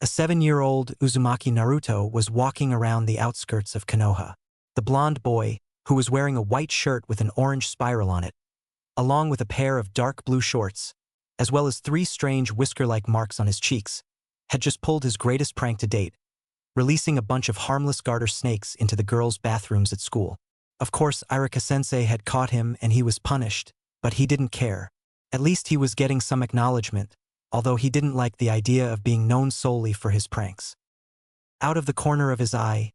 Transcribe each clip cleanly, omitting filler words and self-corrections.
A 7-year-old Uzumaki Naruto was walking around the outskirts of Konoha. The blonde boy, who was wearing a white shirt with an orange spiral on it, along with a pair of dark blue shorts, as well as 3 strange whisker-like marks on his cheeks, had just pulled his greatest prank to date, releasing a bunch of harmless garter snakes into the girls' bathrooms at school. Of course, Irika-sensei had caught him and he was punished, but he didn't care. At least he was getting some acknowledgement, although he didn't like the idea of being known solely for his pranks. Out of the corner of his eye,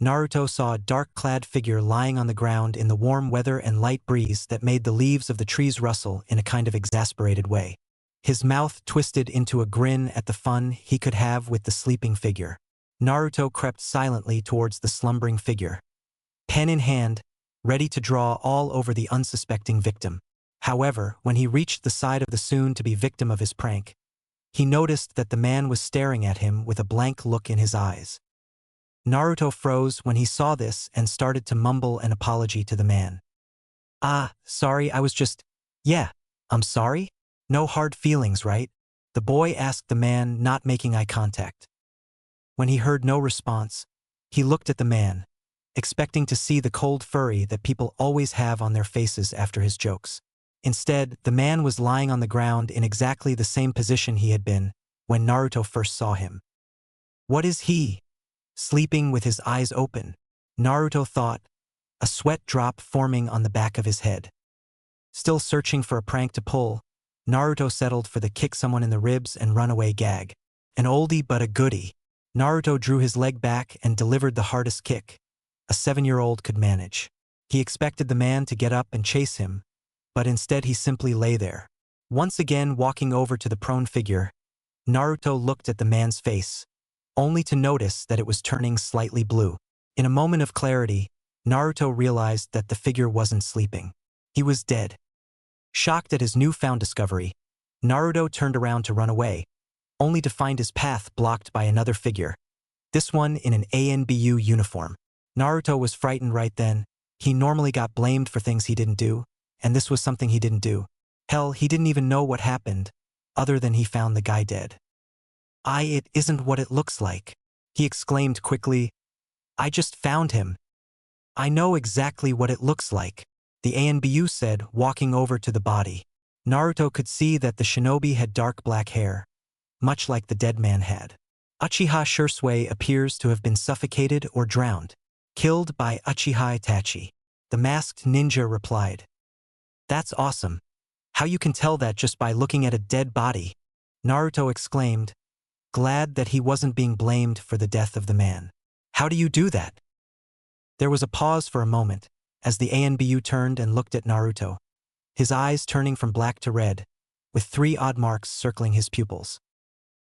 Naruto saw a dark-clad figure lying on the ground in the warm weather and light breeze that made the leaves of the trees rustle in a kind of exasperated way. His mouth twisted into a grin at the fun he could have with the sleeping figure. Naruto crept silently towards the slumbering figure, pen in hand, ready to draw all over the unsuspecting victim. However, when he reached the side of the soon-to-be victim of his prank, he noticed that the man was staring at him with a blank look in his eyes. Naruto froze when he saw this and started to mumble an apology to the man. Sorry, I was just… Yeah, I'm sorry? No hard feelings, right? The boy asked the man, not making eye contact. When he heard no response, he looked at the man, expecting to see the cold fury that people always have on their faces after his jokes. Instead, the man was lying on the ground in exactly the same position he had been when Naruto first saw him. What is he? Sleeping with his eyes open, Naruto thought, a sweat drop forming on the back of his head. Still searching for a prank to pull, Naruto settled for the kick someone in the ribs and run away gag. An oldie but a goodie. Naruto drew his leg back and delivered the hardest kick a 7-year-old could manage. He expected the man to get up and chase him, but instead he simply lay there. Once again walking over to the prone figure, Naruto looked at the man's face, only to notice that it was turning slightly blue. In a moment of clarity, Naruto realized that the figure wasn't sleeping. He was dead. Shocked at his newfound discovery, Naruto turned around to run away, only to find his path blocked by another figure, this one in an ANBU uniform. Naruto was frightened right then. He normally got blamed for things he didn't do, and this was something he didn't do. Hell, he didn't even know what happened, other than he found the guy dead. It isn't what it looks like, he exclaimed quickly. I just found him. I know exactly what it looks like, the ANBU said, walking over to the body. Naruto could see that the shinobi had dark black hair, much like the dead man had. Uchiha Shisui appears to have been suffocated or drowned. Killed by Uchiha Itachi. The masked ninja replied. That's awesome. How you can tell that just by looking at a dead body? Naruto exclaimed, glad that he wasn't being blamed for the death of the man. How do you do that? There was a pause for a moment, as the ANBU turned and looked at Naruto, his eyes turning from black to red, with 3 odd marks circling his pupils.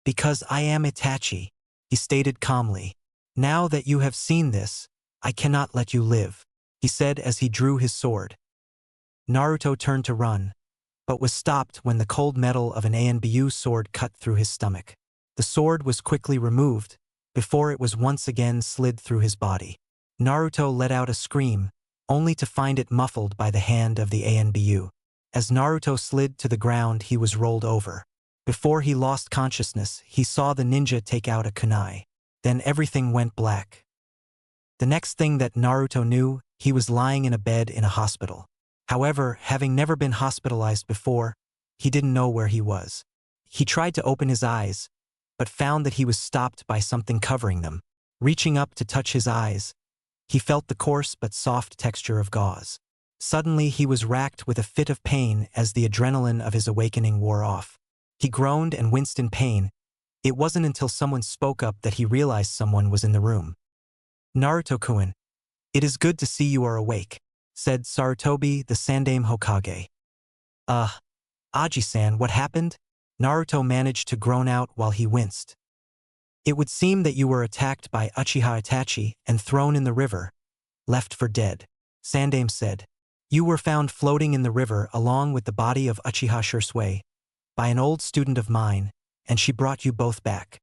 Because I am Itachi, he stated calmly. Now that you have seen this, I cannot let you live, he said as he drew his sword. Naruto turned to run, but was stopped when the cold metal of an ANBU sword cut through his stomach. The sword was quickly removed, before it was once again slid through his body. Naruto let out a scream, only to find it muffled by the hand of the ANBU. As Naruto slid to the ground, he was rolled over. Before he lost consciousness, he saw the ninja take out a kunai. Then everything went black. The next thing that Naruto knew, he was lying in a bed in a hospital. However, having never been hospitalized before, he didn't know where he was. He tried to open his eyes, but found that he was stopped by something covering them. Reaching up to touch his eyes, he felt the coarse but soft texture of gauze. Suddenly he was racked with a fit of pain as the adrenaline of his awakening wore off. He groaned and winced in pain. It wasn't until someone spoke up that he realized someone was in the room. Naruto-kun, it is good to see you are awake, said Sarutobi, the Sandaime Hokage. Aji-san, what happened? Naruto managed to groan out while he winced. It would seem that you were attacked by Uchiha Itachi and thrown in the river, left for dead, Sandaime said. You were found floating in the river along with the body of Uchiha Shisui by an old student of mine, and she brought you both back.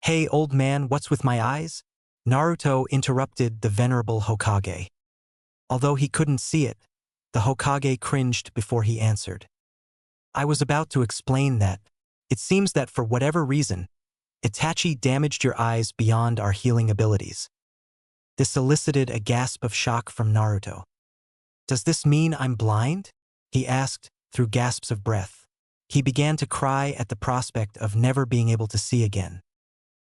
Hey, old man, what's with my eyes? Naruto interrupted the venerable Hokage. Although he couldn't see it, the Hokage cringed before he answered. I was about to explain that. It seems that for whatever reason, Itachi damaged your eyes beyond our healing abilities. This elicited a gasp of shock from Naruto. Does this mean I'm blind? He asked, through gasps of breath. He began to cry at the prospect of never being able to see again.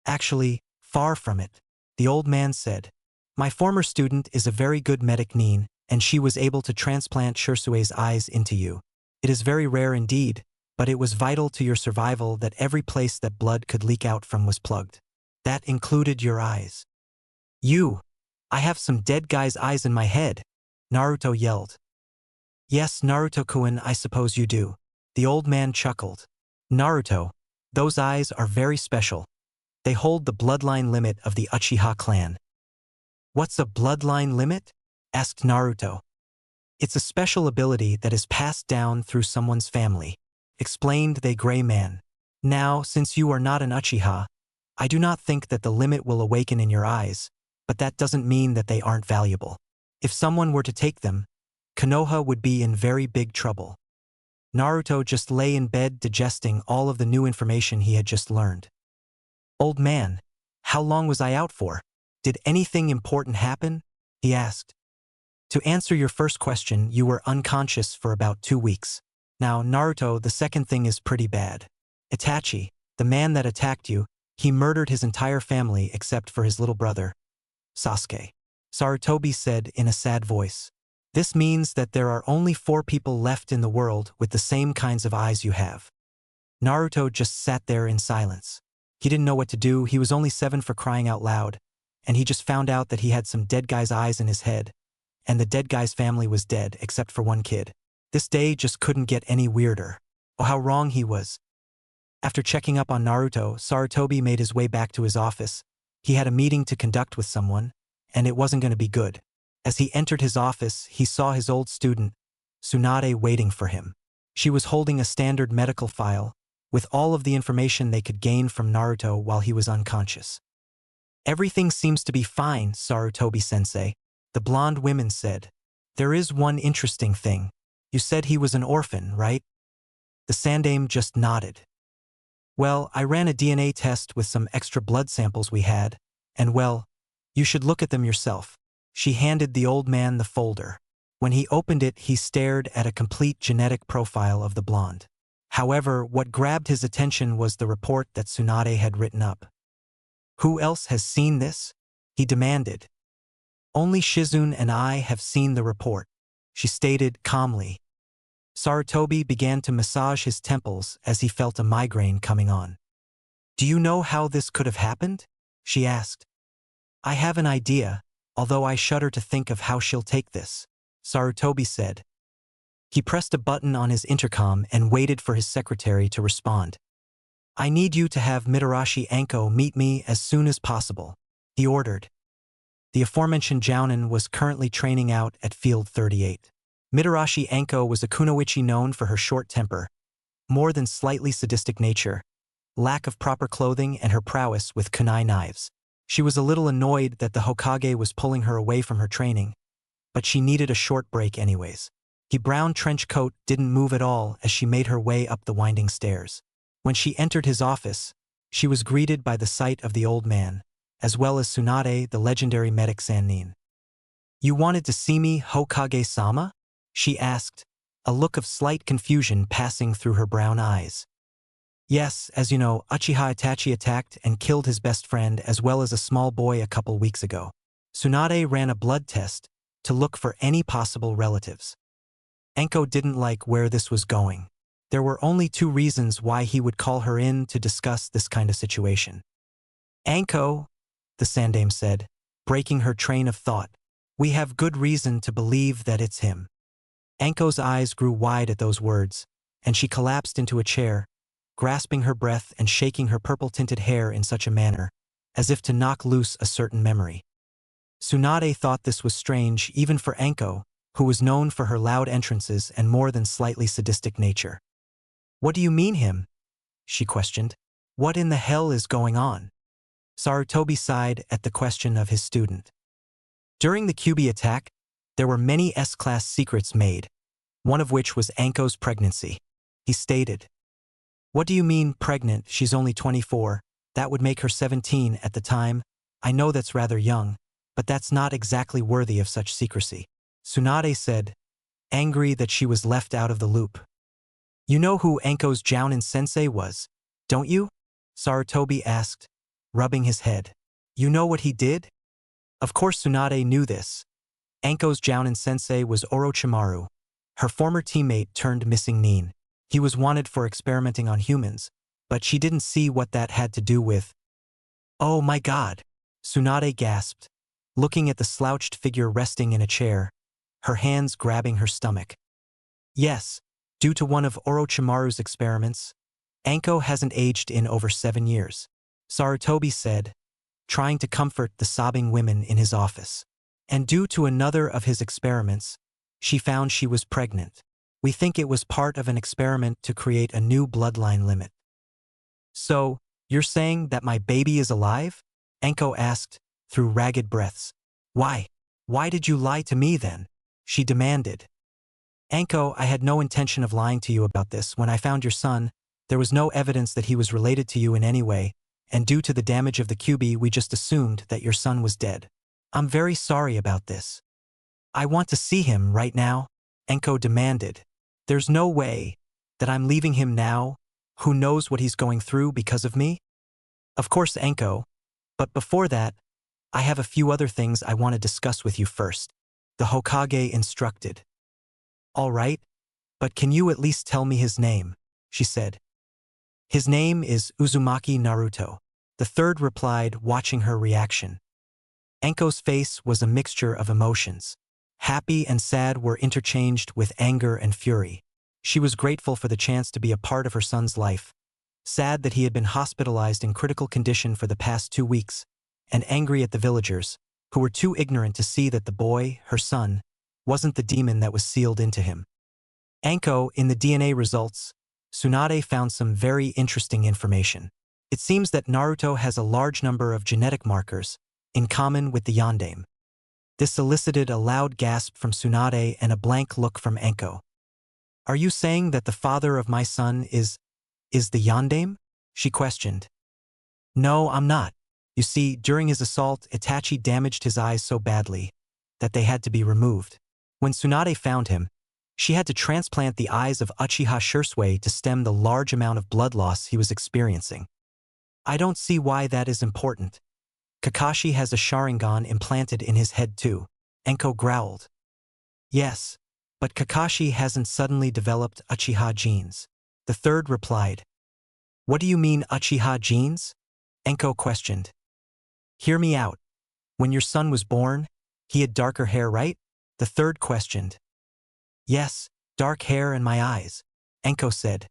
Actually, far from it, the old man said. My former student is a very good medic Nin, and she was able to transplant Shisui's eyes into you. It is very rare indeed, but it was vital to your survival that every place that blood could leak out from was plugged. That included your eyes. I have some dead guy's eyes in my head, Naruto yelled. Yes, Naruto-kun, I suppose you do. The old man chuckled. Naruto, those eyes are very special. They hold the bloodline limit of the Uchiha clan. What's a bloodline limit? Asked Naruto. It's a special ability that is passed down through someone's family, explained the gray man. Now, since you are not an Uchiha, I do not think that the limit will awaken in your eyes, but that doesn't mean that they aren't valuable. If someone were to take them, Konoha would be in very big trouble. Naruto just lay in bed digesting all of the new information he had just learned. Old man, how long was I out for? Did anything important happen? He asked. To answer your first question, you were unconscious for about 2 weeks. Now, Naruto, the second thing is pretty bad. Itachi, the man that attacked you, he murdered his entire family except for his little brother, Sasuke. Sarutobi said in a sad voice. This means that there are only 4 people left in the world with the same kinds of eyes you have. Naruto just sat there in silence. He didn't know what to do. He was only 7 for crying out loud, and he just found out that he had some dead guy's eyes in his head, and the dead guy's family was dead except for one kid. This day just couldn't get any weirder. Oh, how wrong he was. After checking up on Naruto, Sarutobi made his way back to his office. He had a meeting to conduct with someone, and it wasn't going to be good. As he entered his office, he saw his old student, Tsunade, waiting for him. She was holding a standard medical file, with all of the information they could gain from Naruto while he was unconscious. Everything seems to be fine, Sarutobi-sensei, the blonde woman said. There is one interesting thing. You said he was an orphan, right? The Sandaime just nodded. Well, I ran a DNA test with some extra blood samples we had, and well, you should look at them yourself. She handed the old man the folder. When he opened it, he stared at a complete genetic profile of the blonde. However, what grabbed his attention was the report that Tsunade had written up. Who else has seen this? He demanded. Only Shizune and I have seen the report, she stated calmly. Sarutobi began to massage his temples as he felt a migraine coming on. Do you know how this could have happened? She asked. I have an idea, although I shudder to think of how she'll take this, Sarutobi said. He pressed a button on his intercom and waited for his secretary to respond. I need you to have Mitarashi Anko meet me as soon as possible, he ordered. The aforementioned Jounin was currently training out at Field 38. Mitarashi Anko was a kunoichi known for her short temper, more than slightly sadistic nature, lack of proper clothing, and her prowess with kunai knives. She was a little annoyed that the Hokage was pulling her away from her training, but she needed a short break anyways. The brown trench coat didn't move at all as she made her way up the winding stairs. When she entered his office, she was greeted by the sight of the old man, as well as Tsunade, the legendary medic Sannin. You wanted to see me, Hokage-sama? She asked, a look of slight confusion passing through her brown eyes. Yes, as you know, Uchiha Itachi attacked and killed his best friend as well as a small boy a couple weeks ago. Tsunade ran a blood test to look for any possible relatives. Anko didn't like where this was going. There were only 2 reasons why he would call her in to discuss this kind of situation. Anko, the Sandaime said, breaking her train of thought. We have good reason to believe that it's him. Anko's eyes grew wide at those words, and she collapsed into a chair, grasping her breath and shaking her purple-tinted hair in such a manner, as if to knock loose a certain memory. Tsunade thought this was strange even for Anko, who was known for her loud entrances and more than slightly sadistic nature. What do you mean him? She questioned. What in the hell is going on? Sarutobi sighed at the question of his student. During the Kyuubi attack, there were many S-class secrets made, one of which was Anko's pregnancy. He stated. What do you mean pregnant? She's only 24, That would make her 17 at the time. I know that's rather young, but that's not exactly worthy of such secrecy. Tsunade said, angry that she was left out of the loop. You know who Anko's Jounin sensei was, don't you? Sarutobi asked, rubbing his head. You know what he did? Of course Tsunade knew this. Anko's Jounin sensei was Orochimaru, her former teammate turned missing nin. He was wanted for experimenting on humans, but she didn't see what that had to do with. Oh my god! Tsunade gasped, looking at the slouched figure resting in a chair, her hands grabbing her stomach. Yes, due to one of Orochimaru's experiments, Anko hasn't aged in over 7 years, Sarutobi said, trying to comfort the sobbing women in his office. And due to another of his experiments, she found she was pregnant. We think it was part of an experiment to create a new bloodline limit. So, you're saying that my baby is alive? Anko asked, through ragged breaths. Why? Why did you lie to me then? She demanded. Anko, I had no intention of lying to you about this. When I found your son, there was no evidence that he was related to you in any way, and due to the damage of the QB, we just assumed that your son was dead. I'm very sorry about this. I want to see him right now, Anko demanded. There's no way that I'm leaving him now. Who knows what he's going through because of me? Of course, Anko, but before that, I have a few other things I want to discuss with you first, the Hokage instructed. All right, but can you at least tell me his name? She said. His name is Uzumaki Naruto, the third replied, watching her reaction. Anko's face was a mixture of emotions. Happy and sad were interchanged with anger and fury. She was grateful for the chance to be a part of her son's life, sad that he had been hospitalized in critical condition for the past 2 weeks, and angry at the villagers, who were too ignorant to see that the boy, her son, wasn't the demon that was sealed into him. Anko, in the DNA results, Tsunade found some very interesting information. It seems that Naruto has a large number of genetic markers, in common with the Yondaime. This elicited a loud gasp from Tsunade and a blank look from Anko. Are you saying that the father of my son is the Yondaime? She questioned. No, I'm not. You see, during his assault, Itachi damaged his eyes so badly that they had to be removed. When Tsunade found him, she had to transplant the eyes of Uchiha Shisui to stem the large amount of blood loss he was experiencing. I don't see why that is important. Kakashi has a Sharingan implanted in his head too, Anko growled. Yes, but Kakashi hasn't suddenly developed Uchiha genes. The third replied. What do you mean Uchiha genes? Anko questioned. Hear me out. When your son was born, he had darker hair, right? The third questioned. Yes, dark hair and my eyes, Anko said.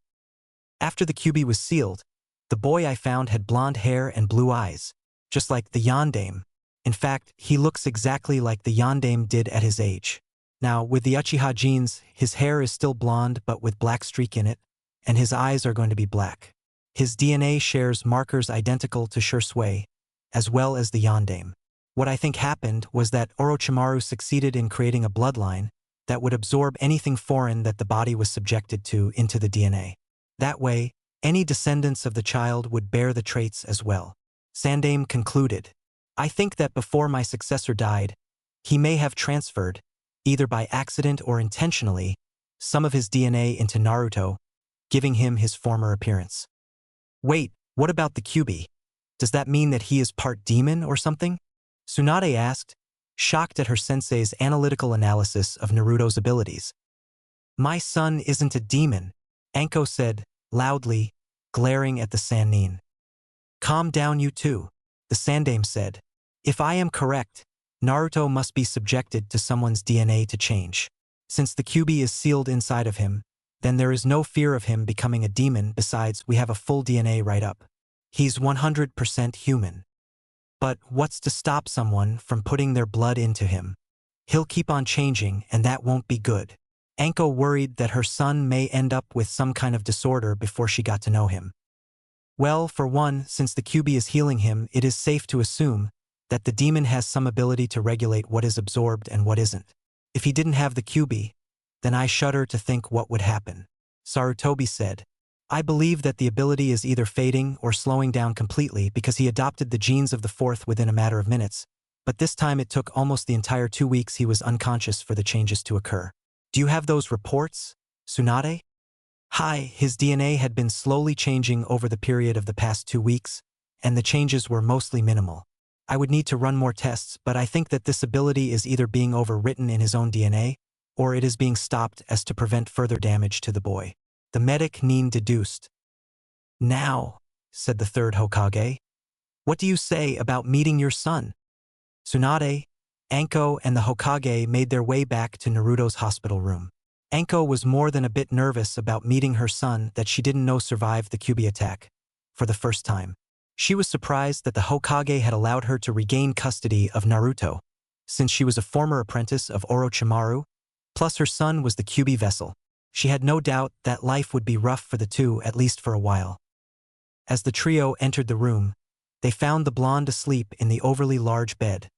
After the QB was sealed, the boy I found had blonde hair and blue eyes, just like the Yondaime. In fact, he looks exactly like the Yondaime did at his age. Now, with the Uchiha genes, his hair is still blonde but with black streak in it, and his eyes are going to be black. His DNA shares markers identical to Shisui, as well as the Yondaime. What I think happened was that Orochimaru succeeded in creating a bloodline that would absorb anything foreign that the body was subjected to into the DNA. That way, any descendants of the child would bear the traits as well. Sandaime concluded. I think that before my successor died, he may have transferred, either by accident or intentionally, some of his DNA into Naruto, giving him his former appearance. Wait, what about the QB? Does that mean that he is part demon or something? Tsunade asked, shocked at her sensei's analytical analysis of Naruto's abilities. My son isn't a demon, Anko said, loudly, glaring at the Sannin. Calm down you two, the Sandaime said. If I am correct, Naruto must be subjected to someone's DNA to change. Since the QB is sealed inside of him, then there is no fear of him becoming a demon. Besides, we have a full DNA write-up. He's 100% human. But what's to stop someone from putting their blood into him? He'll keep on changing, and that won't be good. Anko worried that her son may end up with some kind of disorder before she got to know him. Well, for one, since the QB is healing him, it is safe to assume that the demon has some ability to regulate what is absorbed and what isn't. If he didn't have the QB, then I shudder to think what would happen, Sarutobi said, I believe that the ability is either fading or slowing down completely because he adopted the genes of the fourth within a matter of minutes, but this time it took almost the entire 2 weeks he was unconscious for the changes to occur. Do you have those reports, Tsunade? Hi, his DNA had been slowly changing over the period of the past 2 weeks, and the changes were mostly minimal. I would need to run more tests, but I think that this ability is either being overwritten in his own DNA, or it is being stopped as to prevent further damage to the boy. The medic Nin deduced. Now, said the third Hokage, what do you say about meeting your son? Tsunade, Anko, and the Hokage made their way back to Naruto's hospital room. Anko was more than a bit nervous about meeting her son that she didn't know survived the Kyuubi attack. For the first time, she was surprised that the Hokage had allowed her to regain custody of Naruto, since she was a former apprentice of Orochimaru, plus her son was the Kyuubi vessel. She had no doubt that life would be rough for the two, at least for a while. As the trio entered the room, they found the blonde asleep in the overly large bed,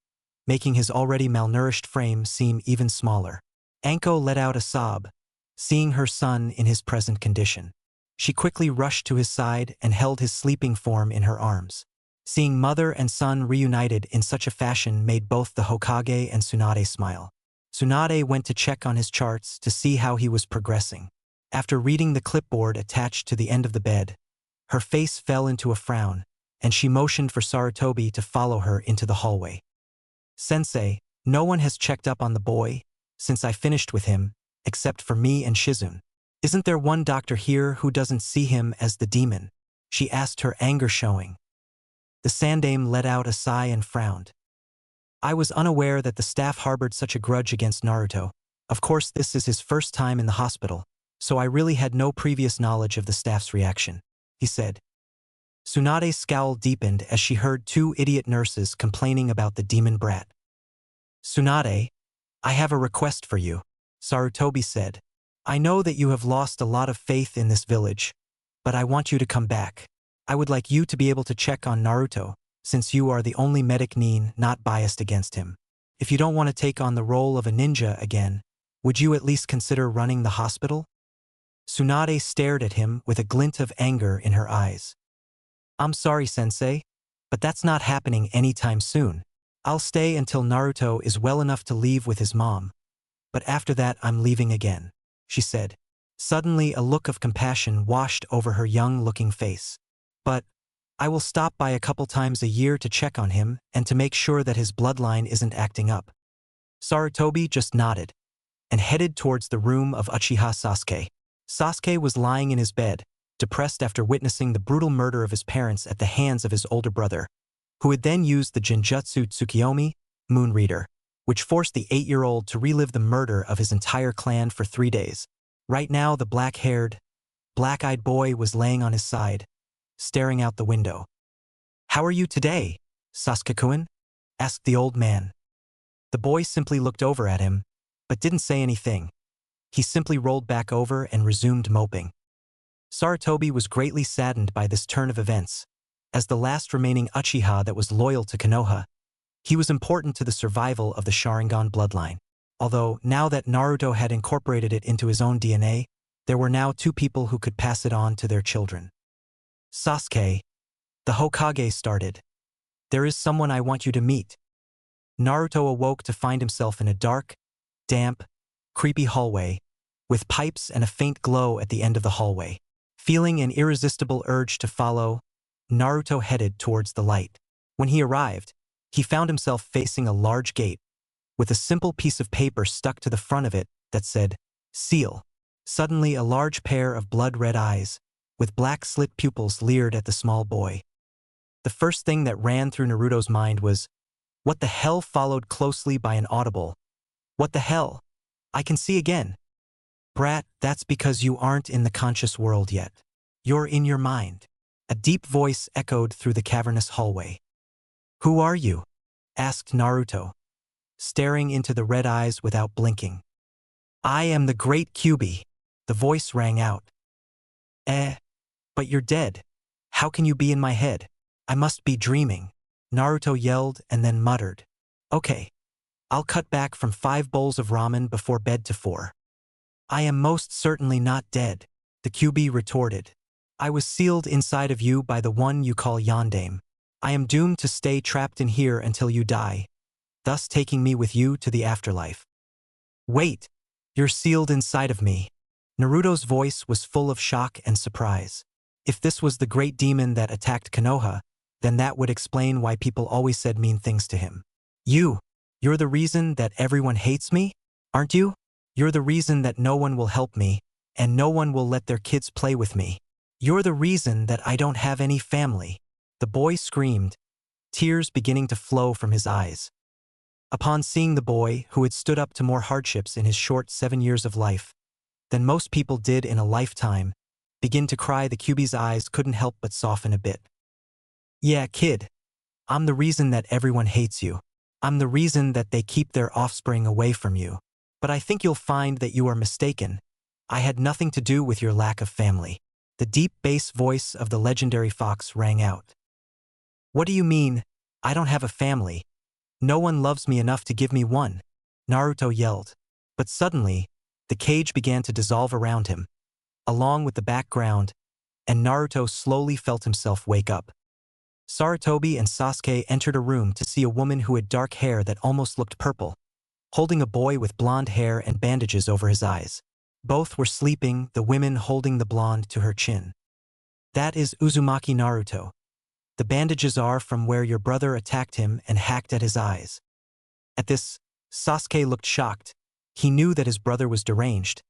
making his already malnourished frame seem even smaller. Anko let out a sob, seeing her son in his present condition. She quickly rushed to his side and held his sleeping form in her arms. Seeing mother and son reunited in such a fashion made both the Hokage and Tsunade smile. Tsunade went to check on his charts to see how he was progressing. After reading the clipboard attached to the end of the bed, her face fell into a frown, and she motioned for Sarutobi to follow her into the hallway. Sensei, no one has checked up on the boy since I finished with him, except for me and Shizun. Isn't there one doctor here who doesn't see him as the demon? She asked, her anger showing. The Sandaime let out a sigh and frowned. I was unaware that the staff harbored such a grudge against Naruto. Of course, this is his first time in the hospital, so I really had no previous knowledge of the staff's reaction, he said. Tsunade's scowl deepened as she heard two idiot nurses complaining about the demon brat. Tsunade, I have a request for you, Sarutobi said. I know that you have lost a lot of faith in this village, but I want you to come back. I would like you to be able to check on Naruto, since you are the only medic Nin not biased against him. If you don't want to take on the role of a ninja again, would you at least consider running the hospital? Tsunade stared at him with a glint of anger in her eyes. I'm sorry, sensei, but that's not happening anytime soon. I'll stay until Naruto is well enough to leave with his mom, but after that I'm leaving again, she said. Suddenly a look of compassion washed over her young-looking face. But I will stop by a couple times a year to check on him and to make sure that his bloodline isn't acting up. Sarutobi just nodded and headed towards the room of Uchiha Sasuke. Sasuke was lying in his bed, depressed after witnessing the brutal murder of his parents at the hands of his older brother, who had then used the Genjutsu Tsukiyomi, Moon Reader, which forced the 8-year-old to relive the murder of his entire clan for 3 days. Right now, the black-haired, black-eyed boy was laying on his side, staring out the window. How are you today, Sasuke-kun? Asked the old man. The boy simply looked over at him, but didn't say anything. He simply rolled back over and resumed moping. Sarutobi was greatly saddened by this turn of events. As the last remaining Uchiha that was loyal to Konoha, he was important to the survival of the Sharingan bloodline. Although, now that Naruto had incorporated it into his own DNA, there were now 2 people who could pass it on to their children. Sasuke, the Hokage started. There is someone I want you to meet. Naruto awoke to find himself in a dark, damp, creepy hallway, with pipes and a faint glow at the end of the hallway. Feeling an irresistible urge to follow, Naruto headed towards the light. When he arrived, he found himself facing a large gate, with a simple piece of paper stuck to the front of it that said, Seal. Suddenly a large pair of blood-red eyes, with black slit pupils leered at the small boy. The first thing that ran through Naruto's mind was, what the hell, followed closely by an audible, what the hell? I can see again. Brat, that's because you aren't in the conscious world yet. You're in your mind. A deep voice echoed through the cavernous hallway. Who are you? Asked Naruto, staring into the red eyes without blinking. I am the great Kyuubi, the voice rang out. But you're dead. How can you be in my head? I must be dreaming, Naruto yelled and then muttered. Okay, I'll cut back from 5 bowls of ramen before bed to 4. I am most certainly not dead, the Kyuubi retorted. I was sealed inside of you by the one you call Yondaime. I am doomed to stay trapped in here until you die, thus taking me with you to the afterlife. Wait, you're sealed inside of me. Naruto's voice was full of shock and surprise. If this was the great demon that attacked Konoha, then that would explain why people always said mean things to him. You're the reason that everyone hates me, aren't you? You're the reason that no one will help me, and no one will let their kids play with me. You're the reason that I don't have any family. The boy screamed, tears beginning to flow from his eyes. Upon seeing the boy, who had stood up to more hardships in his short 7 years of life than most people did in a lifetime, begin to cry, the Kyuubi's eyes couldn't help but soften a bit. Yeah, kid. I'm the reason that everyone hates you. I'm the reason that they keep their offspring away from you. But I think you'll find that you are mistaken. I had nothing to do with your lack of family. The deep bass voice of the legendary fox rang out. What do you mean, I don't have a family? No one loves me enough to give me one, Naruto yelled. But suddenly, the cage began to dissolve around him, along with the background, and Naruto slowly felt himself wake up. Sarutobi and Sasuke entered a room to see a woman who had dark hair that almost looked purple, holding a boy with blonde hair and bandages over his eyes. Both were sleeping, the women holding the blonde to her chin. That is Uzumaki Naruto. The bandages are from where your brother attacked him and hacked at his eyes. At this, Sasuke looked shocked. He knew that his brother was deranged,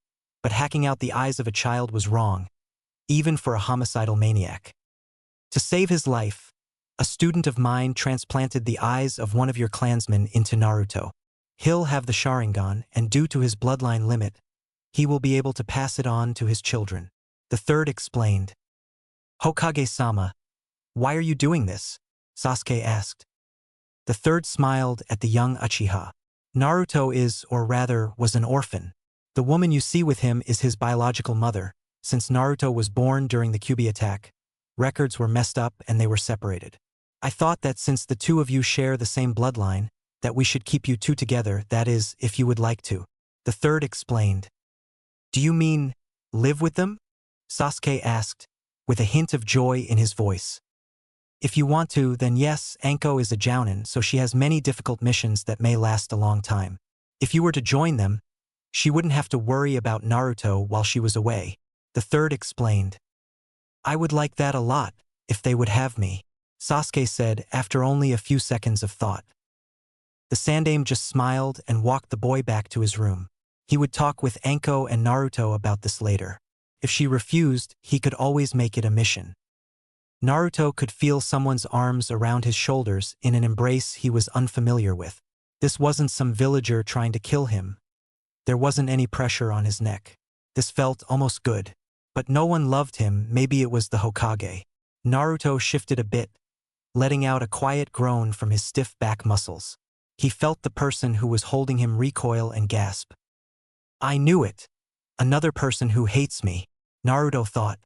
but hacking out the eyes of a child was wrong, even for a homicidal maniac. To save his life, a student of mine transplanted the eyes of one of your clansmen into Naruto. He'll have the Sharingan, and due to his bloodline limit, he will be able to pass it on to his children. The third explained. Hokage-sama, why are you doing this? Sasuke asked. The third smiled at the young Uchiha. Naruto is, or rather, was an orphan. The woman you see with him is his biological mother. Since Naruto was born during the Kyuubi attack, records were messed up and they were separated. I thought that since the two of you share the same bloodline, that we should keep you two together, that is, if you would like to. The third explained. Do you mean, live with them? Sasuke asked, with a hint of joy in his voice. If you want to, then yes, Anko is a jounin, so she has many difficult missions that may last a long time. If you were to join them, she wouldn't have to worry about Naruto while she was away. The third explained. I would like that a lot, if they would have me, Sasuke said after only a few seconds of thought. The Sandaime just smiled and walked the boy back to his room. He would talk with Anko and Naruto about this later. If she refused, he could always make it a mission. Naruto could feel someone's arms around his shoulders in an embrace he was unfamiliar with. This wasn't some villager trying to kill him. There wasn't any pressure on his neck. This felt almost good. But no one loved him, maybe it was the Hokage. Naruto shifted a bit, letting out a quiet groan from his stiff back muscles. He felt the person who was holding him recoil and gasp. I knew it. Another person who hates me, Naruto thought.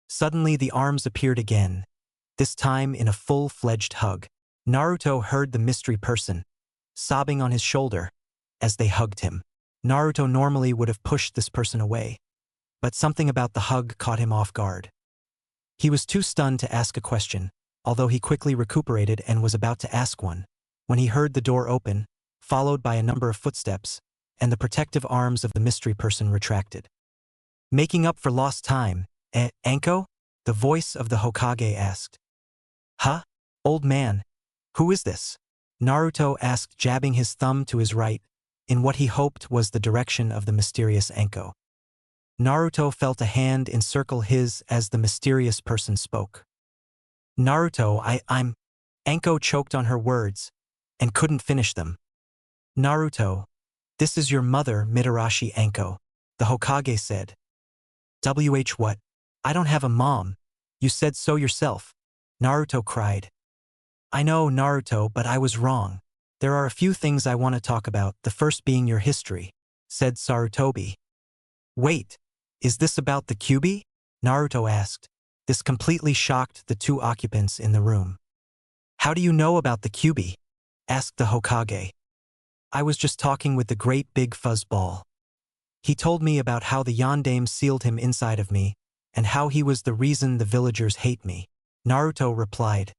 Suddenly the arms appeared again, this time in a full-fledged hug. Naruto heard the mystery person, sobbing on his shoulder, as they hugged him. Naruto normally would have pushed this person away, but something about the hug caught him off guard. He was too stunned to ask a question, although he quickly recuperated and was about to ask one, when he heard the door open, followed by a number of footsteps, and the protective arms of the mystery person retracted. Making up for lost time, Anko? The voice of the Hokage asked. Huh? Old man, who is this? Naruto asked, jabbing his thumb to his right, in what he hoped was the direction of the mysterious Anko. Naruto felt a hand encircle his as the mysterious person spoke. Naruto, I'm... Anko choked on her words, and couldn't finish them. Naruto, this is your mother, Mitarashi Anko, the Hokage said. What? I don't have a mom. You said so yourself. Naruto cried. I know, Naruto, but I was wrong. There are a few things I want to talk about, the first being your history, said Sarutobi. Wait, is this about the Kyuubi? Naruto asked. This completely shocked the two occupants in the room. How do you know about the Kyuubi? Asked the Hokage. I was just talking with the great big fuzzball. He told me about how the Yondaime sealed him inside of me, and how he was the reason the villagers hate me. Naruto replied.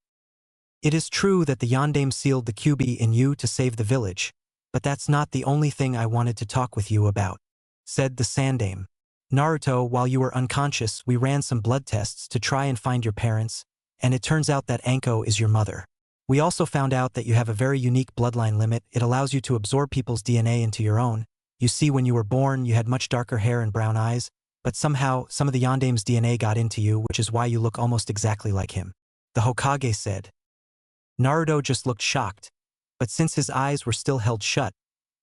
It is true that the Yondaime sealed the Kyuubi in you to save the village, but that's not the only thing I wanted to talk with you about, said the Sandaime. Naruto, while you were unconscious, we ran some blood tests to try and find your parents, and it turns out that Anko is your mother. We also found out that you have a very unique bloodline limit. It allows you to absorb people's DNA into your own. You see, when you were born, you had much darker hair and brown eyes, but somehow some of the Yondaime's DNA got into you, which is why you look almost exactly like him, the Hokage said. Naruto just looked shocked, but since his eyes were still held shut,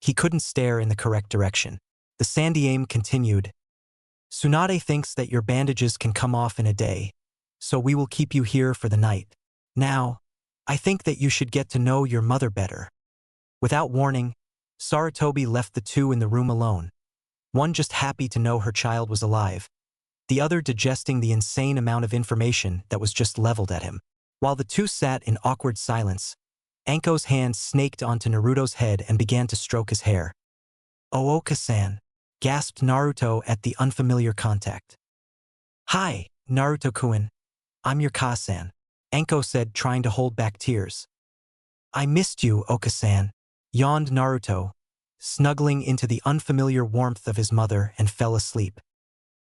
he couldn't stare in the correct direction. The Sandaime continued. Tsunade thinks that your bandages can come off in a day, so we will keep you here for the night. Now, I think that you should get to know your mother better. Without warning, Sarutobi left the two in the room alone, one just happy to know her child was alive, the other digesting the insane amount of information that was just leveled at him. While the two sat in awkward silence, Anko's hand snaked onto Naruto's head and began to stroke his hair. "Oh, Oka-san," gasped Naruto at the unfamiliar contact. "Hi, Naruto-kun. I'm your Ka-san," Anko said, trying to hold back tears. "I missed you, Oka-san," yawned Naruto, snuggling into the unfamiliar warmth of his mother and fell asleep.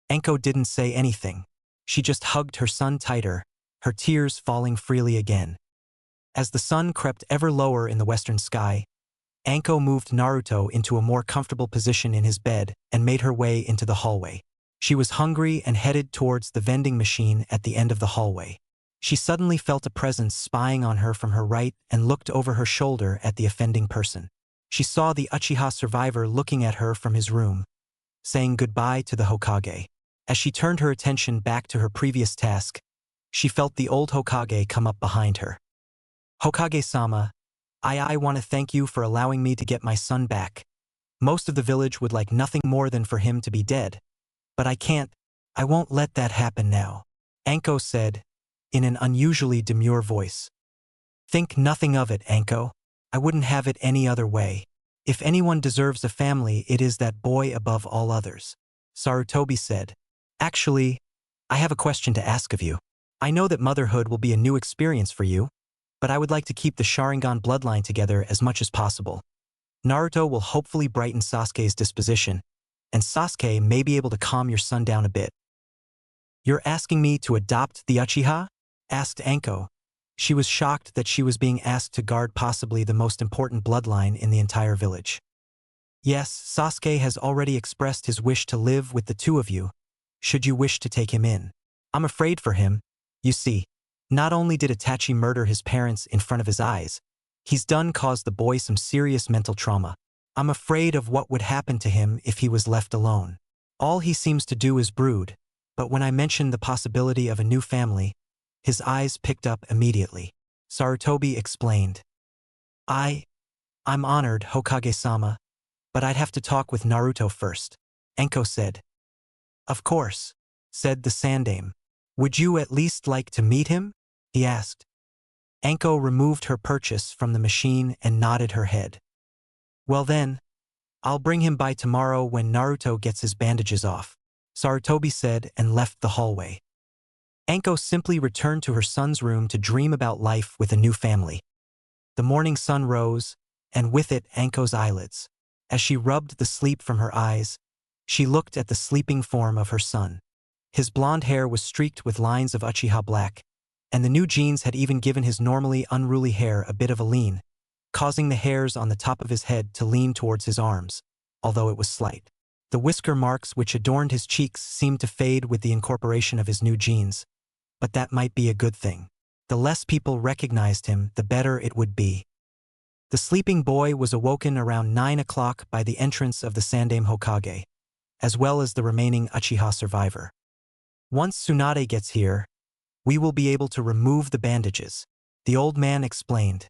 Anko didn't say anything. She just hugged her son tighter, her tears falling freely again. As the sun crept ever lower in the western sky, Anko moved Naruto into a more comfortable position in his bed and made her way into the hallway. She was hungry and headed towards the vending machine at the end of the hallway. She suddenly felt a presence spying on her from her right and looked over her shoulder at the offending person. She saw the Uchiha survivor looking at her from his room, saying goodbye to the Hokage. As she turned her attention back to her previous task, she felt the old Hokage come up behind her. "Hokage-sama, I want to thank you for allowing me to get my son back. Most of the village would like nothing more than for him to be dead. But I won't let that happen now," Anko said, in an unusually demure voice. "Think nothing of it, Anko. I wouldn't have it any other way. If anyone deserves a family, it is that boy above all others," Sarutobi said. "Actually, I have a question to ask of you. I know that motherhood will be a new experience for you, but I would like to keep the Sharingan bloodline together as much as possible. Naruto will hopefully brighten Sasuke's disposition, and Sasuke may be able to calm your son down a bit." "You're asking me to adopt the Uchiha?" asked Anko. She was shocked that she was being asked to guard possibly the most important bloodline in the entire village. "Yes, Sasuke has already expressed his wish to live with the two of you, should you wish to take him in. I'm afraid for him. You see, not only did Itachi murder his parents in front of his eyes, he's caused the boy some serious mental trauma. I'm afraid of what would happen to him if he was left alone. All he seems to do is brood, but when I mentioned the possibility of a new family, his eyes picked up immediately," Sarutobi explained. I'm honored, Hokage-sama, but I'd have to talk with Naruto first," Anko said. "Of course," said the Sandaime. "Would you at least like to meet him?" he asked. Anko removed her purchase from the machine and nodded her head. "Well then, I'll bring him by tomorrow when Naruto gets his bandages off," Sarutobi said and left the hallway. Anko simply returned to her son's room to dream about life with a new family. The morning sun rose, and with it Anko's eyelids. As she rubbed the sleep from her eyes, she looked at the sleeping form of her son. His blonde hair was streaked with lines of Uchiha black, and the new genes had even given his normally unruly hair a bit of a lean, causing the hairs on the top of his head to lean towards his arms, although it was slight. The whisker marks which adorned his cheeks seemed to fade with the incorporation of his new genes, but that might be a good thing. The less people recognized him, the better it would be. The sleeping boy was awoken around 9 o'clock by the entrance of the Sandaime Hokage, as well as the remaining Uchiha survivor. "Once Tsunade gets here, we will be able to remove the bandages," the old man explained.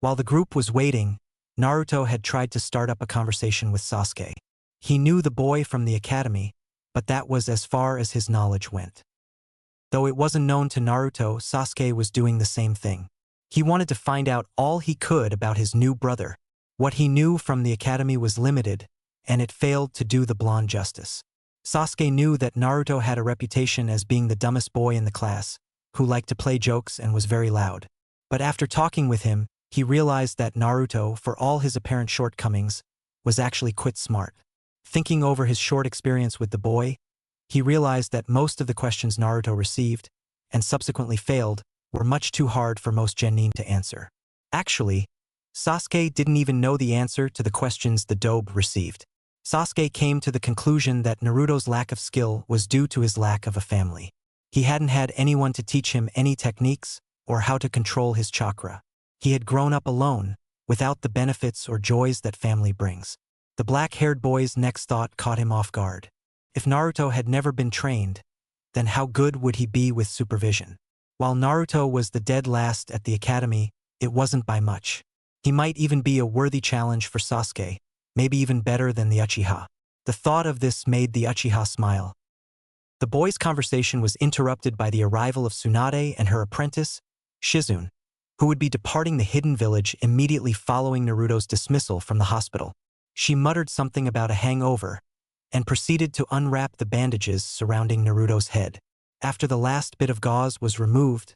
While the group was waiting, Naruto had tried to start up a conversation with Sasuke. He knew the boy from the academy, but that was as far as his knowledge went. Though it wasn't known to Naruto, Sasuke was doing the same thing. He wanted to find out all he could about his new brother. What he knew from the academy was limited, and it failed to do the blonde justice. Sasuke knew that Naruto had a reputation as being the dumbest boy in the class, who liked to play jokes and was very loud. But after talking with him, he realized that Naruto, for all his apparent shortcomings, was actually quite smart. Thinking over his short experience with the boy, he realized that most of the questions Naruto received, and subsequently failed, were much too hard for most genin to answer. Actually, Sasuke didn't even know the answer to the questions the dobe received. Sasuke came to the conclusion that Naruto's lack of skill was due to his lack of a family. He hadn't had anyone to teach him any techniques or how to control his chakra. He had grown up alone, without the benefits or joys that family brings. The black-haired boy's next thought caught him off guard. If Naruto had never been trained, then how good would he be with supervision? While Naruto was the dead last at the academy, it wasn't by much. He might even be a worthy challenge for Sasuke, maybe even better than the Uchiha. The thought of this made the Uchiha smile. The boys' conversation was interrupted by the arrival of Tsunade and her apprentice, Shizune, who would be departing the hidden village immediately following Naruto's dismissal from the hospital. She muttered something about a hangover, and proceeded to unwrap the bandages surrounding Naruto's head. After the last bit of gauze was removed,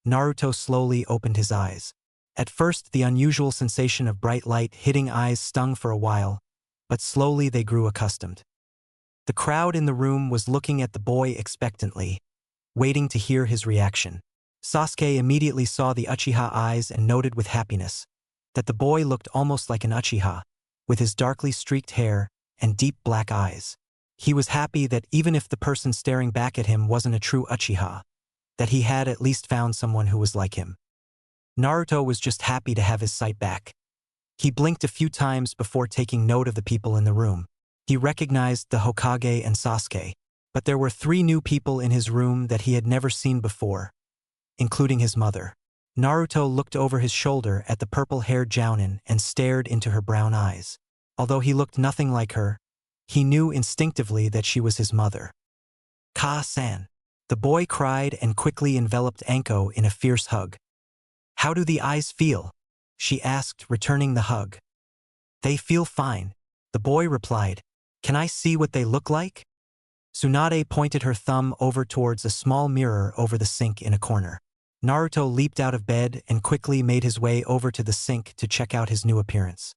Naruto slowly opened his eyes. At first, the unusual sensation of bright light hitting eyes stung for a while, but slowly they grew accustomed. The crowd in the room was looking at the boy expectantly, waiting to hear his reaction. Sasuke immediately saw the Uchiha eyes and noted with happiness that the boy looked almost like an Uchiha, with his darkly streaked hair and deep black eyes. He was happy that even if the person staring back at him wasn't a true Uchiha, that he had at least found someone who was like him. Naruto was just happy to have his sight back. He blinked a few times before taking note of the people in the room. He recognized the Hokage and Sasuke, but there were 3 new people in his room that he had never seen before, including his mother. Naruto looked over his shoulder at the purple-haired Jounin and stared into her brown eyes. Although he looked nothing like her, he knew instinctively that she was his mother. "Ka-san." The boy cried and quickly enveloped Anko in a fierce hug. "How do the eyes feel?" she asked, returning the hug. "They feel fine," the boy replied. "Can I see what they look like?" Tsunade pointed her thumb over towards a small mirror over the sink in a corner. Naruto leaped out of bed and quickly made his way over to the sink to check out his new appearance.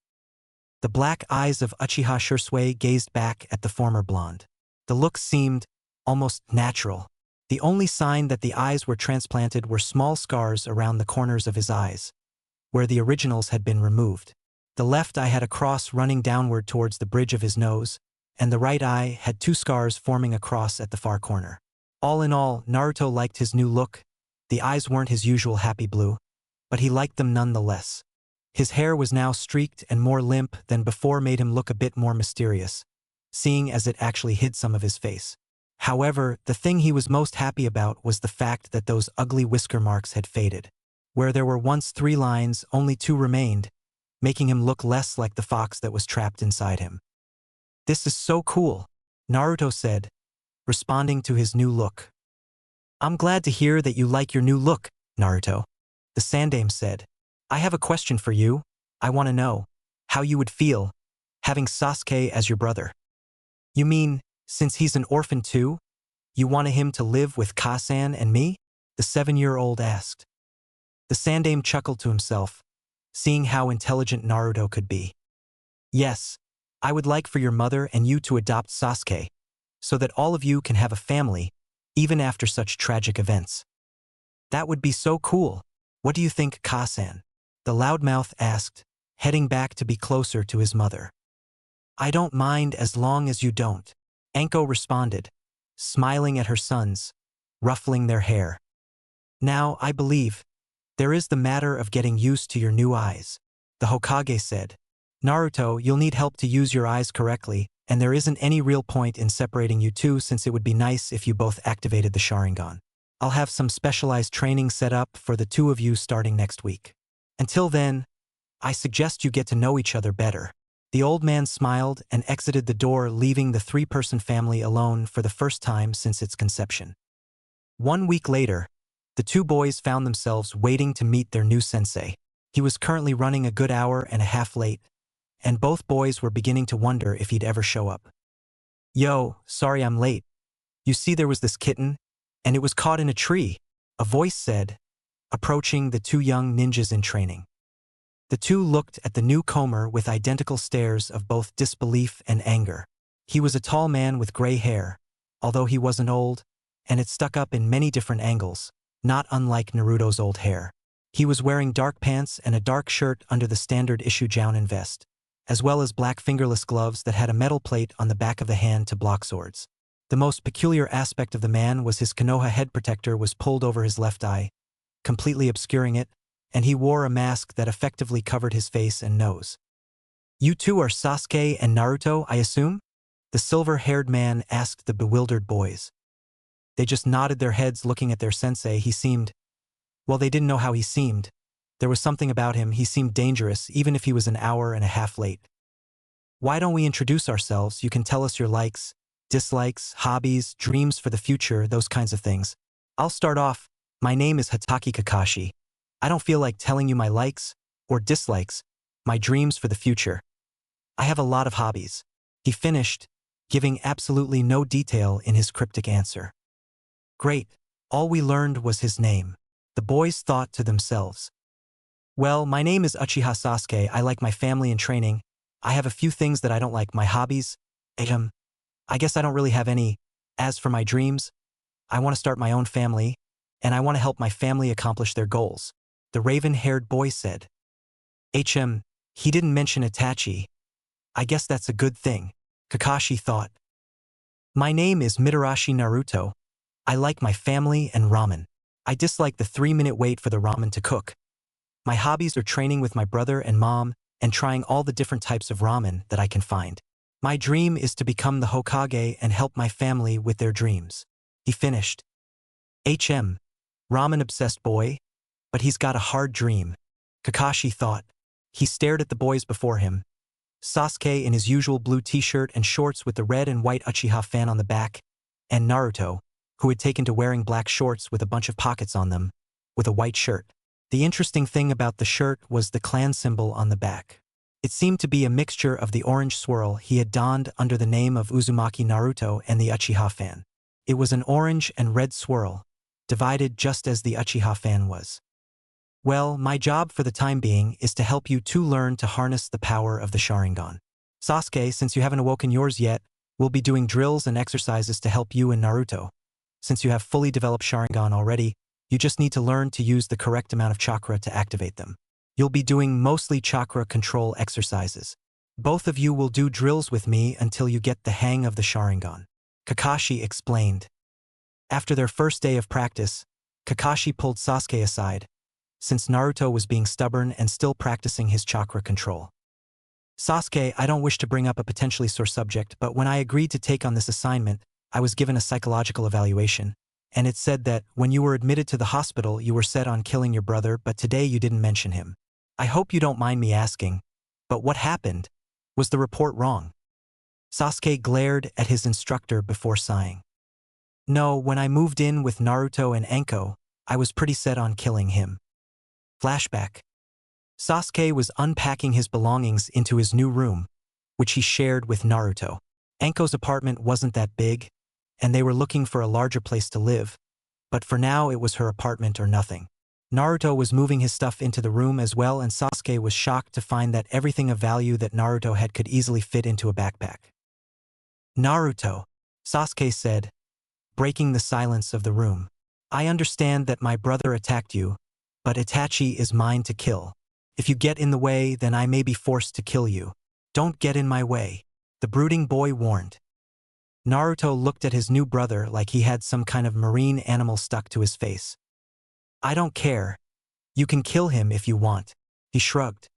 The black eyes of Uchiha Shisui gazed back at the former blonde. The look seemed almost natural. The only sign that the eyes were transplanted were small scars around the corners of his eyes, where the originals had been removed. The left eye had a cross running downward towards the bridge of his nose, and the right eye had 2 scars forming a cross at the far corner. All in all, Naruto liked his new look. The eyes weren't his usual happy blue, but he liked them nonetheless. His hair was now streaked and more limp than before made him look a bit more mysterious, seeing as it actually hid some of his face. However, the thing he was most happy about was the fact that those ugly whisker marks had faded. Where there were once 3 lines, only 2 remained, making him look less like the fox that was trapped inside him. "This is so cool," Naruto said, responding to his new look. "I'm glad to hear that you like your new look, Naruto," the Sandaime said. "I have a question for you. I want to know how you would feel having Sasuke as your brother." "You mean, since he's an orphan too, you want him to live with Ka-san and me?" the 7-year-old asked. The Sandaime chuckled to himself, seeing how intelligent Naruto could be. "Yes, I would like for your mother and you to adopt Sasuke, so that all of you can have a family, even after such tragic events." "That would be so cool. What do you think, Ka-san?" the loudmouth asked, heading back to be closer to his mother. "I don't mind as long as you don't," Anko responded, smiling at her sons, ruffling their hair. "Now, I believe, there is the matter of getting used to your new eyes," the Hokage said. "Naruto, you'll need help to use your eyes correctly, and there isn't any real point in separating you two since it would be nice if you both activated the Sharingan. I'll have some specialized training set up for the 2 of you starting next week. Until then, I suggest you get to know each other better." The old man smiled and exited the door, leaving the 3-person family alone for the first time since its conception. 1 week later, the 2 boys found themselves waiting to meet their new sensei. He was currently running a good hour and a half late, and both boys were beginning to wonder if he'd ever show up. Yo, sorry I'm late. You see there was this kitten, and it was caught in a tree, a voice said, approaching the two young ninjas in training. The two looked at the newcomer with identical stares of both disbelief and anger. He was a tall man with gray hair, although he wasn't old, and it stuck up in many different angles, not unlike Naruto's old hair. He was wearing dark pants and a dark shirt under the standard issue jounin vest, as well as black fingerless gloves that had a metal plate on the back of the hand to block swords. The most peculiar aspect of the man was his Konoha head protector was pulled over his left eye, completely obscuring it, and he wore a mask that effectively covered his face and nose. You two are Sasuke and Naruto, I assume? The silver-haired man asked the bewildered boys. They just nodded their heads looking at their sensei. Well, they didn't know how he seemed. There was something about him, he seemed dangerous, even if he was an hour and a half late. Why don't we introduce ourselves? You can tell us your likes, dislikes, hobbies, dreams for the future, those kinds of things. I'll start off. My name is Hatake Kakashi. I don't feel like telling you my likes or dislikes, my dreams for the future. I have a lot of hobbies. He finished, giving absolutely no detail in his cryptic answer. Great. All we learned was his name. The boys thought to themselves. Well, my name is Uchiha Sasuke. I like my family and training. I have a few things that I don't like. My hobbies? I guess I don't really have any. As for my dreams, I want to start my own family, and I want to help my family accomplish their goals. The raven-haired boy said. He didn't mention Itachi. I guess that's a good thing, Kakashi thought. My name is Mitarashi Naruto. I like my family and ramen. I dislike the 3-minute wait for the ramen to cook. My hobbies are training with my brother and mom and trying all the different types of ramen that I can find. My dream is to become the Hokage and help my family with their dreams. He finished. Ramen-obsessed boy, but he's got a hard dream, Kakashi thought. He stared at the boys before him. Sasuke in his usual blue t-shirt and shorts with the red and white Uchiha fan on the back, and Naruto, who had taken to wearing black shorts with a bunch of pockets on them, with a white shirt. The interesting thing about the shirt was the clan symbol on the back. It seemed to be a mixture of the orange swirl he had donned under the name of Uzumaki Naruto and the Uchiha fan. It was an orange and red swirl, divided just as the Uchiha fan was. Well, my job for the time being is to help you two learn to harness the power of the Sharingan. Sasuke, since you haven't awoken yours yet, we'll be doing drills and exercises to help you and Naruto. Since you have fully developed Sharingan already, you just need to learn to use the correct amount of chakra to activate them. You'll be doing mostly chakra control exercises. Both of you will do drills with me until you get the hang of the Sharingan, Kakashi explained. After their first day of practice, Kakashi pulled Sasuke aside, since Naruto was being stubborn and still practicing his chakra control. Sasuke, I don't wish to bring up a potentially sore subject, but when I agreed to take on this assignment, I was given a psychological evaluation, and it said that when you were admitted to the hospital, you were set on killing your brother, but today you didn't mention him. I hope you don't mind me asking, but what happened? Was the report wrong? Sasuke glared at his instructor before sighing. No, when I moved in with Naruto and Anko, I was pretty set on killing him. Flashback. Sasuke was unpacking his belongings into his new room, which he shared with Naruto. Anko's apartment wasn't that big, and they were looking for a larger place to live, but for now it was her apartment or nothing. Naruto was moving his stuff into the room as well, and Sasuke was shocked to find that everything of value that Naruto had could easily fit into a backpack. Naruto, Sasuke said, breaking the silence of the room. I understand that my brother attacked you, but Itachi is mine to kill. If you get in the way, then I may be forced to kill you. Don't get in my way, the brooding boy warned. Naruto looked at his new brother like he had some kind of marine animal stuck to his face. I don't care. You can kill him if you want, he shrugged.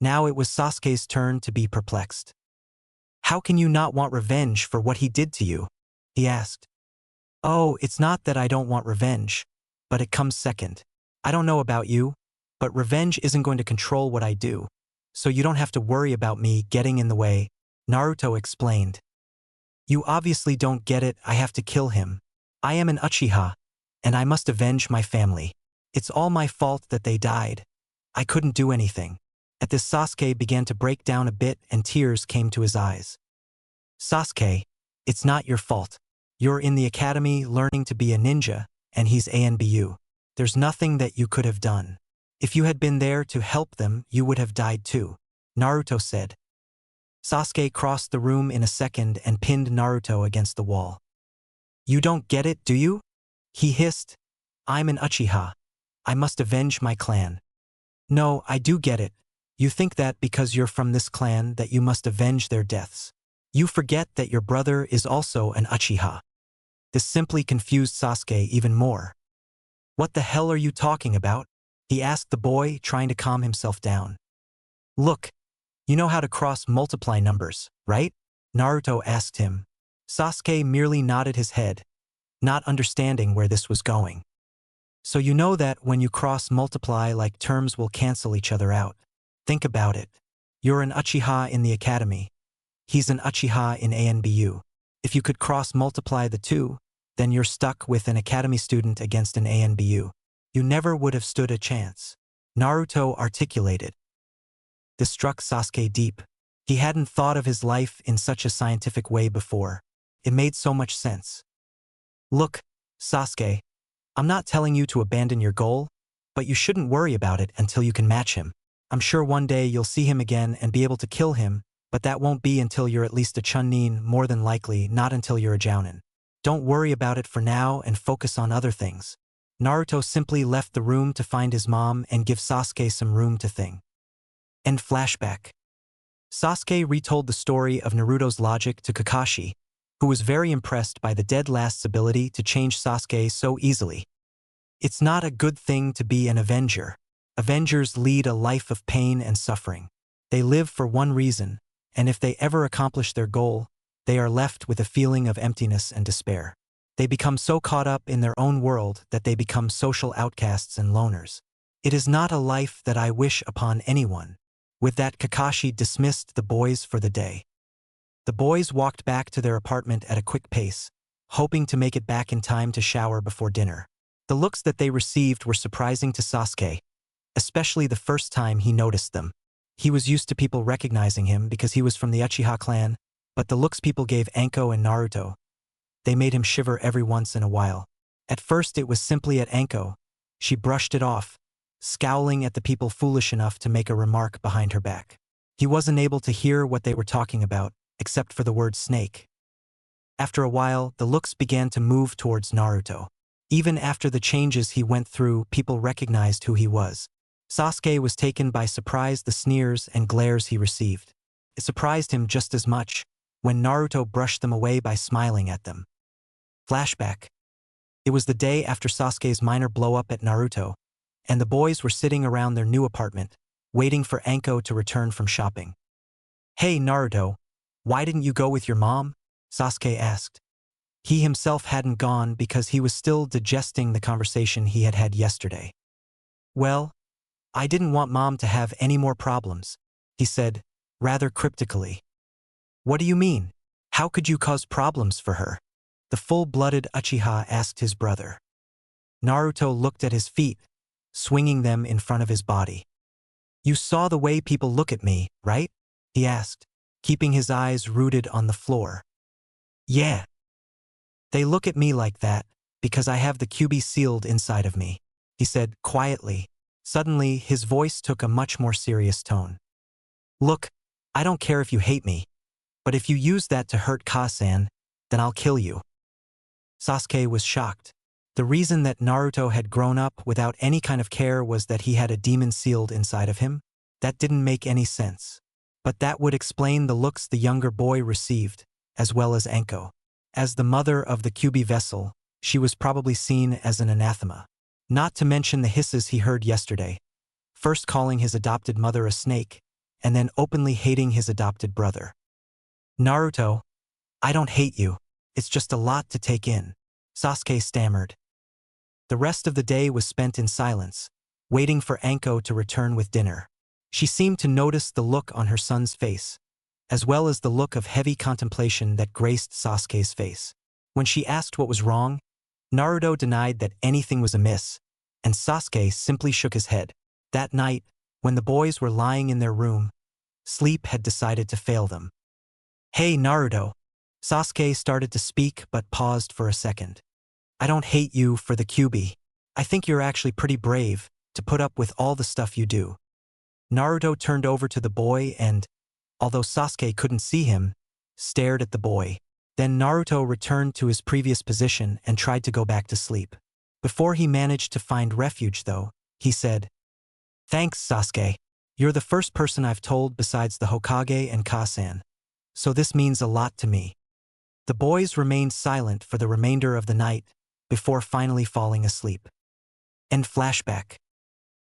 Now it was Sasuke's turn to be perplexed. How can you not want revenge for what he did to you? He asked. Oh, it's not that I don't want revenge, but it comes second. I don't know about you, but revenge isn't going to control what I do, so you don't have to worry about me getting in the way, Naruto explained. You obviously don't get it. I have to kill him. I am an Uchiha, and I must avenge my family. It's all my fault that they died. I couldn't do anything. At this, Sasuke began to break down a bit and tears came to his eyes. Sasuke, It's not your fault. You're in the academy learning to be a ninja, and he's ANBU. There's nothing that you could have done. If you had been there to help them, you would have died too, Naruto said. Sasuke crossed the room in a second and pinned Naruto against the wall. You don't get it, do you? He hissed. I'm an Uchiha. I must avenge my clan. No, I do get it. You think that because you're from this clan that you must avenge their deaths. You forget that your brother is also an Uchiha. This simply confused Sasuke even more. What the hell are you talking about? He asked the boy, trying to calm himself down. Look, you know how to cross-multiply numbers, right? Naruto asked him. Sasuke merely nodded his head, not understanding where this was going. So you know that when you cross-multiply, like terms will cancel each other out. Think about it. You're an Uchiha in the academy. He's an Uchiha in ANBU. If you could cross-multiply the two, then you're stuck with an academy student against an ANBU. You never would have stood a chance. Naruto articulated. This struck Sasuke deep. He hadn't thought of his life in such a scientific way before. It made so much sense. Look, Sasuke, I'm not telling you to abandon your goal, but you shouldn't worry about it until you can match him. I'm sure one day you'll see him again and be able to kill him, but that won't be until you're at least a Chunin, more than likely not until you're a Jounin. Don't worry about it for now and focus on other things. Naruto simply left the room to find his mom and give Sasuke some room to think. End flashback. Sasuke retold the story of Naruto's logic to Kakashi, who was very impressed by the Dead Last's ability to change Sasuke so easily. It's not a good thing to be an Avenger. Avengers lead a life of pain and suffering. They live for one reason, and if they ever accomplish their goal, they are left with a feeling of emptiness and despair. They become so caught up in their own world that they become social outcasts and loners. It is not a life that I wish upon anyone. With that, Kakashi dismissed the boys for the day. The boys walked back to their apartment at a quick pace, hoping to make it back in time to shower before dinner. The looks that they received were surprising to Sasuke, especially the first time he noticed them. He was used to people recognizing him because he was from the Uchiha clan, but the looks people gave Anko and Naruto, they made him shiver every once in a while. At first it was simply at Anko. She brushed it off, scowling at the people foolish enough to make a remark behind her back. He wasn't able to hear what they were talking about, except for the word snake. After a while, the looks began to move towards Naruto. Even after the changes he went through, people recognized who he was. Sasuke was taken by surprise the sneers and glares he received. It surprised him just as much when Naruto brushed them away by smiling at them. Flashback. It was the day after Sasuke's minor blow-up at Naruto, and the boys were sitting around their new apartment, waiting for Anko to return from shopping. Hey Naruto, why didn't you go with your mom? Sasuke asked. He himself hadn't gone because he was still digesting the conversation he had had yesterday. Well, I didn't want Mom to have any more problems, he said, rather cryptically. What do you mean? How could you cause problems for her? The full-blooded Uchiha asked his brother. Naruto looked at his feet, swinging them in front of his body. You saw the way people look at me, right? He asked, keeping his eyes rooted on the floor. Yeah. They look at me like that because I have the QB sealed inside of me, he said quietly. Suddenly, his voice took a much more serious tone. Look, I don't care if you hate me, but if you use that to hurt Kasan, then I'll kill you. Sasuke was shocked. The reason that Naruto had grown up without any kind of care was that he had a demon sealed inside of him? That didn't make any sense. But that would explain the looks the younger boy received, as well as Anko. As the mother of the QB vessel, she was probably seen as an anathema. Not to mention the hisses he heard yesterday, first calling his adopted mother a snake, and then openly hating his adopted brother. Naruto, I don't hate you, it's just a lot to take in, Sasuke stammered. The rest of the day was spent in silence, waiting for Anko to return with dinner. She seemed to notice the look on her son's face, as well as the look of heavy contemplation that graced Sasuke's face. When she asked what was wrong, Naruto denied that anything was amiss, and Sasuke simply shook his head. That night, when the boys were lying in their room, sleep had decided to fail them. Hey Naruto, Sasuke started to speak but paused for a second. I don't hate you for the QB. I think you're actually pretty brave to put up with all the stuff you do. Naruto turned over to the boy and, although Sasuke couldn't see him, stared at the boy. Then Naruto returned to his previous position and tried to go back to sleep. Before he managed to find refuge though, he said, "Thanks, Sasuke. You're the first person I've told besides the Hokage and Kasan. So this means a lot to me." The boys remained silent for the remainder of the night before finally falling asleep. End flashback.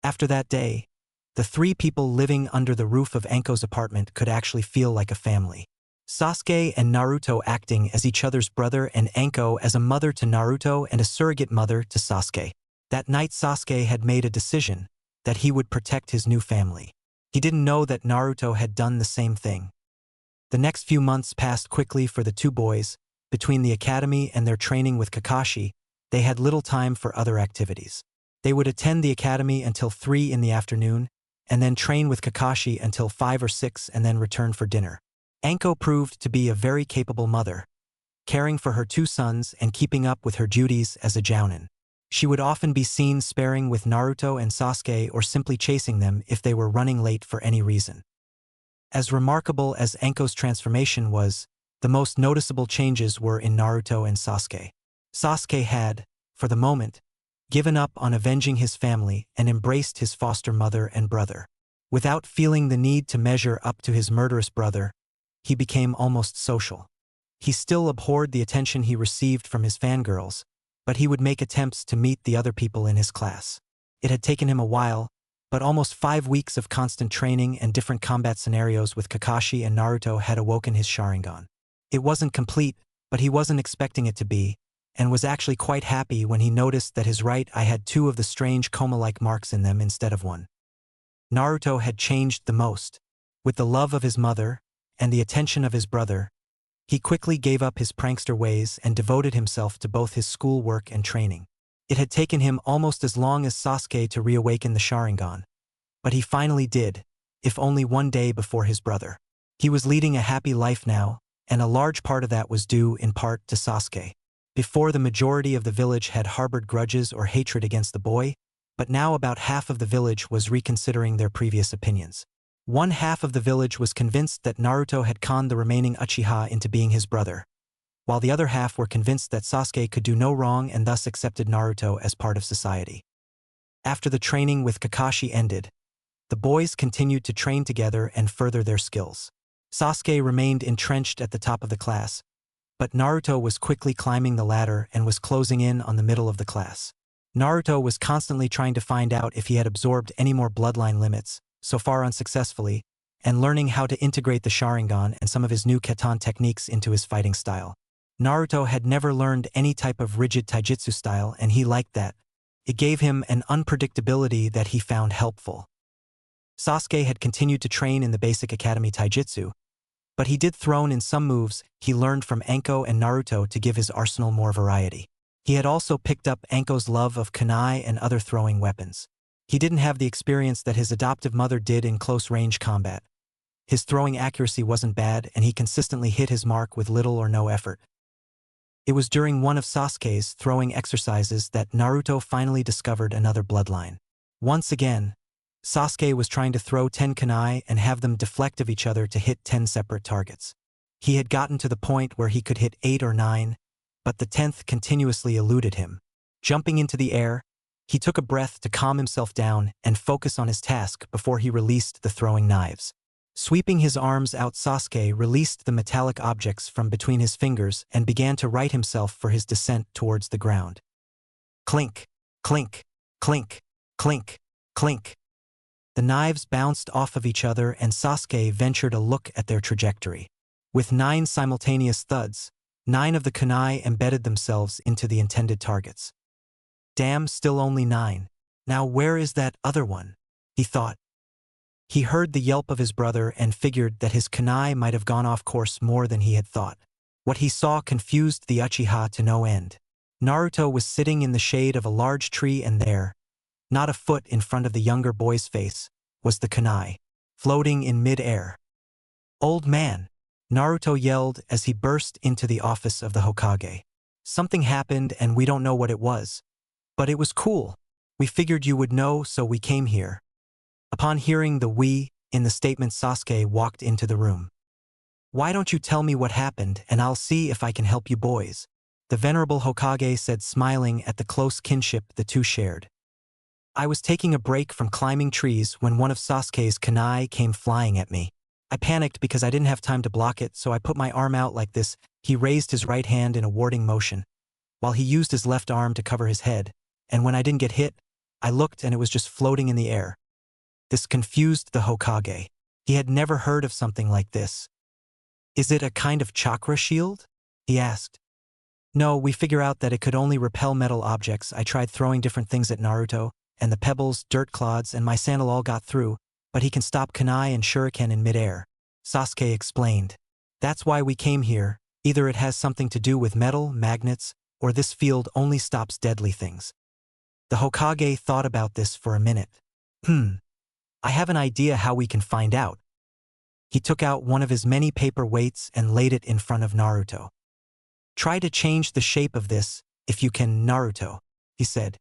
After that day, the three people living under the roof of Anko's apartment could actually feel like a family. Sasuke and Naruto acting as each other's brother and Anko as a mother to Naruto and a surrogate mother to Sasuke. That night Sasuke had made a decision that he would protect his new family. He didn't know that Naruto had done the same thing. The next few months passed quickly for the two boys. Between the academy and their training with Kakashi, they had little time for other activities. They would attend the academy until 3 in the afternoon, and then train with Kakashi until 5 or 6 and then return for dinner. Anko proved to be a very capable mother, caring for her two sons and keeping up with her duties as a jounin. She would often be seen sparring with Naruto and Sasuke or simply chasing them if they were running late for any reason. As remarkable as Anko's transformation was, the most noticeable changes were in Naruto and Sasuke. Sasuke had, for the moment, given up on avenging his family and embraced his foster mother and brother. Without feeling the need to measure up to his murderous brother, he became almost social. He still abhorred the attention he received from his fangirls, but he would make attempts to meet the other people in his class. It had taken him a while, but almost 5 weeks of constant training and different combat scenarios with Kakashi and Naruto had awoken his Sharingan. It wasn't complete, but he wasn't expecting it to be, and was actually quite happy when he noticed that his right eye had 2 of the strange coma-like marks in them instead of 1. Naruto had changed the most. With the love of his mother and the attention of his brother, he quickly gave up his prankster ways and devoted himself to both his schoolwork and training. It had taken him almost as long as Sasuke to reawaken the Sharingan, but he finally did, if only 1 day before his brother. He was leading a happy life now, and a large part of that was due in part to Sasuke. Before, the majority of the village had harbored grudges or hatred against the boy, but now about half of the village was reconsidering their previous opinions. One half of the village was convinced that Naruto had conned the remaining Uchiha into being his brother, while the other half were convinced that Sasuke could do no wrong and thus accepted Naruto as part of society. After the training with Kakashi ended, the boys continued to train together and further their skills. Sasuke remained entrenched at the top of the class, but Naruto was quickly climbing the ladder and was closing in on the middle of the class. Naruto was constantly trying to find out if he had absorbed any more bloodline limits, so far unsuccessfully, and learning how to integrate the Sharingan and some of his new Katan techniques into his fighting style. Naruto had never learned any type of rigid taijutsu style, and he liked that. It gave him an unpredictability that he found helpful. Sasuke had continued to train in the basic academy taijutsu, but he did thrown in some moves he learned from Anko and Naruto to give his arsenal more variety. He had also picked up Anko's love of kunai and other throwing weapons. He didn't have the experience that his adoptive mother did in close-range combat. His throwing accuracy wasn't bad, and he consistently hit his mark with little or no effort. It was during one of Sasuke's throwing exercises that Naruto finally discovered another bloodline. Once again, Sasuke was trying to throw 10 kunai and have them deflect of each other to hit 10 separate targets. He had gotten to the point where he could hit 8 or 9, but the 10th continuously eluded him. Jumping into the air, he took a breath to calm himself down and focus on his task before he released the throwing knives. Sweeping his arms out, Sasuke released the metallic objects from between his fingers and began to right himself for his descent towards the ground. Clink, clink, clink, clink, clink. The knives bounced off of each other and Sasuke ventured a look at their trajectory. With 9 simultaneous thuds, 9 of the kunai embedded themselves into the intended targets. Damn, still only 9. Now where is that other one? He thought. He heard the yelp of his brother and figured that his kunai might have gone off course more than he had thought. What he saw confused the Uchiha to no end. Naruto was sitting in the shade of a large tree, and there, not a foot in front of the younger boy's face, was the kunai, floating in mid-air. Old man, Naruto yelled as he burst into the office of the Hokage. Something happened and we don't know what it was. But it was cool. We figured you would know, so we came here. Upon hearing the "we" in the statement, Sasuke walked into the room. Why don't you tell me what happened and I'll see if I can help you boys? The venerable Hokage said, smiling at the close kinship the two shared. I was taking a break from climbing trees when one of Sasuke's kunai came flying at me. I panicked because I didn't have time to block it, so I put my arm out like this. He raised his right hand in a warding motion, while he used his left arm to cover his head, and when I didn't get hit, I looked and it was just floating in the air. This confused the Hokage. He had never heard of something like this. Is it a kind of chakra shield? He asked. No, we figure out that it could only repel metal objects. I tried throwing different things at Naruto, and the pebbles, dirt clods, and my sandal all got through, but he can stop kunai and shuriken in midair. Sasuke explained. That's why we came here. Either it has something to do with metal, magnets, or this field only stops deadly things. The Hokage thought about this for a minute. I have an idea how we can find out. He took out one of his many paper weights and laid it in front of Naruto. Try to change the shape of this, if you can, Naruto, he said.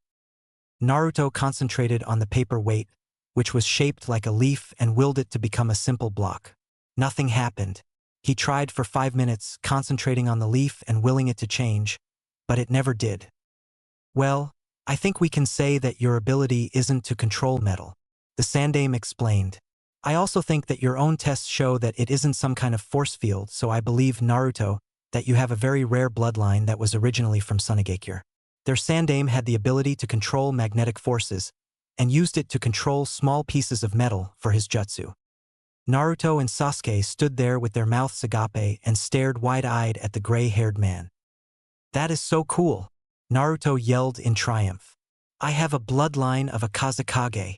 Naruto concentrated on the paper weight, which was shaped like a leaf, and willed it to become a simple block. Nothing happened. He tried for 5 minutes, concentrating on the leaf and willing it to change, but it never did. Well, I think we can say that your ability isn't to control metal, the Sandaime explained. I also think that your own tests show that it isn't some kind of force field, so I believe, Naruto, that you have a very rare bloodline that was originally from Tsunagakure. Their Sandaime had the ability to control magnetic forces, and used it to control small pieces of metal for his jutsu. Naruto and Sasuke stood there with their mouths agape and stared wide-eyed at the gray-haired man. That is so cool, Naruto yelled in triumph. I have a bloodline of a Kazekage.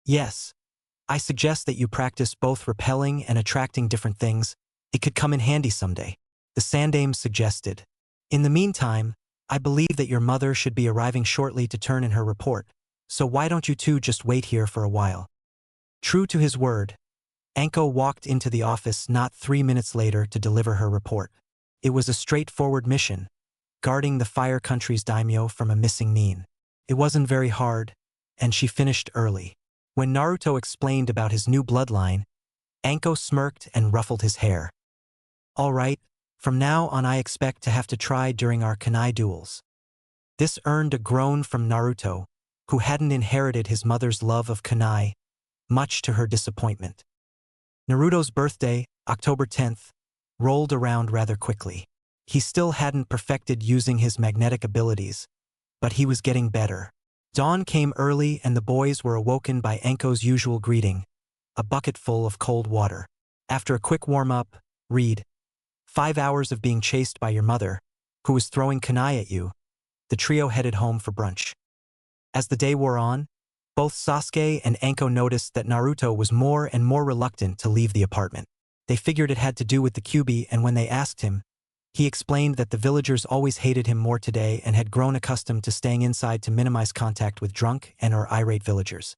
Yes. I suggest that you practice both repelling and attracting different things. It could come in handy someday, the Sandaime suggested. In the meantime, I believe that your mother should be arriving shortly to turn in her report, so why don't you two just wait here for a while? True to his word, Anko walked into the office not 3 minutes later to deliver her report. It was a straightforward mission, guarding the Fire Country's daimyo from a missing nin. It wasn't very hard, and she finished early. When Naruto explained about his new bloodline, Anko smirked and ruffled his hair. All right, from now on I expect to have to try during our kunai duels. This earned a groan from Naruto, who hadn't inherited his mother's love of kunai, much to her disappointment. Naruto's birthday, October 10th, rolled around rather quickly. He still hadn't perfected using his magnetic abilities, but he was getting better. Dawn came early and the boys were awoken by Anko's usual greeting, a bucket full of cold water. After a quick warm-up, read, 5 hours of being chased by your mother, who was throwing kunai at you, the trio headed home for brunch. As the day wore on, both Sasuke and Anko noticed that Naruto was more and more reluctant to leave the apartment. They figured it had to do with the Kyuubi, and when they asked him, he explained that the villagers always hated him more today and had grown accustomed to staying inside to minimize contact with drunk and/or irate villagers.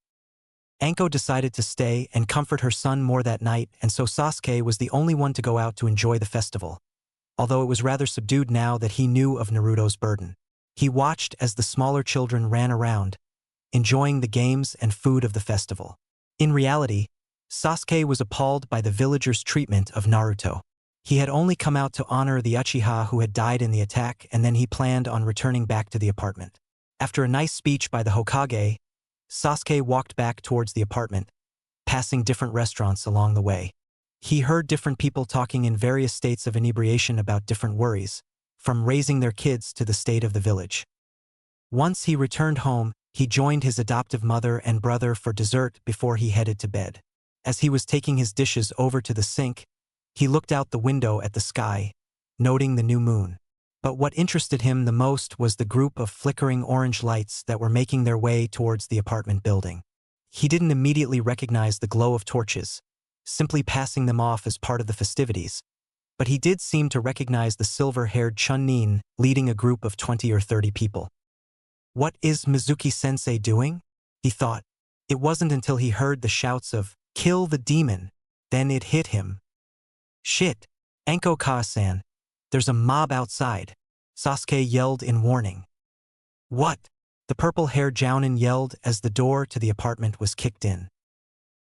Anko decided to stay and comfort her son more that night, and so Sasuke was the only one to go out to enjoy the festival, although it was rather subdued now that he knew of Naruto's burden. He watched as the smaller children ran around, enjoying the games and food of the festival. In reality, Sasuke was appalled by the villagers' treatment of Naruto. He had only come out to honor the Uchiha who had died in the attack, and then he planned on returning back to the apartment. After a nice speech by the Hokage, Sasuke walked back towards the apartment, passing different restaurants along the way. He heard different people talking in various states of inebriation about different worries, from raising their kids to the state of the village. Once he returned home, he joined his adoptive mother and brother for dessert before he headed to bed. As he was taking his dishes over to the sink, he looked out the window at the sky, noting the new moon. But what interested him the most was the group of flickering orange lights that were making their way towards the apartment building. He didn't immediately recognize the glow of torches, simply passing them off as part of the festivities, but he did seem to recognize the silver-haired Chun-Nin leading a group of 20 or 30 people. What is Mizuki-sensei doing? He thought. It wasn't until he heard the shouts of, "Kill the demon," then it hit him. Shit, Anko Ka-san, there's a mob outside, Sasuke yelled in warning. What? The purple-haired jounin yelled as the door to the apartment was kicked in.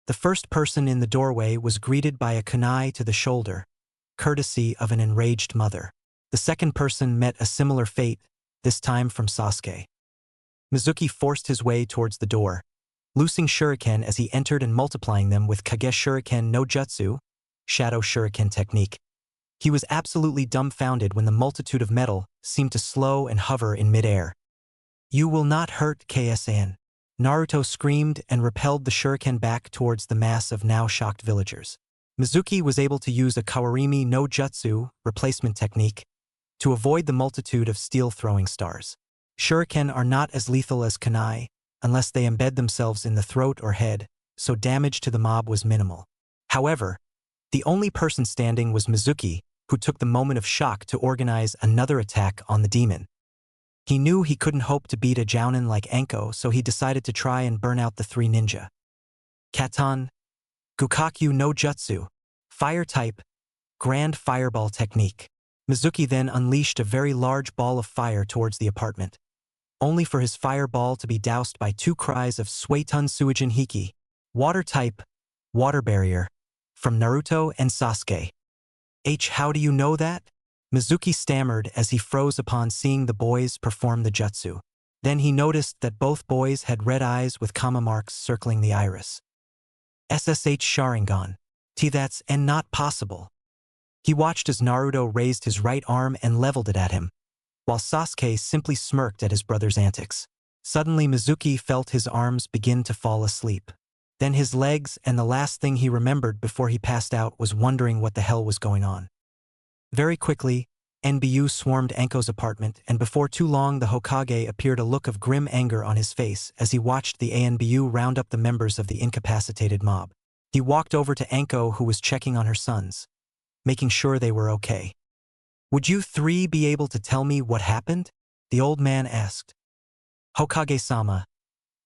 The first person in the doorway was greeted by a kunai to the shoulder, courtesy of an enraged mother. The second person met a similar fate, this time from Sasuke. Mizuki forced his way towards the door, loosing shuriken as he entered and multiplying them with Kage Shuriken no Jutsu, Shadow Shuriken technique. He was absolutely dumbfounded when the multitude of metal seemed to slow and hover in midair. You will not hurt KSN. Naruto screamed and repelled the shuriken back towards the mass of now shocked villagers. Mizuki was able to use a Kawarimi no Jutsu replacement technique to avoid the multitude of steel-throwing stars. Shuriken are not as lethal as kunai unless they embed themselves in the throat or head, so damage to the mob was minimal. However, the only person standing was Mizuki, who took the moment of shock to organize another attack on the demon. He knew he couldn't hope to beat a jounin like Anko, so he decided to try and burn out the three ninja. Katan, Gukakyu no Jutsu, Fire type, Grand Fireball technique. Mizuki then unleashed a very large ball of fire towards the apartment, only for his fireball to be doused by two cries of Suetun Suijin Hiki, Water type, Water Barrier, from Naruto and Sasuke. How do you know that? Mizuki stammered as he froze upon seeing the boys perform the jutsu. Then he noticed that both boys had red eyes with comma marks circling the iris. SSH Sharingan. That's not possible. He watched as Naruto raised his right arm and leveled it at him, while Sasuke simply smirked at his brother's antics. Suddenly Mizuki felt his arms begin to fall asleep. Then his legs, and the last thing he remembered before he passed out was wondering what the hell was going on. Very quickly, NBU swarmed Anko's apartment, and before too long the Hokage appeared a look of grim anger on his face as he watched the ANBU round up the members of the incapacitated mob. He walked over to Anko, who was checking on her sons, making sure they were okay. Would you three be able to tell me what happened? The old man asked. Hokage-sama,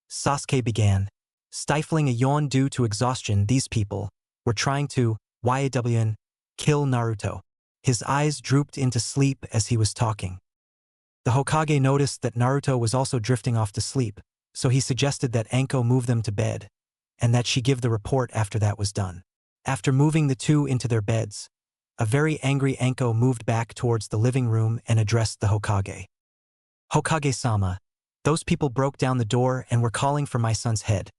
Sasuke began, stifling a yawn due to exhaustion. These people were trying to kill Naruto. His eyes drooped into sleep as he was talking. The Hokage noticed that Naruto was also drifting off to sleep, so he suggested that Anko move them to bed, and that she give the report after that was done. After moving the two into their beds, a very angry Anko moved back towards the living room and addressed the Hokage. Hokage-sama, those people broke down the door and were calling for my son's head.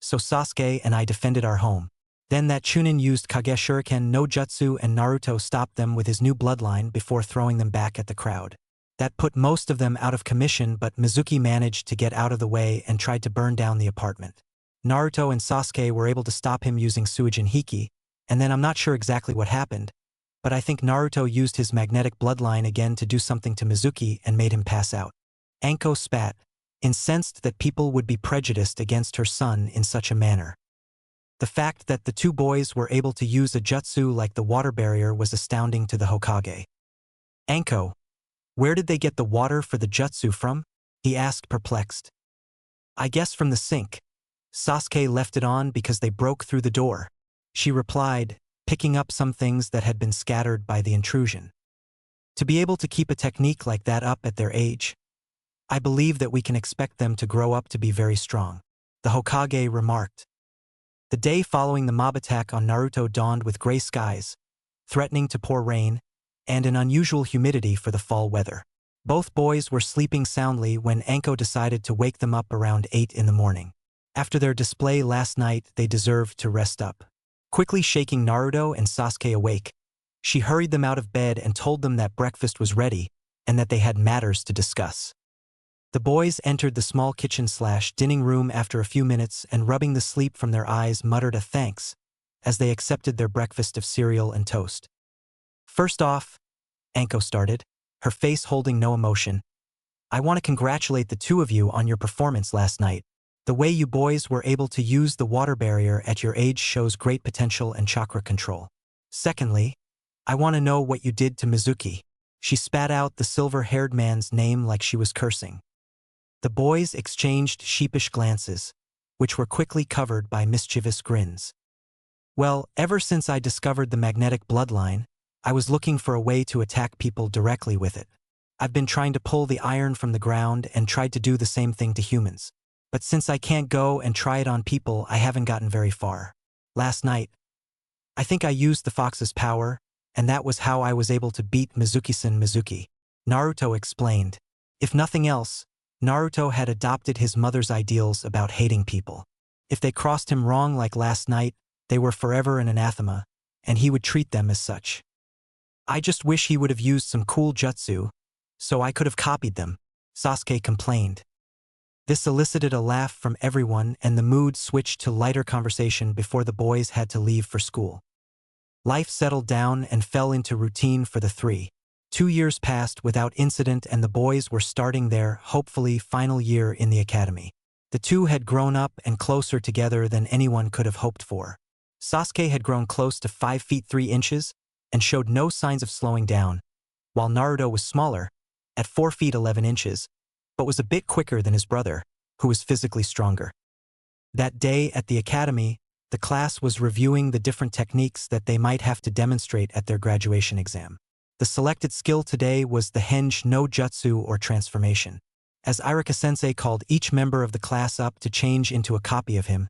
So Sasuke and I defended our home. Then that Chunin used Kage Shuriken no Jutsu and Naruto stopped them with his new bloodline before throwing them back at the crowd. That put most of them out of commission, but Mizuki managed to get out of the way and tried to burn down the apartment. Naruto and Sasuke were able to stop him using Suijin Hiki, and then I'm not sure exactly what happened, but I think Naruto used his magnetic bloodline again to do something to Mizuki and made him pass out. Anko spat, incensed that people would be prejudiced against her son in such a manner. The fact that the two boys were able to use a jutsu like the water barrier was astounding to the Hokage. Anko, where did they get the water for the jutsu from? He asked, perplexed. I guess from the sink. Sasuke left it on because they broke through the door, she replied, picking up some things that had been scattered by the intrusion. To be able to keep a technique like that up at their age, I believe that we can expect them to grow up to be very strong, the Hokage remarked. The day following the mob attack on Naruto dawned with gray skies, threatening to pour rain, and an unusual humidity for the fall weather. Both boys were sleeping soundly when Anko decided to wake them up around 8 in the morning. After their display last night, they deserved to rest up. Quickly shaking Naruto and Sasuke awake, she hurried them out of bed and told them that breakfast was ready and that they had matters to discuss. The boys entered the small kitchen/dining room after a few minutes and, rubbing the sleep from their eyes, muttered a thanks as they accepted their breakfast of cereal and toast. First off, Anko started, her face holding no emotion, I want to congratulate the two of you on your performance last night. The way you boys were able to use the water barrier at your age shows great potential and chakra control. Secondly, I want to know what you did to Mizuki. She spat out the silver-haired man's name like she was cursing. The boys exchanged sheepish glances, which were quickly covered by mischievous grins. Well, ever since I discovered the magnetic bloodline, I was looking for a way to attack people directly with it. I've been trying to pull the iron from the ground and tried to do the same thing to humans. But since I can't go and try it on people, I haven't gotten very far. Last night, I think I used the fox's power, and that was how I was able to beat Mizuki-san Mizuki. Naruto explained. If nothing else, Naruto had adopted his mother's ideals about hating people. If they crossed him wrong like last night, they were forever an anathema, and he would treat them as such. I just wish he would have used some cool jutsu, so I could have copied them, Sasuke complained. This elicited a laugh from everyone, and the mood switched to lighter conversation before the boys had to leave for school. Life settled down and fell into routine for the three. 2 years passed without incident, and the boys were starting their, hopefully, final year in the academy. The two had grown up and closer together than anyone could have hoped for. Sasuke had grown close to 5 feet 3 inches and showed no signs of slowing down, while Naruto was smaller, at 4 feet 11 inches, but was a bit quicker than his brother, who was physically stronger. That day at the academy, the class was reviewing the different techniques that they might have to demonstrate at their graduation exam. The selected skill today was the Henge no Jutsu, or transformation. As Irika-sensei called each member of the class up to change into a copy of him,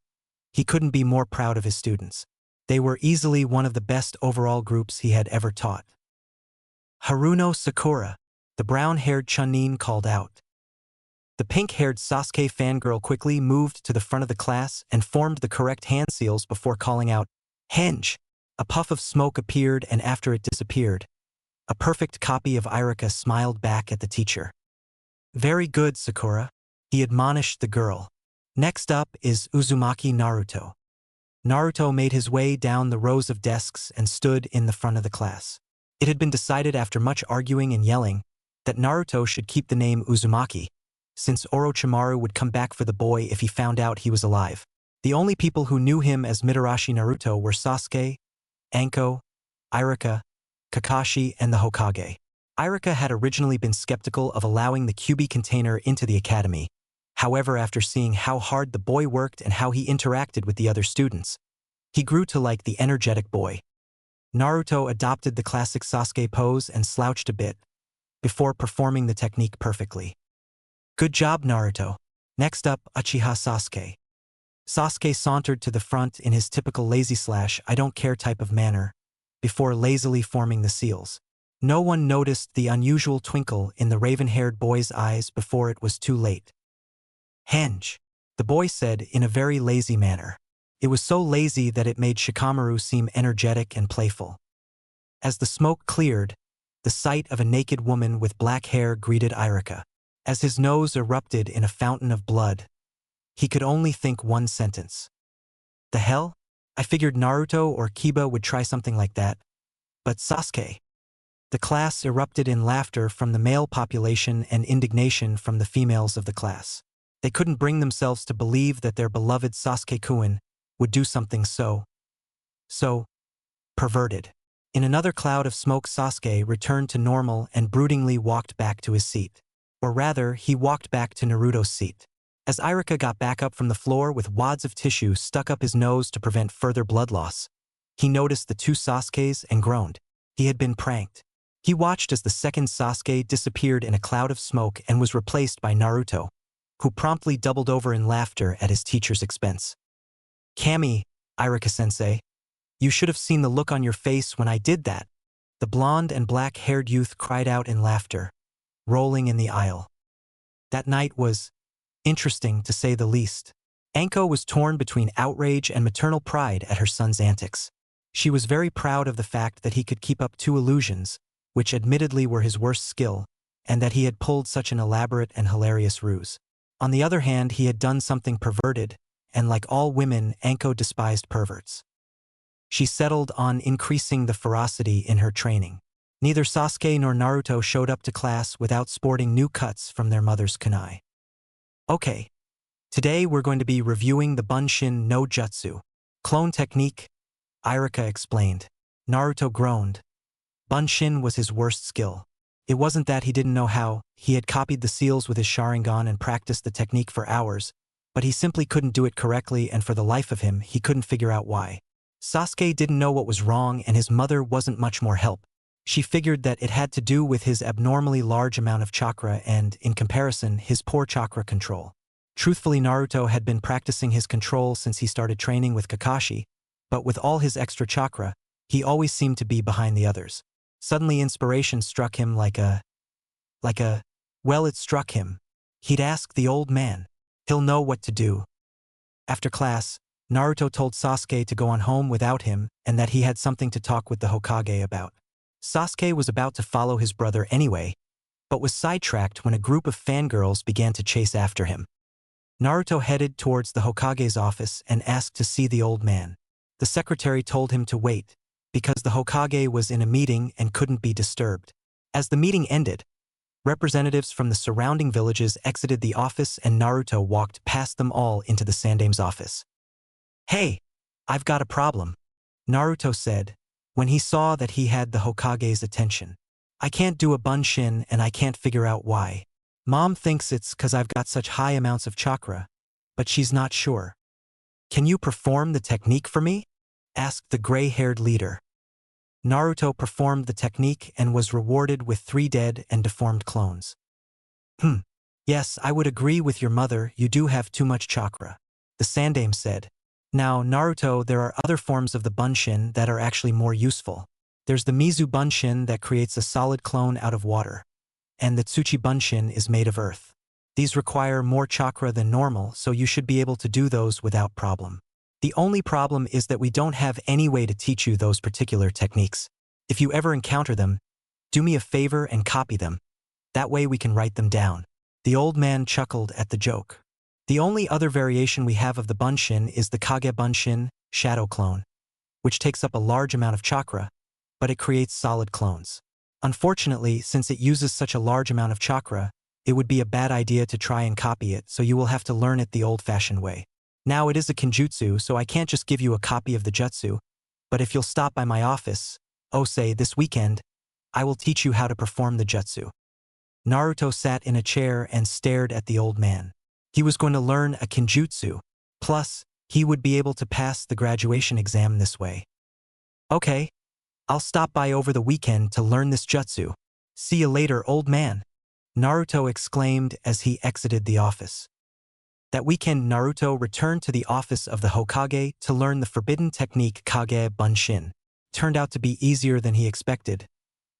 he couldn't be more proud of his students. They were easily one of the best overall groups he had ever taught. Haruno Sakura, the brown-haired Chunin, called out. The pink-haired Sasuke fangirl quickly moved to the front of the class and formed the correct hand seals before calling out, "Henge!" A puff of smoke appeared, and after it disappeared, a perfect copy of Irika smiled back at the teacher. "Very good, Sakura," he admonished the girl. "Next up is Uzumaki Naruto." Naruto made his way down the rows of desks and stood in the front of the class. It had been decided after much arguing and yelling that Naruto should keep the name Uzumaki, since Orochimaru would come back for the boy if he found out he was alive. The only people who knew him as Mitarashi Naruto were Sasuke, Anko, Irika, Kakashi, and the Hokage. Irika had originally been skeptical of allowing the Kyuubi container into the academy. However, after seeing how hard the boy worked and how he interacted with the other students, he grew to like the energetic boy. Naruto adopted the classic Sasuke pose and slouched a bit, before performing the technique perfectly. "Good job, Naruto. Next up, Uchiha Sasuke." Sasuke sauntered to the front in his typical lazy/I-don't-care type of manner, before lazily forming the seals. No one noticed the unusual twinkle in the raven-haired boy's eyes before it was too late. "Henge," the boy said in a very lazy manner. It was so lazy that it made Shikamaru seem energetic and playful. As the smoke cleared, the sight of a naked woman with black hair greeted Irika. As his nose erupted in a fountain of blood, he could only think one sentence. "The hell? I figured Naruto or Kiba would try something like that. But Sasuke." The class erupted in laughter from the male population and indignation from the females of the class. They couldn't bring themselves to believe that their beloved Sasuke-kun would do something so perverted. In another cloud of smoke, Sasuke returned to normal and broodingly walked back to his seat. Or rather, he walked back to Naruto's seat. As Irika got back up from the floor with wads of tissue stuck up his nose to prevent further blood loss, he noticed the two Sasukes and groaned. He had been pranked. He watched as the second Sasuke disappeared in a cloud of smoke and was replaced by Naruto, who promptly doubled over in laughter at his teacher's expense. "Kami, Irika-sensei, you should have seen the look on your face when I did that," the blonde and black-haired youth cried out in laughter, rolling in the aisle. That night was interesting, to say the least. Anko was torn between outrage and maternal pride at her son's antics. She was very proud of the fact that he could keep up 2 illusions, which admittedly were his worst skill, and that he had pulled such an elaborate and hilarious ruse. On the other hand, he had done something perverted, and like all women, Anko despised perverts. She settled on increasing the ferocity in her training. Neither Sasuke nor Naruto showed up to class without sporting new cuts from their mother's kunai. "Okay, today we're going to be reviewing the Bunshin no Jutsu clone technique," Irika explained. Naruto groaned. Bunshin was his worst skill. It wasn't that he didn't know how. He had copied the seals with his Sharingan and practiced the technique for hours, but he simply couldn't do it correctly, and for the life of him, he couldn't figure out why. Sasuke didn't know what was wrong, and his mother wasn't much more help. She figured that it had to do with his abnormally large amount of chakra and, in comparison, his poor chakra control. Truthfully, Naruto had been practicing his control since he started training with Kakashi, but with all his extra chakra, he always seemed to be behind the others. Suddenly inspiration struck him well, it struck him. He'd ask the old man. He'll know what to do. After class, Naruto told Sasuke to go on home without him and that he had something to talk with the Hokage about. Sasuke was about to follow his brother anyway, but was sidetracked when a group of fangirls began to chase after him. Naruto headed towards the Hokage's office and asked to see the old man. The secretary told him to wait, because the Hokage was in a meeting and couldn't be disturbed. As the meeting ended, representatives from the surrounding villages exited the office and Naruto walked past them all into the Sandame's office. "Hey, I've got a problem," Naruto said, when he saw that he had the Hokage's attention. "I can't do a bunshin and I can't figure out why. Mom thinks it's 'cause I've got such high amounts of chakra, but she's not sure. Can you perform the technique for me?" asked the gray-haired leader. Naruto performed the technique and was rewarded with 3 dead and deformed clones. Yes, I would agree with your mother, you do have too much chakra," the Sandame said. "Now, Naruto, there are other forms of the bunshin that are actually more useful. There's the Mizu bunshin that creates a solid clone out of water, and the Tsuchi bunshin is made of earth. These require more chakra than normal, so you should be able to do those without problem. The only problem is that we don't have any way to teach you those particular techniques. If you ever encounter them, do me a favor and copy them. That way we can write them down." The old man chuckled at the joke. The only other variation we have of the bunshin is the Kage bunshin, shadow clone, which takes up a large amount of chakra, but it creates solid clones. Unfortunately, since it uses such a large amount of chakra, it would be a bad idea to try and copy it, so you will have to learn it the old-fashioned way. Now it is a kinjutsu, so I can't just give you a copy of the jutsu, but if you'll stop by my office, say this weekend, I will teach you how to perform the jutsu. Naruto sat in a chair and stared at the old man. He was going to learn a kinjutsu, plus, he would be able to pass the graduation exam this way. "Okay, I'll stop by over the weekend to learn this jutsu. See you later, old man," Naruto exclaimed as he exited the office. That weekend, Naruto returned to the office of the Hokage to learn the forbidden technique Kage Bunshin. Turned out to be easier than he expected,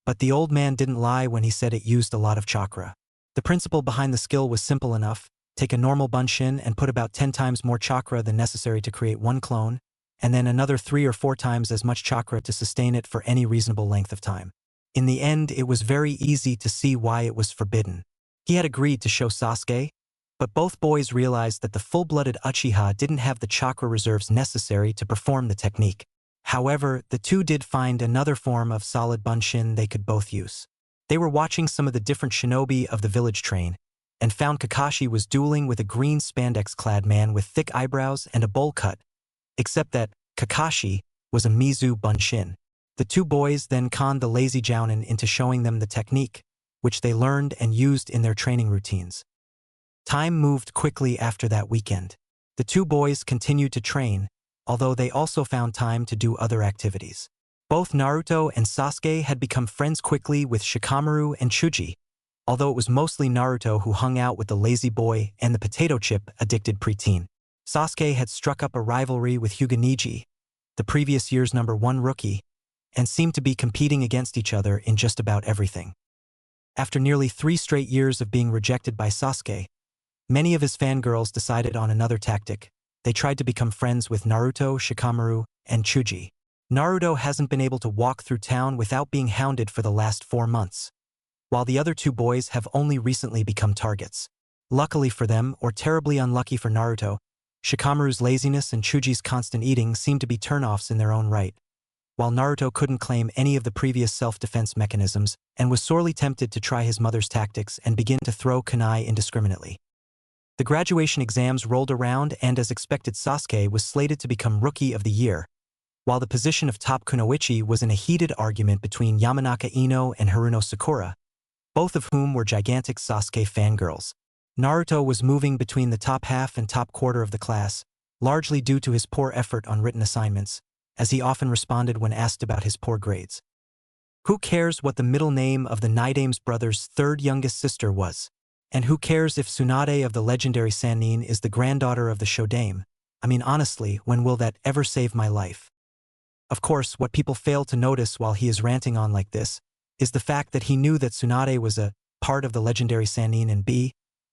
but the old man didn't lie when he said it used a lot of chakra. The principle behind the skill was simple enough: take a normal bunshin and put about 10 times more chakra than necessary to create one clone, and then another 3 or 4 times as much chakra to sustain it for any reasonable length of time. In the end, it was very easy to see why it was forbidden. He had agreed to show Sasuke, but both boys realized that the full-blooded Uchiha didn't have the chakra reserves necessary to perform the technique. However, the two did find another form of solid bunshin they could both use. They were watching some of the different shinobi of the village train, and found Kakashi was dueling with a green spandex-clad man with thick eyebrows and a bowl cut, except that Kakashi was a Mizu bunshin. The two boys then conned the lazy jounin into showing them the technique, which they learned and used in their training routines. Time moved quickly after that weekend. The two boys continued to train, although they also found time to do other activities. Both Naruto and Sasuke had become friends quickly with Shikamaru and Chuji, although it was mostly Naruto who hung out with the lazy boy and the potato chip-addicted preteen. Sasuke had struck up a rivalry with Hyuga Neji, the previous year's #1 rookie, and seemed to be competing against each other in just about everything. After nearly 3 straight years of being rejected by Sasuke, many of his fangirls decided on another tactic. They tried to become friends with Naruto, Shikamaru, and Chuji. Naruto hasn't been able to walk through town without being hounded for the last 4 months, while the other two boys have only recently become targets. Luckily for them, or terribly unlucky for Naruto, Shikamaru's laziness and Chuji's constant eating seem to be turnoffs in their own right, while Naruto couldn't claim any of the previous self-defense mechanisms and was sorely tempted to try his mother's tactics and begin to throw kunai indiscriminately. The graduation exams rolled around, and as expected, Sasuke was slated to become Rookie of the Year, while the position of top kunoichi was in a heated argument between Yamanaka Ino and Haruno Sakura, both of whom were gigantic Sasuke fangirls. Naruto was moving between the top half and top quarter of the class, largely due to his poor effort on written assignments, as he often responded when asked about his poor grades. Who cares what the middle name of the Nidame's brother's third youngest sister was? And who cares if Tsunade of the legendary Sannin is the granddaughter of the Shodame? I mean, honestly, when will that ever save my life? Of course, what people fail to notice while he is ranting on like this is the fact that he knew that Tsunade was a part of the legendary Sannin and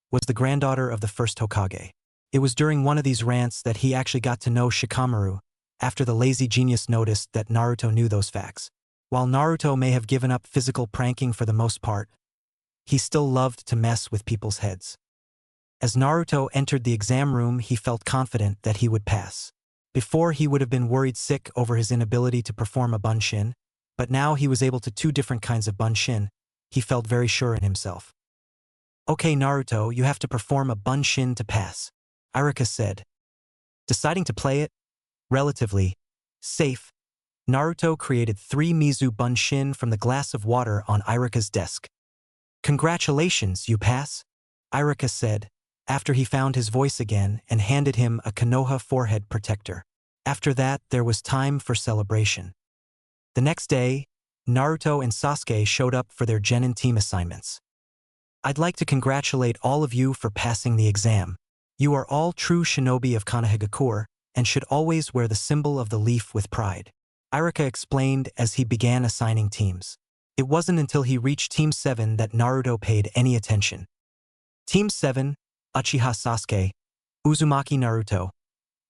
was the granddaughter of the first Hokage. It was during one of these rants that he actually got to know Shikamaru, after the lazy genius noticed that Naruto knew those facts. While Naruto may have given up physical pranking for the most part, he still loved to mess with people's heads. As Naruto entered the exam room, he felt confident that he would pass. Before, he would have been worried sick over his inability to perform a bunshin, but now he was able to 2 different kinds of bunshin. He felt very sure in himself. Okay, Naruto, you have to perform a bunshin to pass, Iruka said. Deciding to play it relatively safe, Naruto created 3 Mizu bunshin from the glass of water on Iruka's desk. Congratulations, you pass, Iruka said, after he found his voice again and handed him a Konoha forehead protector. After that, there was time for celebration. The next day, Naruto and Sasuke showed up for their genin team assignments. I'd like to congratulate all of you for passing the exam. You are all true shinobi of Konohagakure and should always wear the symbol of the leaf with pride, Iruka explained as he began assigning teams. It wasn't until he reached Team 7 that Naruto paid any attention. Team 7, Uchiha Sasuke, Uzumaki Naruto.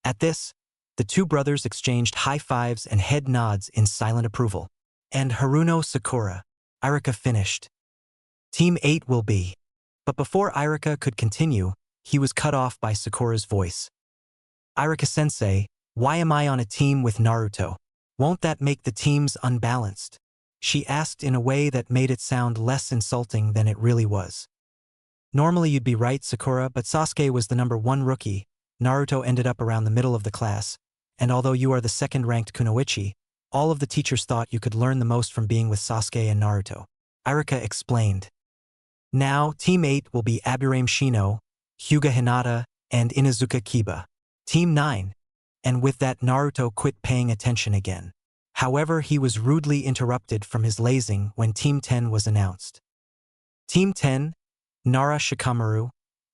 At this, the 2 brothers exchanged high fives and head nods in silent approval. And Haruno Sakura, Iruka finished. Team 8 will be. But before Iruka could continue, he was cut off by Sakura's voice. Iruka-sensei, why am I on a team with Naruto? Won't that make the teams unbalanced? She asked in a way that made it sound less insulting than it really was. Normally you'd be right, Sakura, but Sasuke was the number 1 rookie. Naruto ended up around the middle of the class, and although you are the second-ranked kunoichi, all of the teachers thought you could learn the most from being with Sasuke and Naruto, Iruka explained. Now, Team 8 will be Aburame Shino, Hyuga Hinata, and Inuzuka Kiba. Team 9. And with that, Naruto quit paying attention again. However, he was rudely interrupted from his lazing when Team 10 was announced. Team 10, Nara Shikamaru,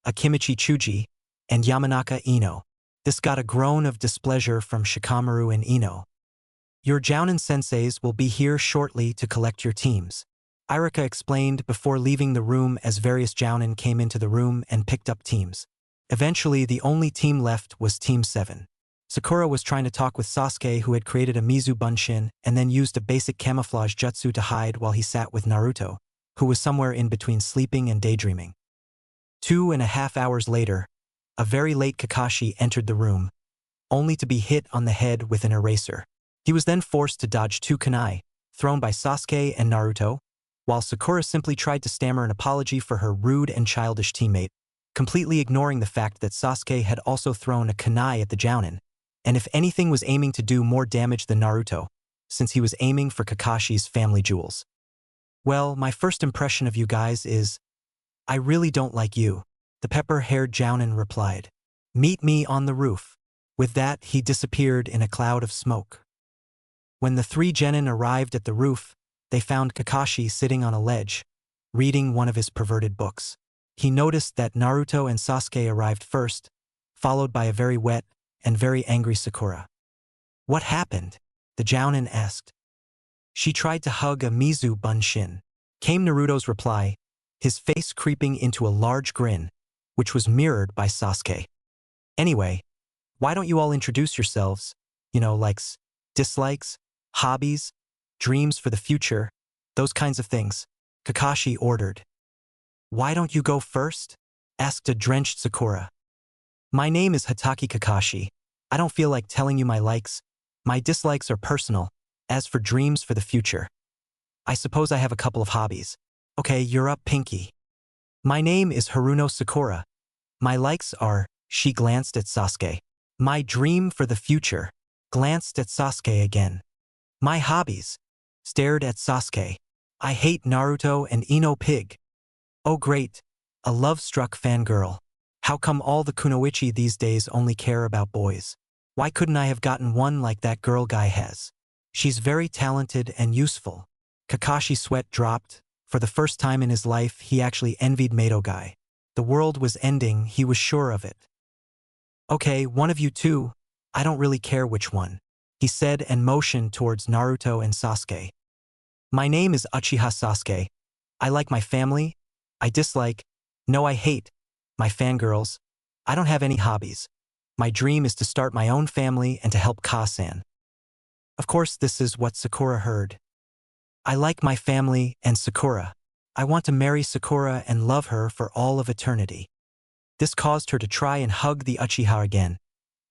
Akimichi Chuji, and Yamanaka Ino. This got a groan of displeasure from Shikamaru and Ino. Your Jounin senseis will be here shortly to collect your teams, Iruka explained before leaving the room as various Jounin came into the room and picked up teams. Eventually, the only team left was Team 7. Sakura was trying to talk with Sasuke, who had created a Mizu Bunshin and then used a basic camouflage jutsu to hide while he sat with Naruto, who was somewhere in between sleeping and daydreaming. 2.5 hours later, a very late Kakashi entered the room, only to be hit on the head with an eraser. He was then forced to dodge 2 kunai, thrown by Sasuke and Naruto, while Sakura simply tried to stammer an apology for her rude and childish teammate, completely ignoring the fact that Sasuke had also thrown a kunai at the Jounin, and if anything was aiming to do more damage than Naruto, since he was aiming for Kakashi's family jewels. Well, my first impression of you guys is, I really don't like you, the pepper-haired Jounin replied. Meet me on the roof. With that, he disappeared in a cloud of smoke. When the 3 genin arrived at the roof, they found Kakashi sitting on a ledge, reading one of his perverted books. He noticed that Naruto and Sasuke arrived first, followed by a very wet and very angry Sakura. What happened? The Jounin asked. She tried to hug a Mizu Bunshin, came Naruto's reply, his face creeping into a large grin, which was mirrored by Sasuke. Anyway, why don't you all introduce yourselves? Likes, dislikes, hobbies, dreams for the future, those kinds of things, Kakashi ordered. Why don't you go first? Asked a drenched Sakura. My name is Hatake Kakashi. I don't feel like telling you my likes. My dislikes are personal. As for dreams for the future, I suppose I have a couple of hobbies. Okay, you're up, Pinky. My name is Haruno Sakura. My likes are, she glanced at Sasuke. My dream for the future, glanced at Sasuke again. My hobbies, stared at Sasuke. I hate Naruto and Ino Pig. Oh great, a love-struck fangirl. How come all the kunoichi these days only care about boys? Why couldn't I have gotten one like that girl guy has? She's very talented and useful. Kakashi's sweat dropped. For the first time in his life, he actually envied Madogai. The world was ending, he was sure of it. Okay, one of you two. I don't really care which one, he said and motioned towards Naruto and Sasuke. My name is Uchiha Sasuke. I like my family. I dislike, no I hate, my fangirls. I don't have any hobbies. My dream is to start my own family and to help Ka-san. Of course, this is what Sakura heard. I like my family and Sakura. I want to marry Sakura and love her for all of eternity. This caused her to try and hug the Uchiha again,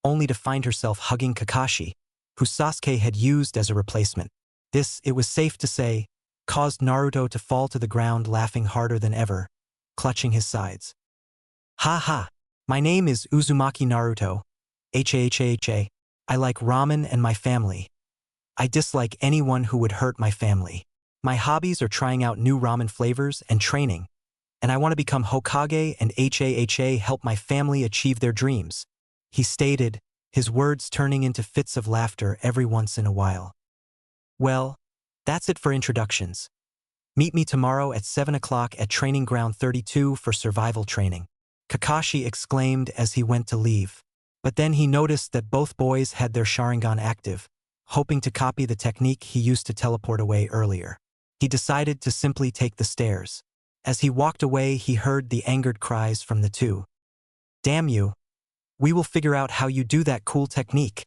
only to find herself hugging Kakashi, who Sasuke had used as a replacement. This, it was safe to say, caused Naruto to fall to the ground laughing harder than ever, clutching his sides. Ha ha! My name is Uzumaki Naruto. HAHAHA. I like ramen and my family. I dislike anyone who would hurt my family. My hobbies are trying out new ramen flavors and training, and I want to become Hokage and HAHA help my family achieve their dreams, he stated, his words turning into fits of laughter every once in a while. Well, that's it for introductions. Meet me tomorrow at 7 o'clock at Training Ground 32 for survival training, Kakashi exclaimed as he went to leave. But then he noticed that both boys had their Sharingan active, hoping to copy the technique he used to teleport away earlier. He decided to simply take the stairs. As he walked away, he heard the angered cries from the two. Damn you! We will figure out how you do that cool technique.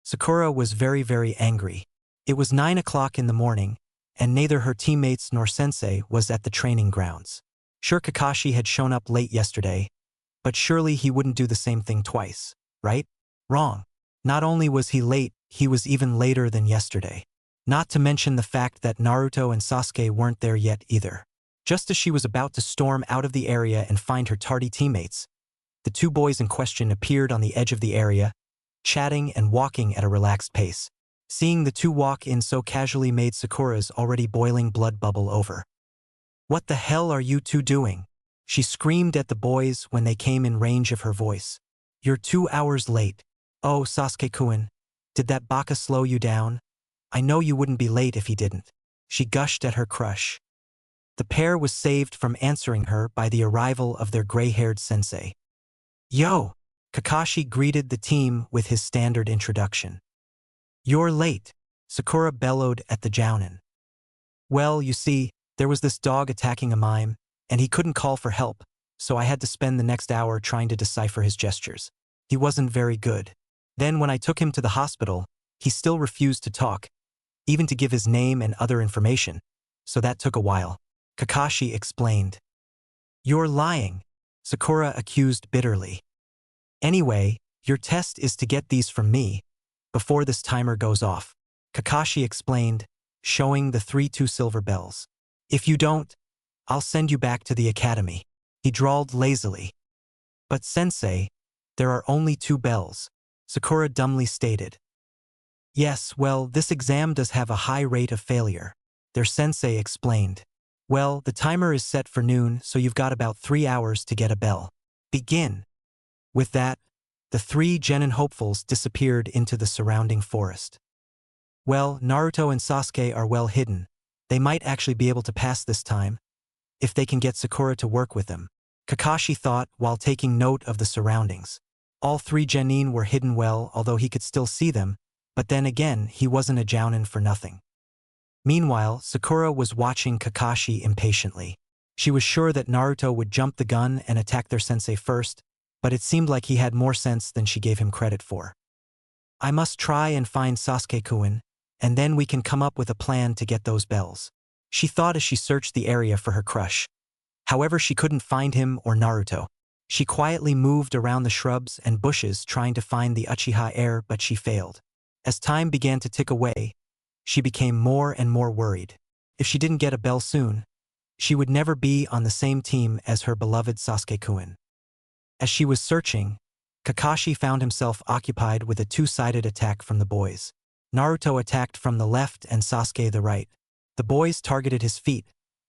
Sakura was very angry. It was 9 o'clock in the morning, and neither her teammates nor sensei was at the training grounds. Sure, Kakashi had shown up late yesterday, but surely he wouldn't do the same thing twice, right? Wrong. Not only was he late, he was even later than yesterday. Not to mention the fact that Naruto and Sasuke weren't there yet either. Just as she was about to storm out of the area and find her tardy teammates, the two boys in question appeared on the edge of the area, chatting and walking at a relaxed pace. Seeing the two walk in so casually made Sakura's already boiling blood bubble over. What the hell are you two doing? She screamed at the boys when they came in range of her voice. You're 2 hours late. Oh, Sasuke-kun, did that baka slow you down? I know you wouldn't be late if he didn't. She gushed at her crush. The pair was saved from answering her by the arrival of their gray-haired sensei. Yo! Kakashi greeted the team with his standard introduction. You're late, Sakura bellowed at the jounin. Well, you see, there was this dog attacking a mime, and he couldn't call for help, so I had to spend the next hour trying to decipher his gestures. He wasn't very good. Then when I took him to the hospital, he still refused to talk, even to give his name and other information, so that took a while. Kakashi explained. You're lying, Sakura accused bitterly. Anyway, your test is to get these from me, before this timer goes off, Kakashi explained, showing the 3 silver bells. If you don't, I'll send you back to the academy, he drawled lazily. But sensei, there are only 2 bells, Sakura dumbly stated. Yes, well, this exam does have a high rate of failure, their sensei explained. Well, the timer is set for noon, so you've got about 3 hours to get a bell. Begin. With that, the 3 genin hopefuls disappeared into the surrounding forest. Well, Naruto and Sasuke are well hidden. They might actually be able to pass this time, if they can get Sakura to work with them, Kakashi thought while taking note of the surroundings. All 3 genin were hidden well, although he could still see them, but then again, he wasn't a jounin for nothing. Meanwhile, Sakura was watching Kakashi impatiently. She was sure that Naruto would jump the gun and attack their sensei first, but it seemed like he had more sense than she gave him credit for. I must try and find Sasuke-kun, and then we can come up with a plan to get those bells, she thought as she searched the area for her crush. However, she couldn't find him or Naruto. She quietly moved around the shrubs and bushes trying to find the Uchiha heir, but she failed. As time began to tick away, she became more and more worried. If she didn't get a bell soon, she would never be on the same team as her beloved Sasuke-kun. As she was searching, Kakashi found himself occupied with a 2-sided attack from the boys. Naruto attacked from the left and Sasuke the right. The boys targeted his feet,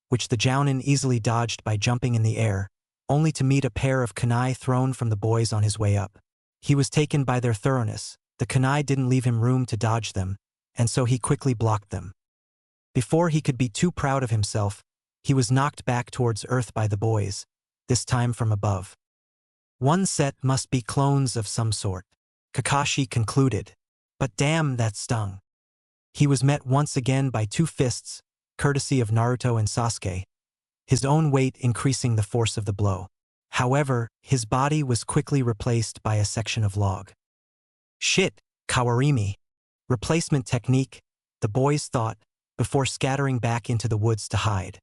which the jounin easily dodged by jumping in the air, only to meet a pair of kunai thrown from the boys on his way up. He was taken by their thoroughness. The kunai didn't leave him room to dodge them, and so he quickly blocked them. Before he could be too proud of himself, he was knocked back towards Earth by the boys, this time from above. One set must be clones of some sort, Kakashi concluded. But damn, that stung. He was met once again by 2 fists, courtesy of Naruto and Sasuke, his own weight increasing the force of the blow. However, his body was quickly replaced by a section of log. Shit, Kawarimi. Replacement technique, the boys thought, before scattering back into the woods to hide.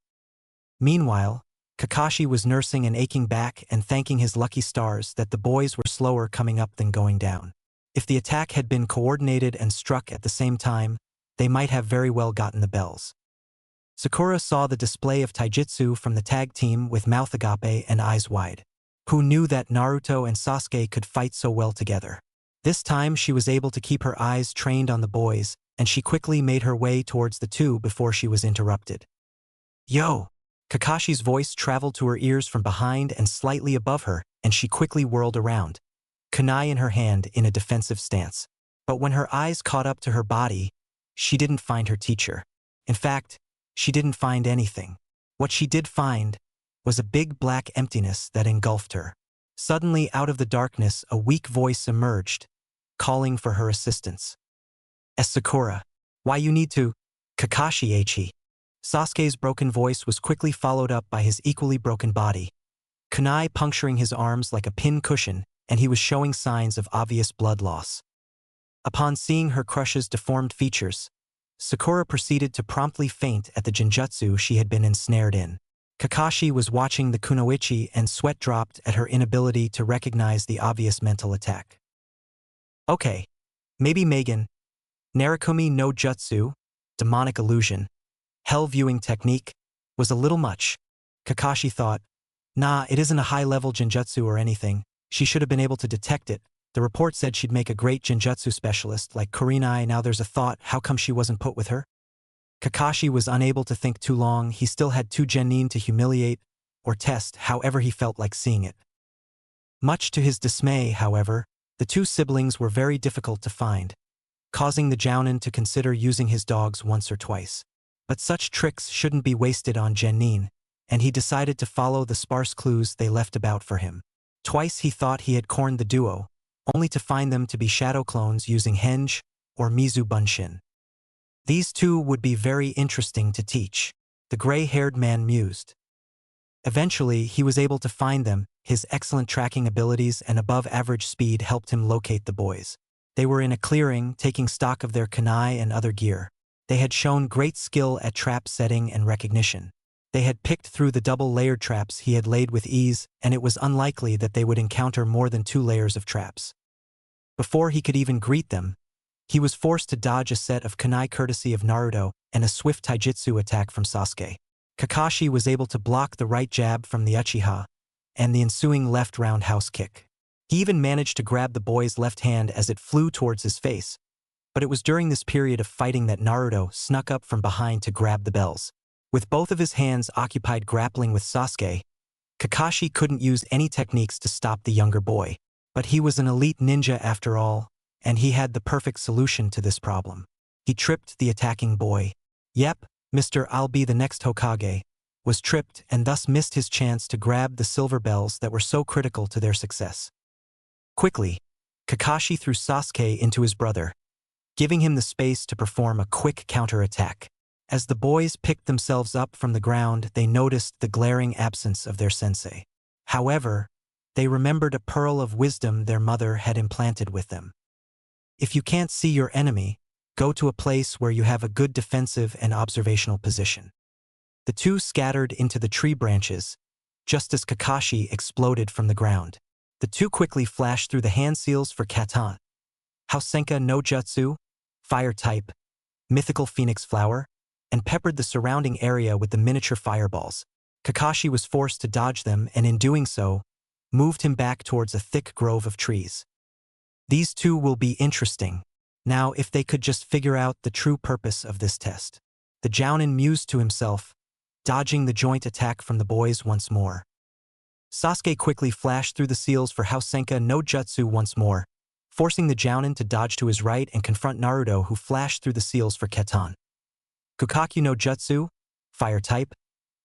Meanwhile, Kakashi was nursing an aching back and thanking his lucky stars that the boys were slower coming up than going down. If the attack had been coordinated and struck at the same time, they might have very well gotten the bells. Sakura saw the display of taijutsu from the tag team with mouth agape and eyes wide. Who knew that Naruto and Sasuke could fight so well together? This time she was able to keep her eyes trained on the boys, and she quickly made her way towards the 2 before she was interrupted. Yo! Kakashi's voice traveled to her ears from behind and slightly above her, and she quickly whirled around, kunai in her hand in a defensive stance. But when her eyes caught up to her body, she didn't find her teacher. In fact, she didn't find anything. What she did find was a big black emptiness that engulfed her. Suddenly, out of the darkness, a weak voice emerged, calling for her assistance. Sakura, why you need to? Kakashi. Sasuke's broken voice was quickly followed up by his equally broken body, kunai puncturing his arms like a pin cushion, and he was showing signs of obvious blood loss. Upon seeing her crush's deformed features, Sakura proceeded to promptly faint at the genjutsu she had been ensnared in. Kakashi was watching the kunoichi and sweat dropped at her inability to recognize the obvious mental attack. Okay, maybe Megan. Narukumi no Jutsu, demonic illusion, hell viewing technique, was a little much. Kakashi thought, nah, it isn't a high-level genjutsu or anything. She should have been able to detect it. The report said she'd make a great genjutsu specialist like Kurenai. Now there's a thought, how come she wasn't put with her? Kakashi was unable to think too long. He still had 2 genin to humiliate or test however he felt like seeing it. Much to his dismay, however, the 2 siblings were very difficult to find, causing the jounin to consider using his dogs once or twice. But such tricks shouldn't be wasted on genin, and he decided to follow the sparse clues they left about for him. Twice he thought he had cornered the duo, only to find them to be shadow clones using henge or mizu bunshin. These 2 would be very interesting to teach, the gray-haired man mused. Eventually, he was able to find them. His excellent tracking abilities and above-average speed helped him locate the boys. They were in a clearing, taking stock of their kunai and other gear. They had shown great skill at trap setting and recognition. They had picked through the double-layered traps he had laid with ease, and it was unlikely that they would encounter more than 2 layers of traps. Before he could even greet them, he was forced to dodge a set of kunai courtesy of Naruto and a swift taijutsu attack from Sasuke. Kakashi was able to block the right jab from the Uchiha and the ensuing left roundhouse kick. He even managed to grab the boy's left hand as it flew towards his face, but it was during this period of fighting that Naruto snuck up from behind to grab the bells. With both of his hands occupied grappling with Sasuke, Kakashi couldn't use any techniques to stop the younger boy. But he was an elite ninja after all, and he had the perfect solution to this problem. He tripped the attacking boy. Yep, Mr. I'll be the next Hokage was tripped and thus missed his chance to grab the silver bells that were so critical to their success. Quickly, Kakashi threw Sasuke into his brother, giving him the space to perform a quick counterattack. As the boys picked themselves up from the ground, they noticed the glaring absence of their sensei. However, they remembered a pearl of wisdom their mother had implanted with them. If you can't see your enemy, go to a place where you have a good defensive and observational position. The 2 scattered into the tree branches, just as Kakashi exploded from the ground. The 2 quickly flashed through the hand seals for Katan, Hausenka no Jutsu, Fire type, Mythical Phoenix Flower, and peppered the surrounding area with the miniature fireballs. Kakashi was forced to dodge them and in doing so, moved him back towards a thick grove of trees. These 2 will be interesting. Now if they could just figure out the true purpose of this test. The jounin mused to himself, dodging the joint attack from the boys once more. Sasuke quickly flashed through the seals for Hausenka no Jutsu once more, forcing the jounin to dodge to his right and confront Naruto, who flashed through the seals for Ketan. Kukaku no Jutsu, Fire Type,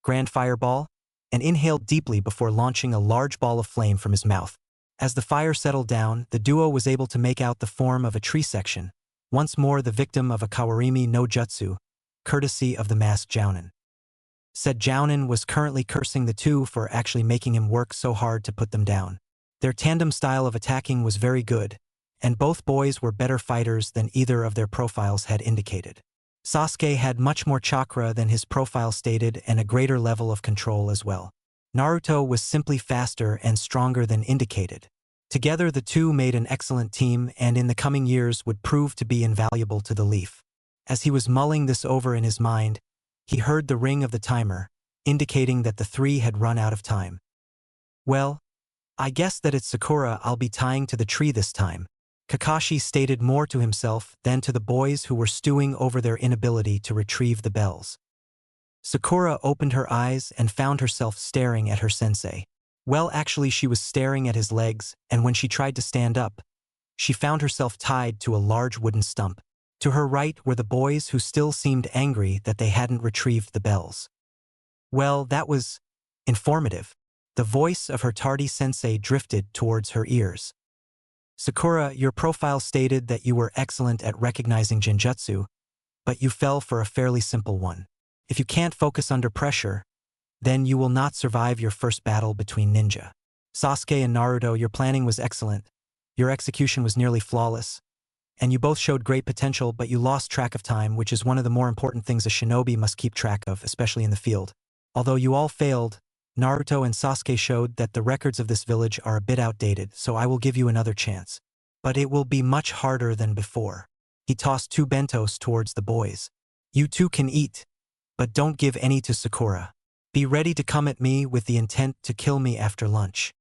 Grand Fireball, and inhaled deeply before launching a large ball of flame from his mouth. As the fire settled down, the duo was able to make out the form of a tree section, once more the victim of a Kawarimi no Jutsu, courtesy of the masked Jounin. Said Jounin was currently cursing the two for actually making him work so hard to put them down. Their tandem style of attacking was very good, and both boys were better fighters than either of their profiles had indicated. Sasuke had much more chakra than his profile stated and a greater level of control as well. Naruto was simply faster and stronger than indicated. Together the two made an excellent team and in the coming years would prove to be invaluable to the Leaf. As he was mulling this over in his mind, he heard the ring of the timer, indicating that the three had run out of time. Well, I guess that it's Sakura I'll be tying to the tree this time, Kakashi stated more to himself than to the boys who were stewing over their inability to retrieve the bells. Sakura opened her eyes and found herself staring at her sensei. Well, actually she was staring at his legs, and when she tried to stand up, she found herself tied to a large wooden stump. To her right were the boys who still seemed angry that they hadn't retrieved the bells. Well, that was informative. The voice of her tardy sensei drifted towards her ears. Sakura, your profile stated that you were excellent at recognizing genjutsu, but you fell for a fairly simple one. If you can't focus under pressure, then you will not survive your first battle between ninja. Sasuke and Naruto, your planning was excellent. Your execution was nearly flawless. And you both showed great potential, but you lost track of time, which is one of the more important things a shinobi must keep track of, especially in the field. Although you all failed, Naruto and Sasuke showed that the records of this village are a bit outdated, so I will give you another chance. But it will be much harder than before. He tossed 2 bentos towards the boys. You two can eat, but don't give any to Sakura. Be ready to come at me with the intent to kill me after lunch.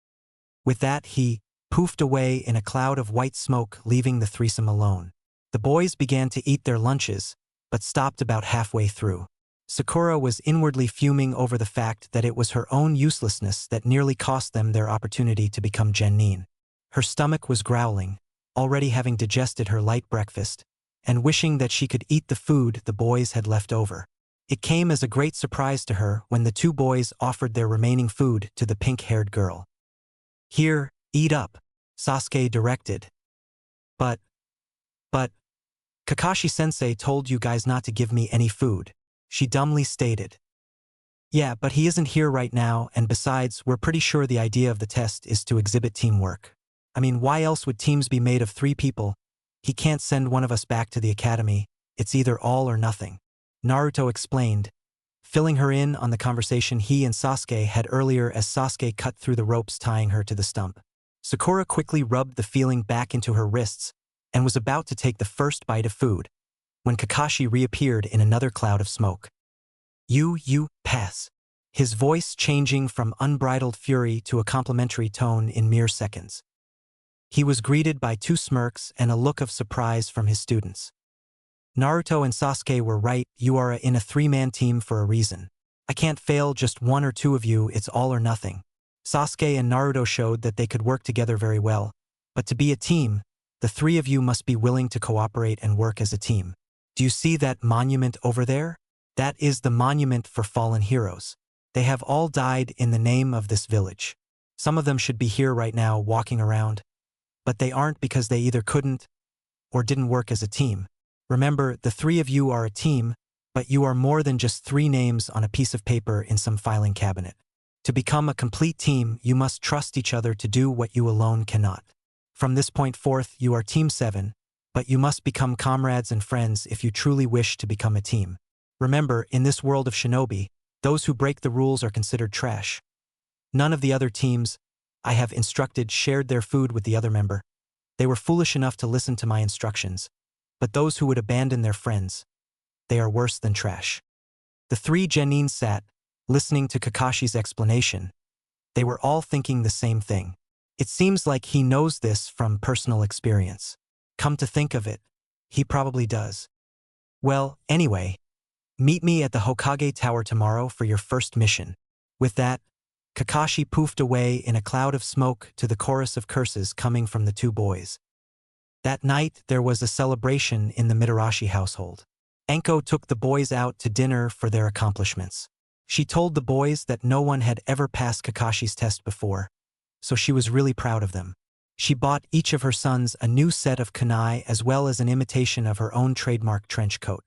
With that, he poofed away in a cloud of white smoke, leaving the threesome alone. The boys began to eat their lunches, but stopped about halfway through. Sakura was inwardly fuming over the fact that it was her own uselessness that nearly cost them their opportunity to become genin. Her stomach was growling, already having digested her light breakfast, and wishing that she could eat the food the boys had left over. It came as a great surprise to her when the 2 boys offered their remaining food to the pink-haired girl. Here, eat up, Sasuke directed. But, Kakashi-sensei told you guys not to give me any food, she dumbly stated. Yeah, but he isn't here right now, and besides, we're pretty sure the idea of the test is to exhibit teamwork. I mean, why else would teams be made of 3 people? He can't send one of us back to the academy, it's either all or nothing. Naruto explained, filling her in on the conversation he and Sasuke had earlier as Sasuke cut through the ropes tying her to the stump. Sakura quickly rubbed the feeling back into her wrists and was about to take the first bite of food when Kakashi reappeared in another cloud of smoke. You pass. His voice changing from unbridled fury to a complimentary tone in mere seconds. He was greeted by 2 smirks and a look of surprise from his students. Naruto and Sasuke were right, you are in a 3-man team for a reason. I can't fail just 1 or 2 of you, it's all or nothing. Sasuke and Naruto showed that they could work together very well, but to be a team, the 3 of you must be willing to cooperate and work as a team. Do you see that monument over there? That is the monument for fallen heroes. They have all died in the name of this village. Some of them should be here right now walking around, but they aren't because they either couldn't or didn't work as a team. Remember, the 3 of you are a team, but you are more than just 3 names on a piece of paper in some filing cabinet. To become a complete team, you must trust each other to do what you alone cannot. From this point forth, you are Team 7, but you must become comrades and friends if you truly wish to become a team. Remember, in this world of shinobi, those who break the rules are considered trash. None of the other teams I have instructed shared their food with the other member. They were foolish enough to listen to my instructions. But those who would abandon their friends, they are worse than trash. The 3 genin sat, listening to Kakashi's explanation. They were all thinking the same thing. It seems like he knows this from personal experience. Come to think of it, he probably does. Well, anyway, meet me at the Hokage Tower tomorrow for your first mission. With that, Kakashi poofed away in a cloud of smoke to the chorus of curses coming from the 2 boys. That night, there was a celebration in the Mitarashi household. Anko took the boys out to dinner for their accomplishments. She told the boys that no one had ever passed Kakashi's test before, so she was really proud of them. She bought each of her sons a new set of kunai as well as an imitation of her own trademark trench coat.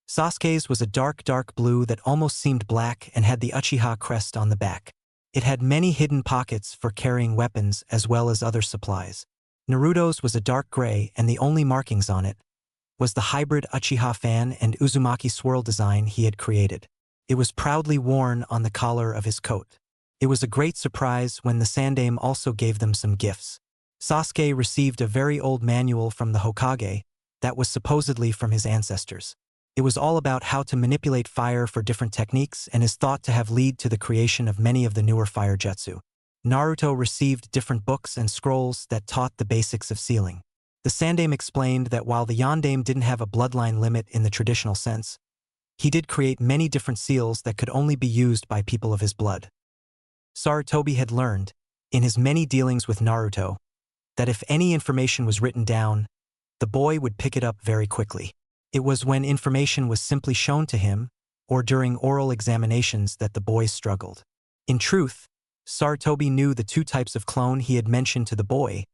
Sasuke's was a dark blue that almost seemed black and had the Uchiha crest on the back. It had many hidden pockets for carrying weapons as well as other supplies. Naruto's was a dark gray, and the only markings on it was the hybrid Uchiha fan and Uzumaki swirl design he had created. It was proudly worn on the collar of his coat. It was a great surprise when the Sandaime also gave them some gifts. Sasuke received a very old manual from the Hokage that was supposedly from his ancestors. It was all about how to manipulate fire for different techniques and is thought to have led to the creation of many of the newer fire jutsu. Naruto received different books and scrolls that taught the basics of sealing. The Sandaime explained that while the Yondaime didn't have a bloodline limit in the traditional sense, he did create many different seals that could only be used by people of his blood. Sarutobi had learned, in his many dealings with Naruto, that if any information was written down, the boy would pick it up very quickly. It was when information was simply shown to him, or during oral examinations, that the boy struggled. In truth, Sarutobi knew the two types of clone he had mentioned to the boy,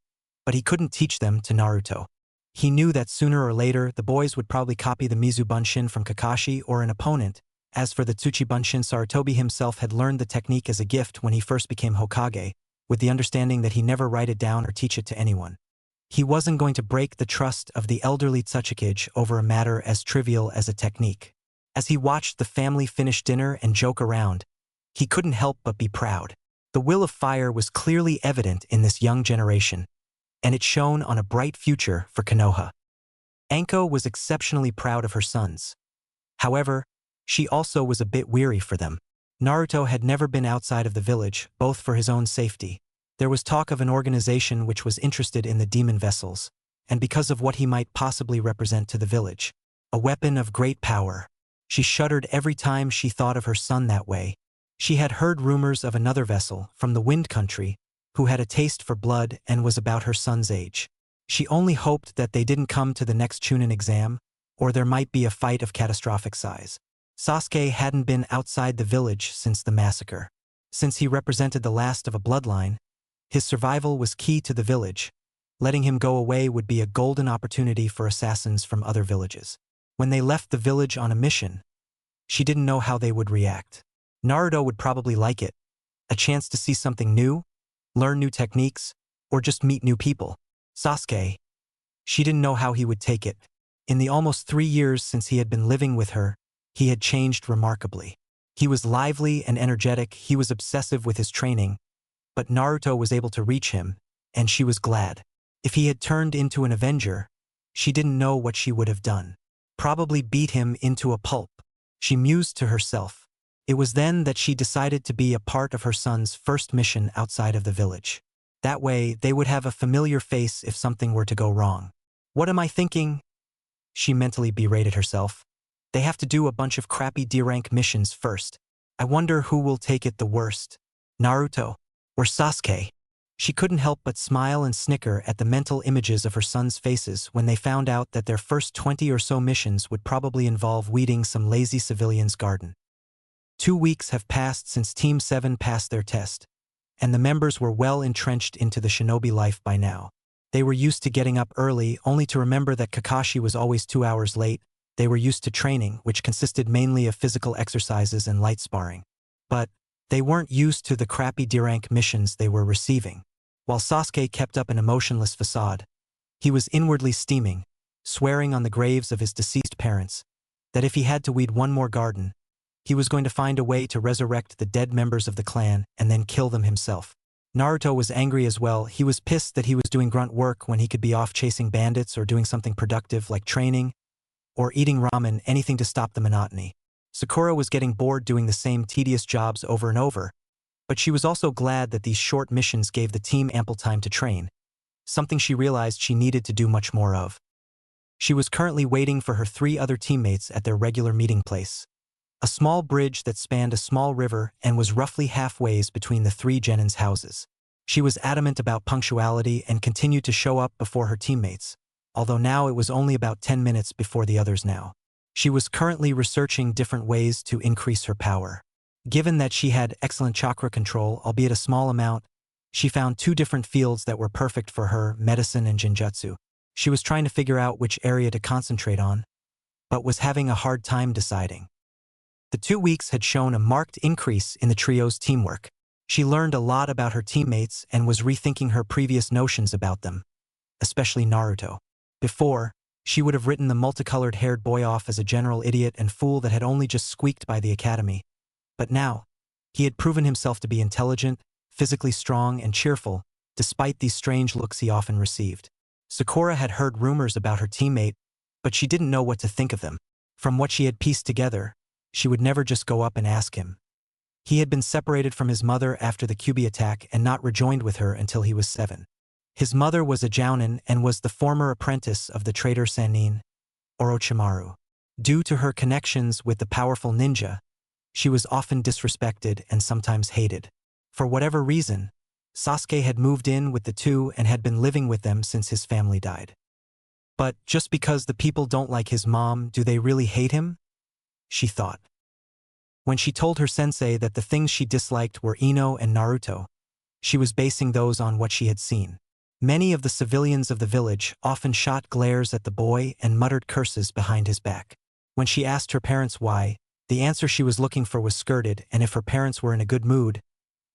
but he couldn't teach them to Naruto. He knew that sooner or later the boys would probably copy the Mizu Bunshin from Kakashi or an opponent. As for the Tsuchi Bunshin, Sarutobi himself had learned the technique as a gift when he first became Hokage, with the understanding that he never write it down or teach it to anyone. He wasn't going to break the trust of the elderly Tsuchikage over a matter as trivial as a technique. As he watched the family finish dinner and joke around, he couldn't help but be proud. The will of fire was clearly evident in this young generation, and it shone on a bright future for Konoha. Anko was exceptionally proud of her sons. However, she also was a bit weary for them. Naruto had never been outside of the village, both for his own safety. There was talk of an organization which was interested in the demon vessels, and because of what he might possibly represent to the village. A weapon of great power. She shuddered every time she thought of her son that way. She had heard rumors of another vessel, from the Wind Country, who had a taste for blood and was about her son's age. She only hoped that they didn't come to the next Chunin exam, or there might be a fight of catastrophic size. Sasuke hadn't been outside the village since the massacre. Since he represented the last of a bloodline, his survival was key to the village. Letting him go away would be a golden opportunity for assassins from other villages. When they left the village on a mission, she didn't know how they would react. Naruto would probably like it. A chance to see something new, learn new techniques, or just meet new people. Sasuke, she didn't know how he would take it. In the almost 3 years since he had been living with her, he had changed remarkably. He was lively and energetic, he was obsessive with his training, but Naruto was able to reach him, and she was glad. If he had turned into an Avenger, she didn't know what she would have done. Probably beat him into a pulp. She mused to herself. It was then that she decided to be a part of her son's first mission outside of the village. That way, they would have a familiar face if something were to go wrong. What am I thinking? She mentally berated herself. They have to do a bunch of crappy D-rank missions first. I wonder who will take it the worst. Naruto or Sasuke? She couldn't help but smile and snicker at the mental images of her sons' faces when they found out that their first 20 or so missions would probably involve weeding some lazy civilian's garden. 2 weeks have passed since Team 7 passed their test, and the members were well entrenched into the shinobi life by now. They were used to getting up early, only to remember that Kakashi was always 2 hours late. They were used to training, which consisted mainly of physical exercises and light sparring. But they weren't used to the crappy D-rank missions they were receiving. While Sasuke kept up an emotionless facade, he was inwardly steaming, swearing on the graves of his deceased parents that if he had to weed one more garden, he was going to find a way to resurrect the dead members of the clan and then kill them himself. Naruto was angry as well. He was pissed that he was doing grunt work when he could be off chasing bandits or doing something productive like training or eating ramen, anything to stop the monotony. Sakura was getting bored doing the same tedious jobs over and over, but she was also glad that these short missions gave the team ample time to train, something she realized she needed to do much more of. She was currently waiting for her 3 other teammates at their regular meeting place, a small bridge that spanned a small river and was roughly halfway between the 3 Genins' houses. She was adamant about punctuality and continued to show up before her teammates, although now it was only about 10 minutes before the others now. She was currently researching different ways to increase her power. Given that she had excellent chakra control, albeit a small amount, she found two different fields that were perfect for her, medicine and jinjutsu. She was trying to figure out which area to concentrate on, but was having a hard time deciding. The 2 weeks had shown a marked increase in the trio's teamwork. She learned a lot about her teammates and was rethinking her previous notions about them, especially Naruto. Before, she would have written the multicolored-haired boy off as a general idiot and fool that had only just squeaked by the academy. But now, he had proven himself to be intelligent, physically strong, and cheerful, despite these strange looks he often received. Sakura had heard rumors about her teammate, but she didn't know what to think of them. From what she had pieced together, she would never just go up and ask him. He had been separated from his mother after the Kyuubi attack and not rejoined with her until he was 7. His mother was a jounin and was the former apprentice of the traitor Sannin, Orochimaru. Due to her connections with the powerful ninja, she was often disrespected and sometimes hated. For whatever reason, Sasuke had moved in with the two and had been living with them since his family died. But just because the people don't like his mom, do they really hate him? She thought. When she told her sensei that the things she disliked were Ino and Naruto, she was basing those on what she had seen. Many of the civilians of the village often shot glares at the boy and muttered curses behind his back. When she asked her parents why, the answer she was looking for was skirted, and if her parents were in a good mood,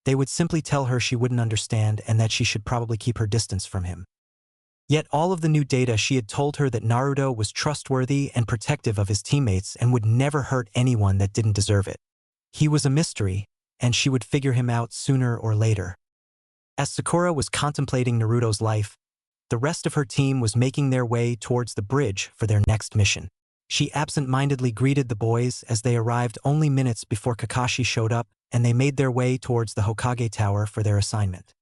they would simply tell her she wouldn't understand and that she should probably keep her distance from him. Yet all of the new data she had told her that Naruto was trustworthy and protective of his teammates and would never hurt anyone that didn't deserve it. He was a mystery, and she would figure him out sooner or later. As Sakura was contemplating Naruto's life, the rest of her team was making their way towards the bridge for their next mission. She absent-mindedly greeted the boys as they arrived only minutes before Kakashi showed up, and they made their way towards the Hokage Tower for their assignment.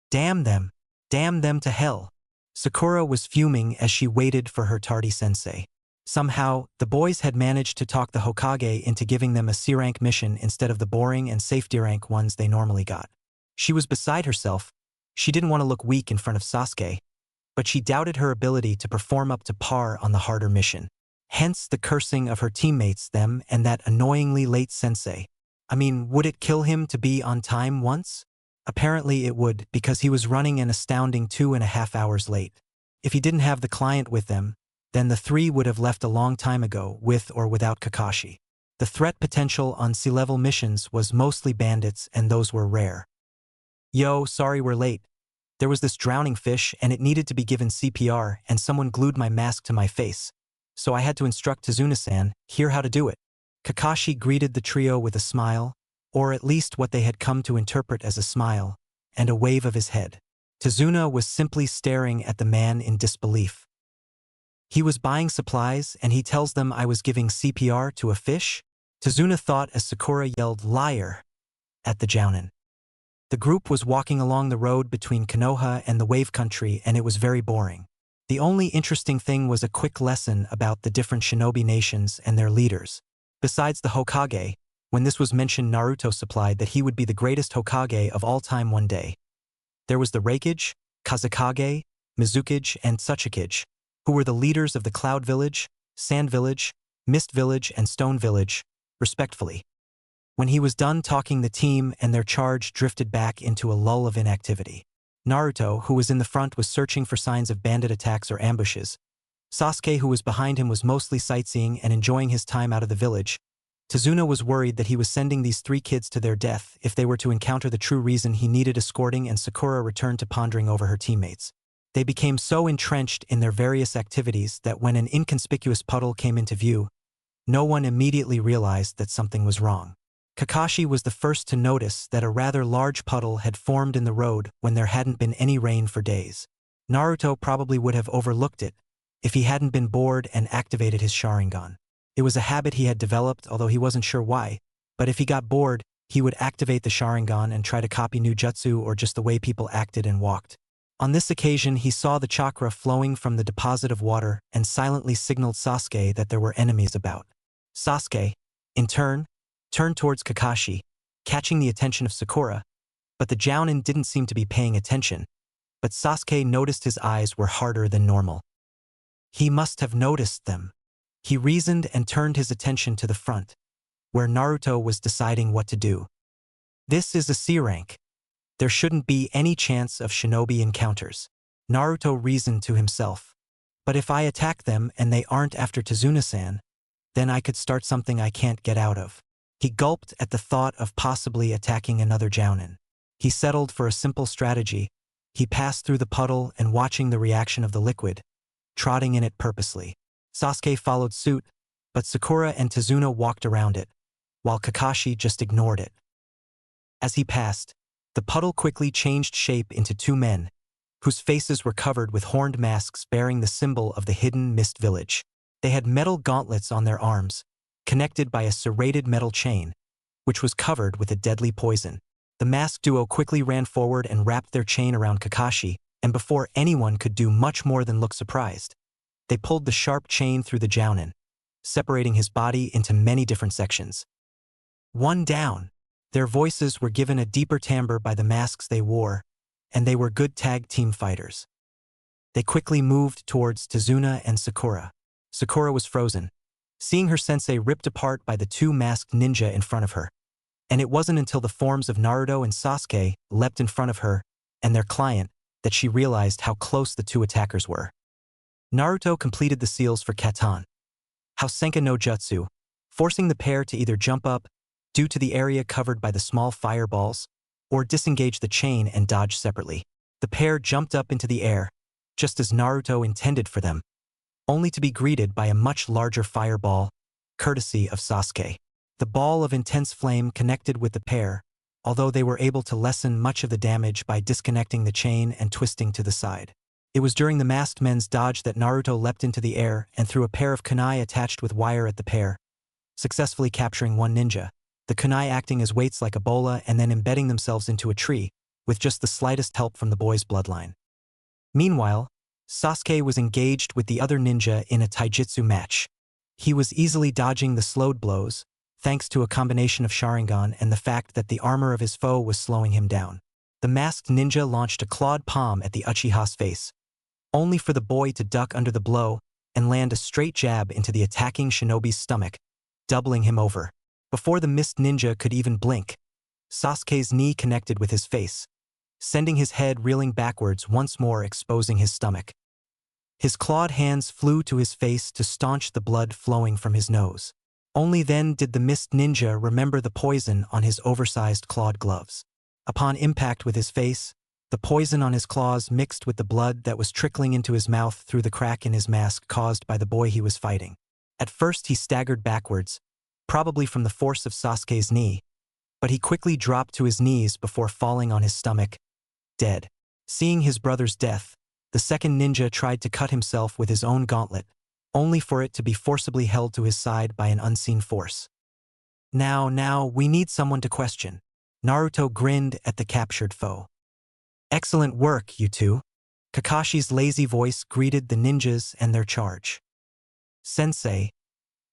Damn them to hell. Sakura was fuming as she waited for her tardy sensei. Somehow, the boys had managed to talk the Hokage into giving them a C-rank mission instead of the boring and safety rank ones they normally got. She was beside herself. She didn't want to look weak in front of Sasuke, but she doubted her ability to perform up to par on the harder mission. Hence the cursing of her teammates, them, and that annoyingly late sensei. I mean, would it kill him to be on time once? Apparently it would, because he was running an astounding 2.5 hours late. If he didn't have the client with them, then the three would have left a long time ago, with or without Kakashi. The threat potential on sea-level missions was mostly bandits, and those were rare. Yo, sorry we're late. There was this drowning fish and it needed to be given CPR, and someone glued my mask to my face. So I had to instruct Tazuna-san here how to do it. Kakashi greeted the trio with a smile, or at least what they had come to interpret as a smile, and a wave of his head. Tazuna was simply staring at the man in disbelief. He was buying supplies and he tells them I was giving CPR to a fish? Tazuna thought as Sakura yelled liar at the jounin. The group was walking along the road between Konoha and the Wave Country, and it was very boring. The only interesting thing was a quick lesson about the different shinobi nations and their leaders. Besides the Hokage, when this was mentioned, Naruto supplied that he would be the greatest Hokage of all time one day. There was the Raikage, Kazekage, Mizukage, and Tsuchikage, who were the leaders of the Cloud Village, Sand Village, Mist Village, and Stone Village, respectively. When he was done talking, the team and their charge drifted back into a lull of inactivity. Naruto, who was in the front, was searching for signs of bandit attacks or ambushes. Sasuke, who was behind him, was mostly sightseeing and enjoying his time out of the village. Tazuna was worried that he was sending these three kids to their death if they were to encounter the true reason he needed escorting, and Sakura returned to pondering over her teammates. They became so entrenched in their various activities that when an inconspicuous puddle came into view, no one immediately realized that something was wrong. Kakashi was the first to notice that a rather large puddle had formed in the road when there hadn't been any rain for days. Naruto probably would have overlooked it if he hadn't been bored and activated his Sharingan. It was a habit he had developed, although he wasn't sure why, but if he got bored, he would activate the Sharingan and try to copy new jutsu or just the way people acted and walked. On this occasion, he saw the chakra flowing from the deposit of water and silently signaled Sasuke that there were enemies about. Sasuke, in turn, turned towards Kakashi, catching the attention of Sakura, but the jounin didn't seem to be paying attention, but Sasuke noticed his eyes were harder than normal. He must have noticed them. He reasoned and turned his attention to the front, where Naruto was deciding what to do. This is a C rank. There shouldn't be any chance of shinobi encounters. Naruto reasoned to himself. But if I attack them and they aren't after Tazuna-san, then I could start something I can't get out of. He gulped at the thought of possibly attacking another jounin. He settled for a simple strategy. He passed through the puddle and watching the reaction of the liquid, trotting in it purposely. Sasuke followed suit, but Sakura and Tazuna walked around it, while Kakashi just ignored it. As he passed, the puddle quickly changed shape into two men, whose faces were covered with horned masks bearing the symbol of the hidden mist village. They had metal gauntlets on their arms, connected by a serrated metal chain, which was covered with a deadly poison. The masked duo quickly ran forward and wrapped their chain around Kakashi, and before anyone could do much more than look surprised, they pulled the sharp chain through the jounin, separating his body into many different sections. One down. Their voices were given a deeper timbre by the masks they wore, and they were good tag team fighters. They quickly moved towards Tazuna and Sakura. Sakura was frozen, seeing her sensei ripped apart by the two masked ninja in front of her. And it wasn't until the forms of Naruto and Sasuke leapt in front of her and their client that she realized how close the two attackers were. Naruto completed the seals for Katan, Hausenka no Jutsu, forcing the pair to either jump up, due to the area covered by the small fireballs, or disengage the chain and dodge separately. The pair jumped up into the air, just as Naruto intended for them, only to be greeted by a much larger fireball, courtesy of Sasuke. The ball of intense flame connected with the pair, although they were able to lessen much of the damage by disconnecting the chain and twisting to the side. It was during the masked men's dodge that Naruto leapt into the air and threw a pair of kunai attached with wire at the pair, successfully capturing one ninja, the kunai acting as weights like a bola and then embedding themselves into a tree, with just the slightest help from the boy's bloodline. Meanwhile, Sasuke was engaged with the other ninja in a taijutsu match. He was easily dodging the slowed blows, thanks to a combination of Sharingan and the fact that the armor of his foe was slowing him down. The masked ninja launched a clawed palm at the Uchiha's face, only for the boy to duck under the blow and land a straight jab into the attacking shinobi's stomach, doubling him over. Before the mist ninja could even blink, Sasuke's knee connected with his face, sending his head reeling backwards, once more exposing his stomach. His clawed hands flew to his face to staunch the blood flowing from his nose. Only then did the mist ninja remember the poison on his oversized clawed gloves. Upon impact with his face, the poison on his claws mixed with the blood that was trickling into his mouth through the crack in his mask caused by the boy he was fighting. At first he staggered backwards, probably from the force of Sasuke's knee, but he quickly dropped to his knees before falling on his stomach, dead. Seeing his brother's death, the second ninja tried to cut himself with his own gauntlet, only for it to be forcibly held to his side by an unseen force. Now, we need someone to question. Naruto grinned at the captured foe. Excellent work, you two. Kakashi's lazy voice greeted the ninjas and their charge. Sensei,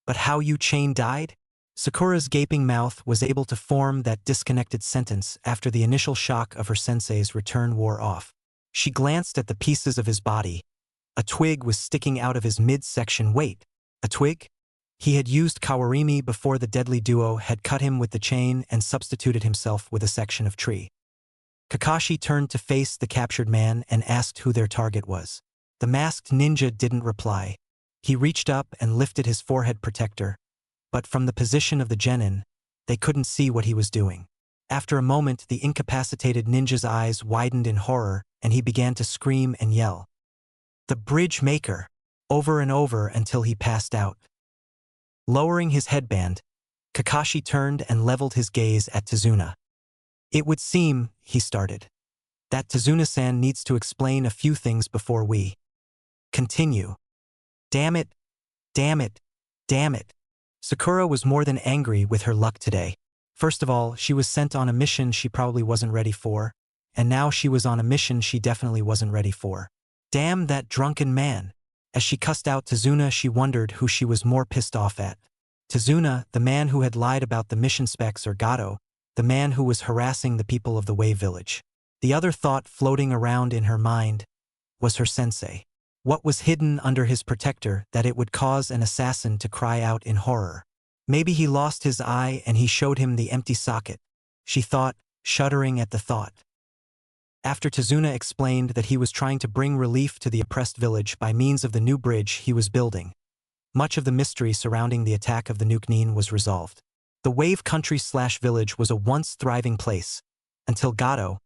but how you chain died? Sakura's gaping mouth was able to form that disconnected sentence after the initial shock of her sensei's return wore off. She glanced at the pieces of his body. A twig was sticking out of his midsection. Wait, a twig? He had used Kawarimi before the deadly duo had cut him with the chain and substituted himself with a section of tree. Kakashi turned to face the captured man and asked who their target was. The masked ninja didn't reply. He reached up and lifted his forehead protector, but from the position of the genin, they couldn't see what he was doing. After a moment, the incapacitated ninja's eyes widened in horror and he began to scream and yell, "The Bridge Maker!" over and over until he passed out. Lowering his headband, Kakashi turned and leveled his gaze at Tazuna. "It would seem," he started, "that Tazuna-san needs to explain a few things before we continue." Damn it, damn it, damn it. Sakura was more than angry with her luck today. First of all, she was sent on a mission she probably wasn't ready for, and now she was on a mission she definitely wasn't ready for. Damn that drunken man. As she cussed out Tazuna, she wondered who she was more pissed off at. Tazuna, the man who had lied about the mission specs, or Gato, the man who was harassing the people of the Wave Village. The other thought floating around in her mind was her sensei. What was hidden under his protector that it would cause an assassin to cry out in horror? Maybe he lost his eye and he showed him the empty socket, she thought, shuddering at the thought. After Tazuna explained that he was trying to bring relief to the oppressed village by means of the new bridge he was building, much of the mystery surrounding the attack of the Nuke was resolved. The Wave Country/village was a once thriving place, until Gato,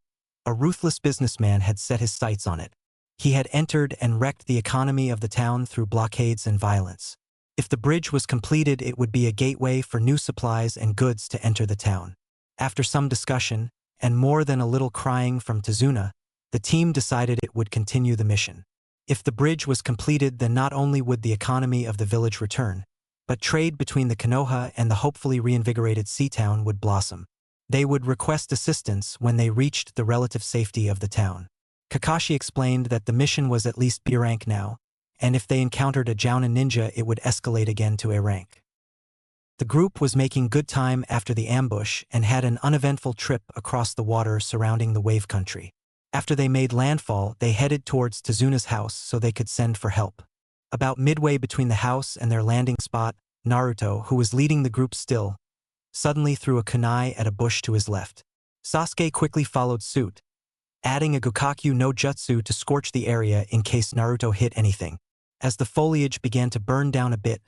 a ruthless businessman, had set his sights on it. He had entered and wrecked the economy of the town through blockades and violence. If the bridge was completed, it would be a gateway for new supplies and goods to enter the town. After some discussion, and more than a little crying from Tazuna, the team decided it would continue the mission. If the bridge was completed, then not only would the economy of the village return, but trade between the Konoha and the hopefully reinvigorated sea town would blossom. They would request assistance when they reached the relative safety of the town. Kakashi explained that the mission was at least B rank now, and if they encountered a Jounin ninja it would escalate again to A rank. The group was making good time after the ambush and had an uneventful trip across the water surrounding the Wave Country. After they made landfall, they headed towards Tazuna's house so they could send for help. About midway between the house and their landing spot, Naruto, who was leading the group still, suddenly threw a kunai at a bush to his left. Sasuke quickly followed suit, adding a Gokakyu no Jutsu to scorch the area in case Naruto hit anything. As the foliage began to burn down a bit,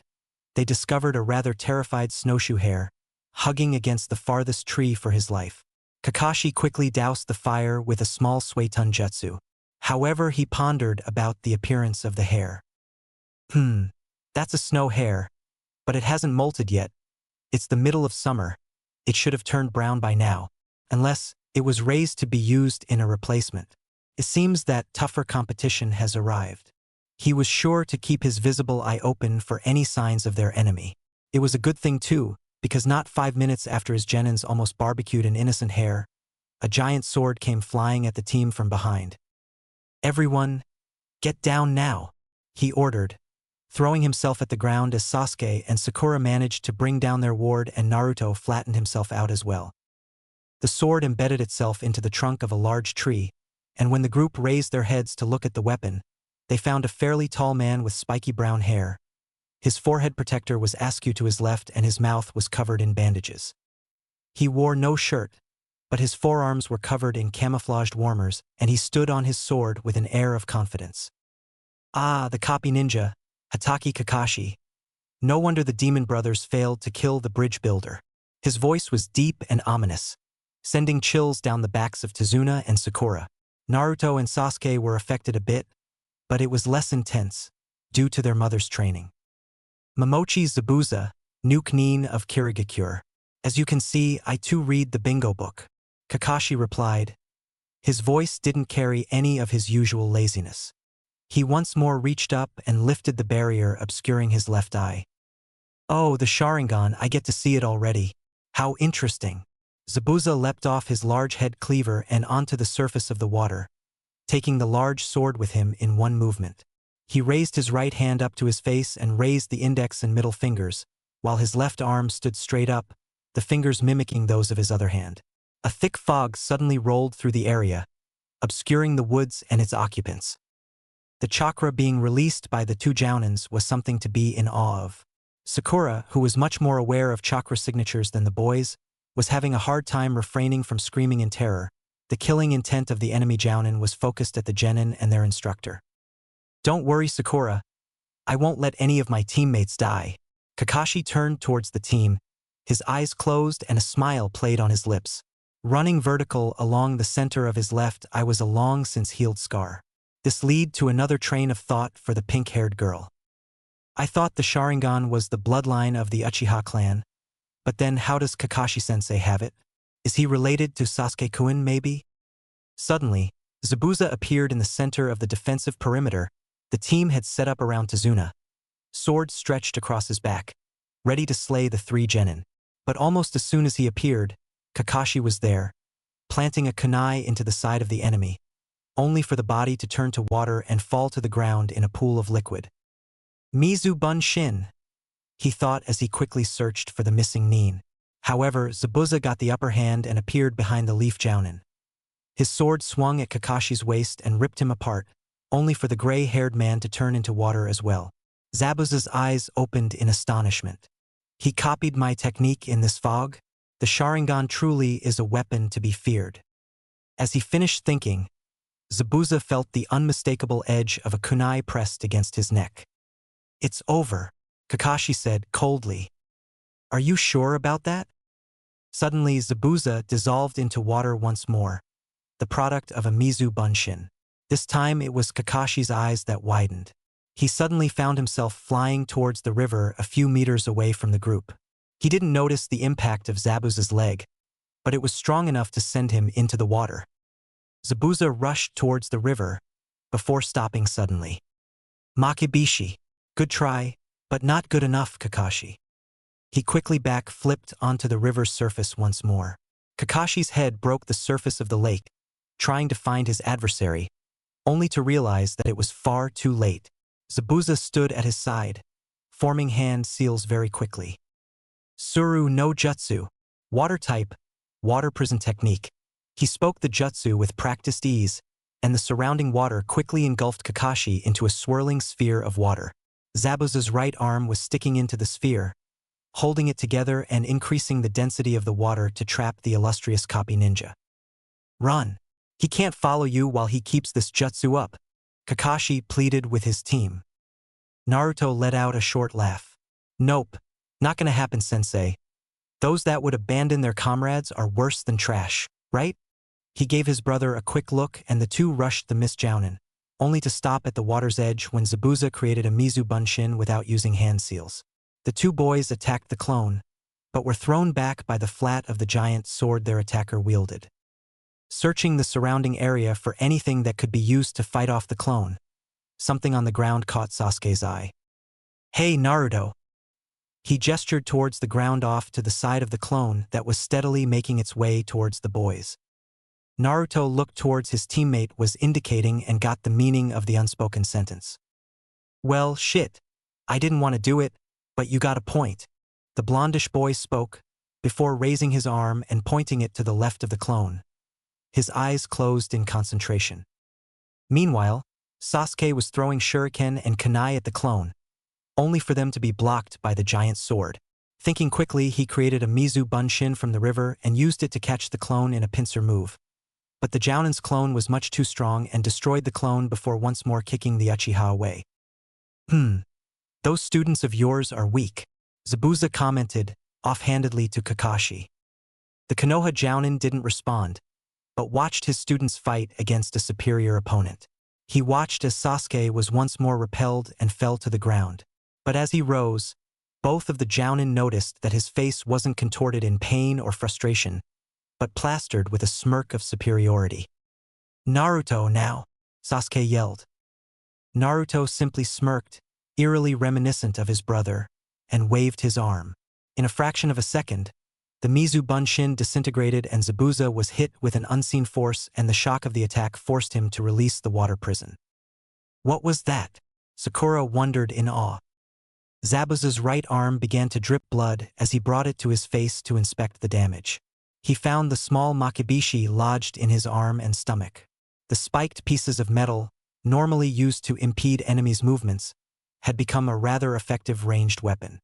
they discovered a rather terrified snowshoe hare, hugging against the farthest tree for his life. Kakashi quickly doused the fire with a small Suetun Jutsu. However, he pondered about the appearance of the hare. That's a snow hare, but it hasn't molted yet. It's the middle of summer. It should have turned brown by now, unless it was raised to be used in a replacement. It seems that tougher competition has arrived. He was sure to keep his visible eye open for any signs of their enemy. It was a good thing too, because not 5 minutes after his genins almost barbecued an innocent hare, a giant sword came flying at the team from behind. "Everyone, get down now," he ordered, throwing himself at the ground as Sasuke and Sakura managed to bring down their ward and Naruto flattened himself out as well. The sword embedded itself into the trunk of a large tree, and when the group raised their heads to look at the weapon, they found a fairly tall man with spiky brown hair. His forehead protector was askew to his left and his mouth was covered in bandages. He wore no shirt, but his forearms were covered in camouflaged warmers and he stood on his sword with an air of confidence. Ah, the copy ninja, Hatake Kakashi. No wonder the demon brothers failed to kill the bridge builder. His voice was deep and ominous, sending chills down the backs of Tazuna and Sakura. Naruto and Sasuke were affected a bit, but it was less intense, due to their mother's training. Momochi Zabuza, Nuke Nin of Kirigakure. As you can see, I too read the bingo book. Kakashi replied. His voice didn't carry any of his usual laziness. He once more reached up and lifted the barrier obscuring his left eye. Oh, the Sharingan, I get to see it already. How interesting. Zabuza leapt off his large head cleaver and onto the surface of the water, taking the large sword with him in one movement. He raised his right hand up to his face and raised the index and middle fingers, while his left arm stood straight up, the fingers mimicking those of his other hand. A thick fog suddenly rolled through the area, obscuring the woods and its occupants. The chakra being released by the two Jounins was something to be in awe of. Sakura, who was much more aware of chakra signatures than the boys, was having a hard time refraining from screaming in terror. The killing intent of the enemy Jounin was focused at the genin and their instructor. Don't worry, Sakura. I won't let any of my teammates die. Kakashi turned towards the team, his eyes closed and a smile played on his lips. Running vertical along the center of his left eye was a long since healed scar. This led to another train of thought for the pink-haired girl. I thought the Sharingan was the bloodline of the Uchiha clan, but then how does Kakashi-sensei have it? Is he related to Sasuke-kun maybe? Suddenly, Zabuza appeared in the center of the defensive perimeter the team had set up around Tazuna. Sword stretched across his back, ready to slay the three genin. But almost as soon as he appeared, Kakashi was there, planting a kunai into the side of the enemy, only for the body to turn to water and fall to the ground in a pool of liquid. Mizu Bunshin, he thought as he quickly searched for the missing Nin. However, Zabuza got the upper hand and appeared behind the leaf Jounin. His sword swung at Kakashi's waist and ripped him apart, only for the gray-haired man to turn into water as well. Zabuza's eyes opened in astonishment. He copied my technique in this fog? The Sharingan truly is a weapon to be feared. As he finished thinking, Zabuza felt the unmistakable edge of a kunai pressed against his neck. It's over, Kakashi said coldly. Are you sure about that? Suddenly Zabuza dissolved into water once more, the product of a Mizu Bunshin. This time it was Kakashi's eyes that widened. He suddenly found himself flying towards the river a few meters away from the group. He didn't notice the impact of Zabuza's leg, but it was strong enough to send him into the water. Zabuza rushed towards the river, before stopping suddenly. Makibishi, good try, but not good enough, Kakashi. He quickly back-flipped onto the river's surface once more. Kakashi's head broke the surface of the lake, trying to find his adversary, only to realize that it was far too late. Zabuza stood at his side, forming hand seals very quickly. Suru no Jutsu, water type, water prison technique. He spoke the jutsu with practiced ease, and the surrounding water quickly engulfed Kakashi into a swirling sphere of water. Zabuza's right arm was sticking into the sphere, holding it together and increasing the density of the water to trap the illustrious copy ninja. Run! He can't follow you while he keeps this jutsu up, Kakashi pleaded with his team. Naruto let out a short laugh. Nope, not gonna happen, sensei. Those that would abandon their comrades are worse than trash, right? He gave his brother a quick look and the two rushed the Miss Jounin, only to stop at the water's edge when Zabuza created a Mizu Bunshin without using hand seals. The two boys attacked the clone, but were thrown back by the flat of the giant sword their attacker wielded. Searching the surrounding area for anything that could be used to fight off the clone, something on the ground caught Sasuke's eye. Hey, Naruto! He gestured towards the ground off to the side of the clone that was steadily making its way towards the boys. Naruto looked towards his teammate was indicating and got the meaning of the unspoken sentence. Well, shit. I didn't want to do it, but you got a point. The blondish boy spoke, before raising his arm and pointing it to the left of the clone. His eyes closed in concentration. Meanwhile, Sasuke was throwing shuriken and kunai at the clone, only for them to be blocked by the giant sword. Thinking quickly, he created a Mizu Bunshin from the river and used it to catch the clone in a pincer move. But the Jounin's clone was much too strong and destroyed the clone before once more kicking the Uchiha away. Those students of yours are weak, Zabuza commented, offhandedly to Kakashi. The Konoha Jounin didn't respond, but watched his students fight against a superior opponent. He watched as Sasuke was once more repelled and fell to the ground. But as he rose, both of the Jounin noticed that his face wasn't contorted in pain or frustration, but plastered with a smirk of superiority. Naruto now, Sasuke yelled. Naruto simply smirked, eerily reminiscent of his brother, and waved his arm. In a fraction of a second, the Mizu Bunshin disintegrated and Zabuza was hit with an unseen force, and the shock of the attack forced him to release the water prison. What was that? Sakura wondered in awe. Zabuza's right arm began to drip blood as he brought it to his face to inspect the damage. He found the small makibishi lodged in his arm and stomach. The spiked pieces of metal, normally used to impede enemies' movements, had become a rather effective ranged weapon.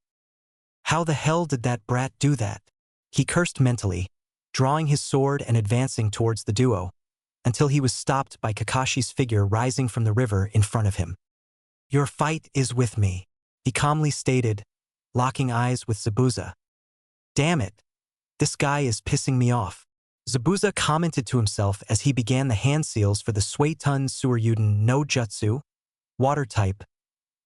How the hell did that brat do that? He cursed mentally, drawing his sword and advancing towards the duo, until he was stopped by Kakashi's figure rising from the river in front of him. Your fight is with me, he calmly stated, locking eyes with Zabuza. Damn it. This guy is pissing me off. Zabuza commented to himself as he began the hand seals for the Suetun Suryuden no Jutsu, water type,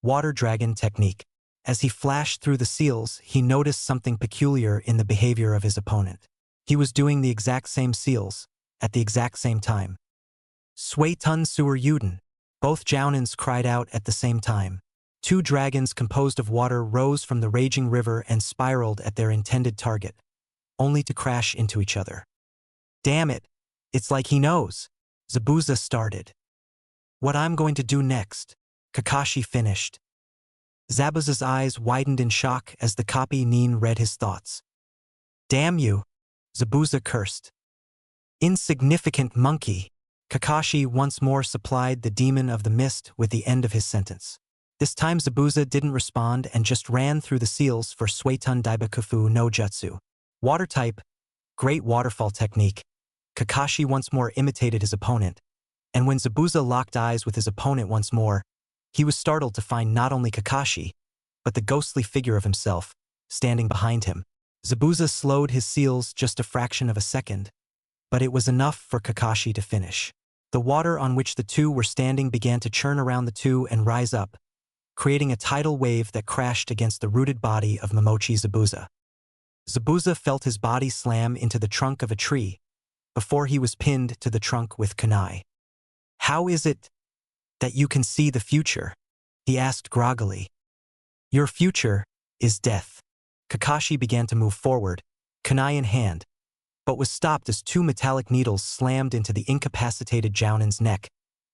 water dragon technique. As he flashed through the seals, he noticed something peculiar in the behavior of his opponent. He was doing the exact same seals, at the exact same time. Suetun Suryuden. Both Jounins cried out at the same time. Two dragons composed of water rose from the raging river and spiraled at their intended target, only to crash into each other. Damn it, it's like he knows. Zabuza started. What I'm going to do next, Kakashi finished. Zabuza's eyes widened in shock as the copy nin read his thoughts. Damn you, Zabuza cursed. Insignificant monkey, Kakashi once more supplied the demon of the mist with the end of his sentence. This time Zabuza didn't respond and just ran through the seals for Suetun Daibakufu no Jutsu. Water type, great waterfall technique. Kakashi once more imitated his opponent, and when Zabuza locked eyes with his opponent once more, he was startled to find not only Kakashi, but the ghostly figure of himself, standing behind him. Zabuza slowed his seals just a fraction of a second, but it was enough for Kakashi to finish. The water on which the two were standing began to churn around the two and rise up, creating a tidal wave that crashed against the rooted body of Momochi Zabuza. Zabuza felt his body slam into the trunk of a tree before he was pinned to the trunk with kunai. "How is it that you can see the future?" he asked groggily. "Your future is death." Kakashi began to move forward, kunai in hand, but was stopped as two metallic needles slammed into the incapacitated Jounin's neck,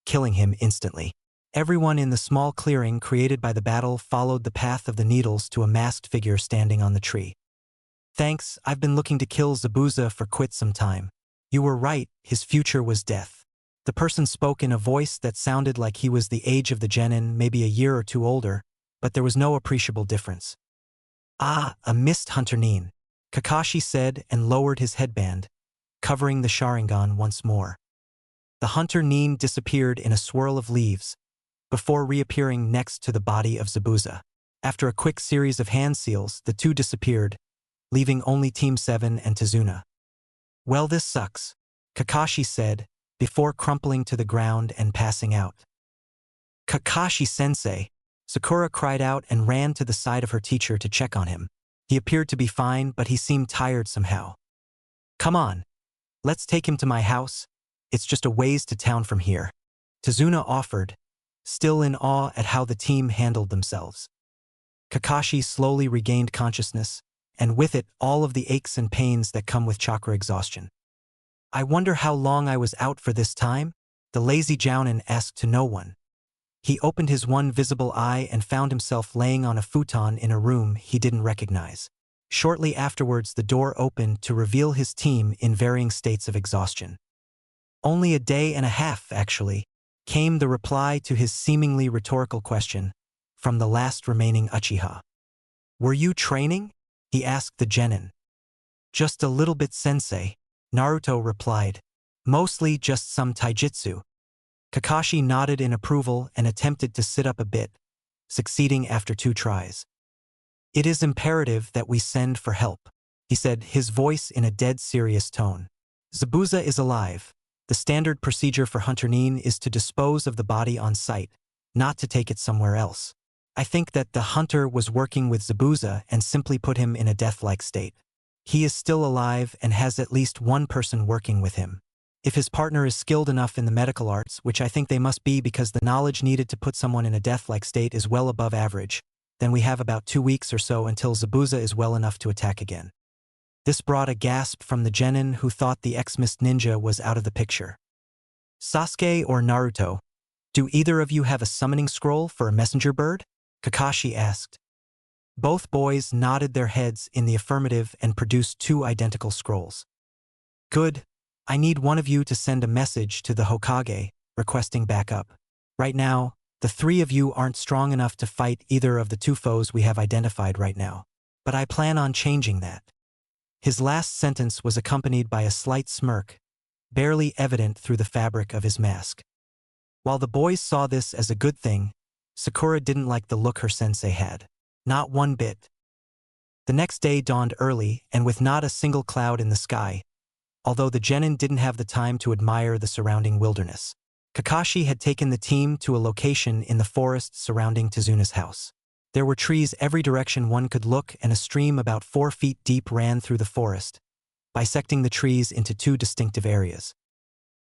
killing him instantly. Everyone in the small clearing created by the battle followed the path of the needles to a masked figure standing on the tree. "Thanks, I've been looking to kill Zabuza for quite some time. You were right, his future was death." The person spoke in a voice that sounded like he was the age of the genin, maybe a year or two older, but there was no appreciable difference. "Ah, a mist hunter Nin," Kakashi said and lowered his headband, covering the Sharingan once more. The hunter Nin disappeared in a swirl of leaves, before reappearing next to the body of Zabuza. After a quick series of hand seals, the two disappeared, leaving only Team 7 and Tazuna. "Well, this sucks," Kakashi said, before crumpling to the ground and passing out. "Kakashi-sensei!" Sakura cried out and ran to the side of her teacher to check on him. He appeared to be fine, but he seemed tired somehow. "Come on. Let's take him to my house. It's just a ways to town from here," Tazuna offered, still in awe at how the team handled themselves. Kakashi slowly regained consciousness, and with it all of the aches and pains that come with chakra exhaustion. "I wonder how long I was out for this time?" the lazy Jounin asked to no one. He opened his one visible eye and found himself laying on a futon in a room he didn't recognize. Shortly afterwards, the door opened to reveal his team in varying states of exhaustion. "Only a day and a half, actually," came the reply to his seemingly rhetorical question from the last remaining Uchiha. "Were you training?" he asked the genin. "Just a little bit, sensei," Naruto replied. "Mostly just some taijutsu." Kakashi nodded in approval and attempted to sit up a bit, succeeding after 2 tries. "It is imperative that we send for help," he said, his voice in a dead serious tone. "Zabuza is alive. The standard procedure for Hunter Nin is to dispose of the body on site, not to take it somewhere else. I think that the hunter was working with Zabuza and simply put him in a death-like state. He is still alive and has at least one person working with him. If his partner is skilled enough in the medical arts, which I think they must be because the knowledge needed to put someone in a death-like state is well above average, then we have about 2 weeks or so until Zabuza is well enough to attack again." This brought a gasp from the genin who thought the ex-mist ninja was out of the picture. "Sasuke or Naruto, do either of you have a summoning scroll for a messenger bird?" Kakashi asked. Both boys nodded their heads in the affirmative and produced 2 identical scrolls. "Good. I need one of you to send a message to the Hokage, requesting backup. Right now, the 3 of you aren't strong enough to fight either of the 2 foes we have identified right now. But I plan on changing that." His last sentence was accompanied by a slight smirk, barely evident through the fabric of his mask. While the boys saw this as a good thing, Sakura didn't like the look her sensei had. Not one bit. The next day dawned early and with not a single cloud in the sky, although the genin didn't have the time to admire the surrounding wilderness. Kakashi had taken the team to a location in the forest surrounding Tazuna's house. There were trees every direction one could look, and a stream about 4 feet deep ran through the forest, bisecting the trees into 2 distinctive areas.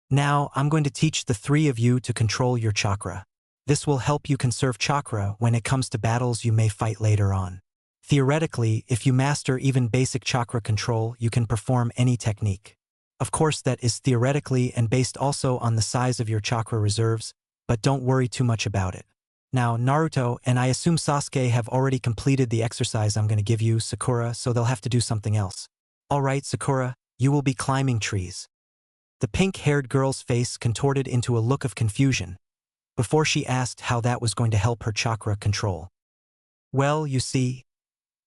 "Now, I'm going to teach the 3 of you to control your chakra. This will help you conserve chakra when it comes to battles you may fight later on. Theoretically, if you master even basic chakra control, you can perform any technique. Of course, that is theoretically and based also on the size of your chakra reserves, but don't worry too much about it. Now, Naruto and I assume Sasuke have already completed the exercise I'm going to give you, Sakura, so they'll have to do something else. All right, Sakura, you will be climbing trees. The pink-haired girl's face contorted into a look of confusion before she asked how that was going to help her chakra control. Well, you see,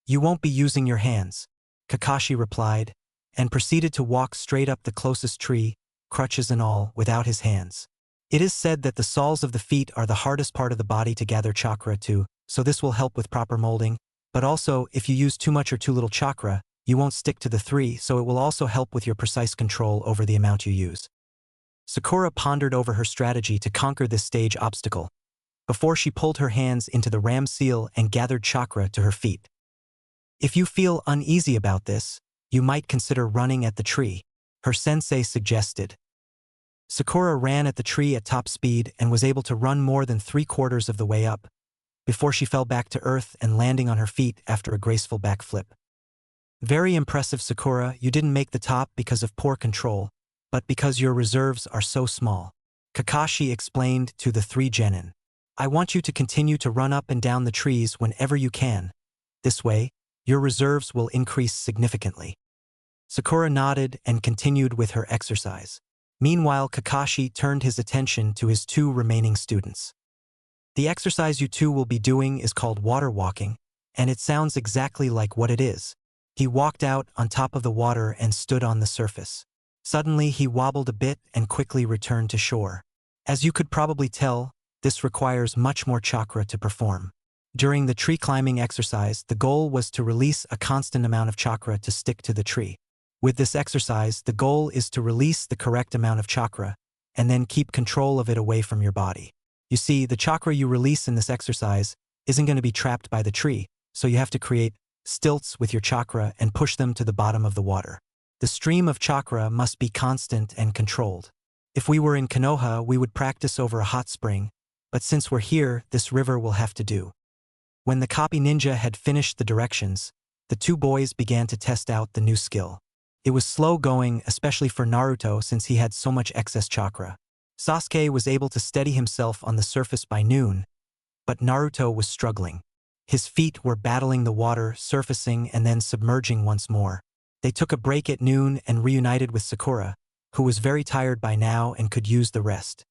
you won't be using your hands, Kakashi replied, and proceeded to walk straight up the closest tree, crutches and all, without his hands. It is said that the soles of the feet are the hardest part of the body to gather chakra to, so this will help with proper molding, but also, if you use too much or too little chakra, you won't stick to the three, so it will also help with your precise control over the amount you use. Sakura pondered over her strategy to conquer this stage obstacle, before she pulled her hands into the ram seal and gathered chakra to her feet. If you feel uneasy about this, you might consider running at the tree, her sensei suggested. Sakura ran at the tree at top speed and was able to run more than 3/4 of the way up, before she fell back to earth and landing on her feet after a graceful backflip. Very impressive, Sakura. You didn't make the top because of poor control, but because your reserves are so small, Kakashi explained to the 3 genin. I want you to continue to run up and down the trees whenever you can. This way, your reserves will increase significantly. Sakura nodded and continued with her exercise. Meanwhile, Kakashi turned his attention to his 2 remaining students. The exercise you two will be doing is called water walking, and it sounds exactly like what it is. He walked out on top of the water and stood on the surface. Suddenly, he wobbled a bit and quickly returned to shore. As you could probably tell, this requires much more chakra to perform. During the tree climbing exercise, the goal was to release a constant amount of chakra to stick to the tree. With this exercise, the goal is to release the correct amount of chakra and then keep control of it away from your body. You see, the chakra you release in this exercise isn't going to be trapped by the tree, so you have to create stilts with your chakra and push them to the bottom of the water. The stream of chakra must be constant and controlled. If we were in Konoha, we would practice over a hot spring, but since we're here, this river will have to do. When the copy ninja had finished the directions, the 2 boys began to test out the new skill. It was slow going, especially for Naruto since he had so much excess chakra. Sasuke was able to steady himself on the surface by noon, but Naruto was struggling. His feet were battling the water, surfacing and then submerging once more. They took a break at noon and reunited with Sakura, who was very tired by now and could use the rest.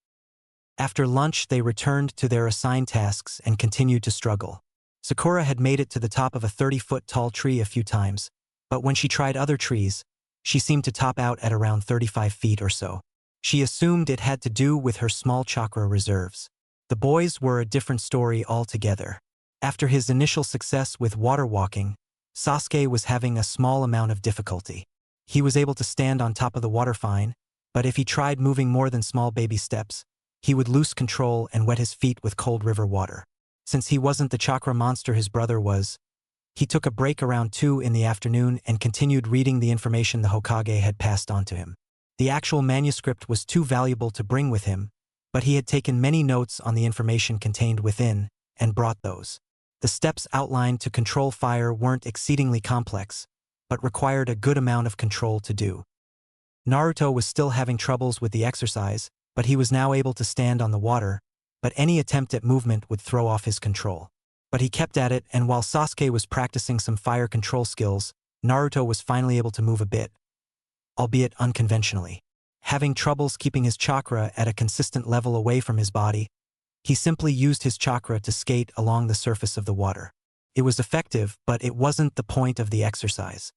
After lunch, they returned to their assigned tasks and continued to struggle. Sakura had made it to the top of a 30-foot tall tree a few times, but when she tried other trees, she seemed to top out at around 35 feet or so. She assumed it had to do with her small chakra reserves. The boys were a different story altogether. After his initial success with water walking, Sasuke was having a small amount of difficulty. He was able to stand on top of the water fine, but if he tried moving more than small baby steps, he would lose control and wet his feet with cold river water. Since he wasn't the chakra monster his brother was, he took a break around 2 in the afternoon and continued reading the information the Hokage had passed on to him. The actual manuscript was too valuable to bring with him, but he had taken many notes on the information contained within and brought those. The steps outlined to control fire weren't exceedingly complex, but required a good amount of control to do. Naruto was still having troubles with the exercise, but he was now able to stand on the water, but any attempt at movement would throw off his control. But he kept at it, and while Sasuke was practicing some fire control skills, Naruto was finally able to move a bit, albeit unconventionally. Having troubles keeping his chakra at a consistent level away from his body, he simply used his chakra to skate along the surface of the water. It was effective, but it wasn't the point of the exercise.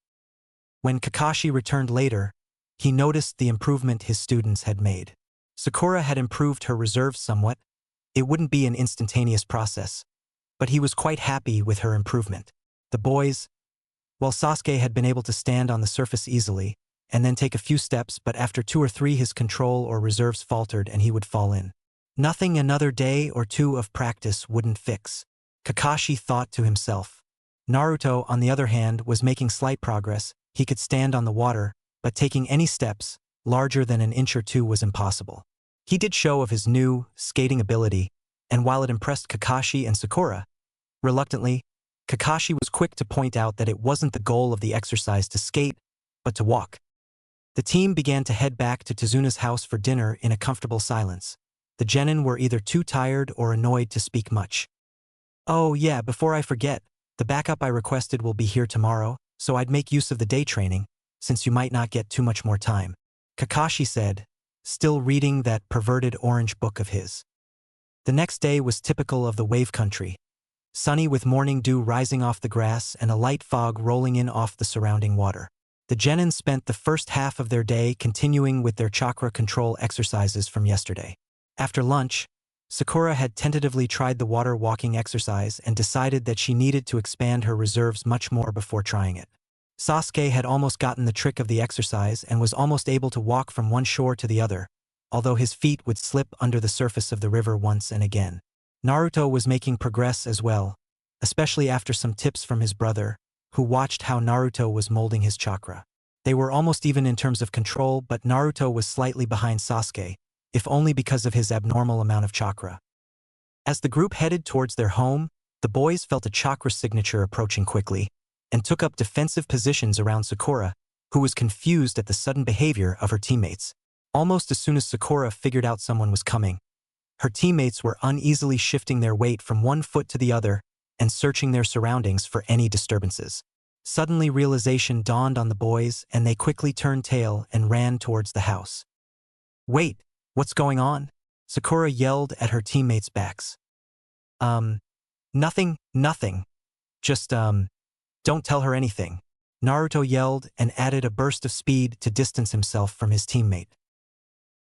When Kakashi returned later, he noticed the improvement his students had made. Sakura had improved her reserves somewhat. It wouldn't be an instantaneous process, but he was quite happy with her improvement. The boys, while Sasuke had been able to stand on the surface easily, and then take a few steps, but after 2 or 3 his control or reserves faltered and he would fall in. Nothing another day or 2 of practice wouldn't fix, Kakashi thought to himself. Naruto, on the other hand, was making slight progress. He could stand on the water, but taking any steps larger than an inch or 2 was impossible. He did show of his new skating ability, and while it impressed Kakashi and Sakura, reluctantly, Kakashi was quick to point out that it wasn't the goal of the exercise to skate, but to walk. The team began to head back to Tezuna's house for dinner in a comfortable silence. The genin were either too tired or annoyed to speak much. Oh yeah, before I forget, the backup I requested will be here tomorrow, so I'd make use of the day training, since you might not get too much more time, Kakashi said, still reading that perverted orange book of his. The next day was typical of the wave country, sunny with morning dew rising off the grass and a light fog rolling in off the surrounding water. The genin spent the first half of their day continuing with their chakra control exercises from yesterday. After lunch, Sakura had tentatively tried the water walking exercise and decided that she needed to expand her reserves much more before trying it. Sasuke had almost gotten the trick of the exercise and was almost able to walk from one shore to the other, although his feet would slip under the surface of the river once and again. Naruto was making progress as well, especially after some tips from his brother, who watched how Naruto was molding his chakra. They were almost even in terms of control, but Naruto was slightly behind Sasuke, if only because of his abnormal amount of chakra. As the group headed towards their home, the boys felt a chakra signature approaching quickly, and took up defensive positions around Sakura, who was confused at the sudden behavior of her teammates. Almost as soon as Sakura figured out someone was coming, her teammates were uneasily shifting their weight from one foot to the other and searching their surroundings for any disturbances. Suddenly realization dawned on the boys and they quickly turned tail and ran towards the house. "Wait, what's going on?" Sakura yelled at her teammates' backs. Nothing. Just, don't tell her anything," Naruto yelled and added a burst of speed to distance himself from his teammate.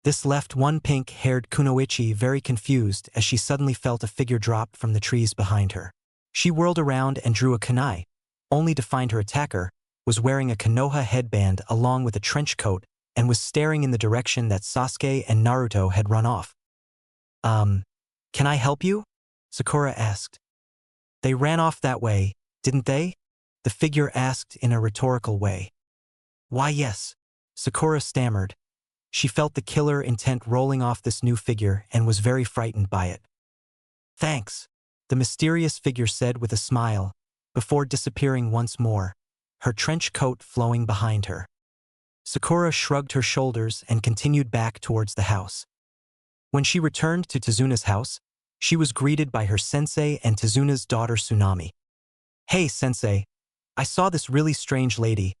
This left one pink-haired kunoichi very confused as she suddenly felt a figure drop from the trees behind her. She whirled around and drew a kunai, only to find her attacker was wearing a Konoha headband along with a trench coat and was staring in the direction that Sasuke and Naruto had run off. Can I help you?" Sakura asked. "They ran off that way, didn't they?" the figure asked in a rhetorical way. "Why yes," Sakura stammered. She felt the killer intent rolling off this new figure and was very frightened by it. "Thanks," the mysterious figure said with a smile, before disappearing once more, her trench coat flowing behind her. Sakura shrugged her shoulders and continued back towards the house. When she returned to Tezuna's house, she was greeted by her sensei and Tezuna's daughter Tsunami. "Hey, sensei, I saw this really strange lady,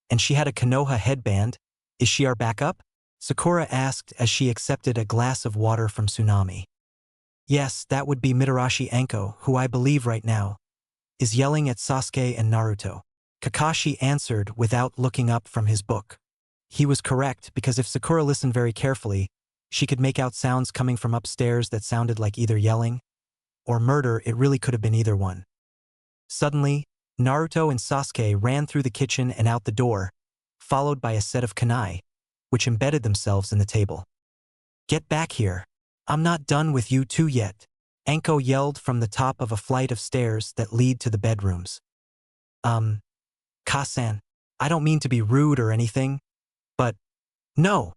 and she had a Konoha headband. Is she our backup?" Sakura asked as she accepted a glass of water from Tsunami. "Yes, that would be Mitarashi Anko, who I believe right now is yelling at Sasuke and Naruto," Kakashi answered without looking up from his book. He was correct because if Sakura listened very carefully, she could make out sounds coming from upstairs that sounded like either yelling or murder. It really could have been either one. Suddenly, Naruto and Sasuke ran through the kitchen and out the door, followed by a set of kunai, which embedded themselves in the table. "Get back here. I'm not done with you two yet," Anko yelled from the top of a flight of stairs that lead to the bedrooms. Kasan, I don't mean to be rude or anything, but no,"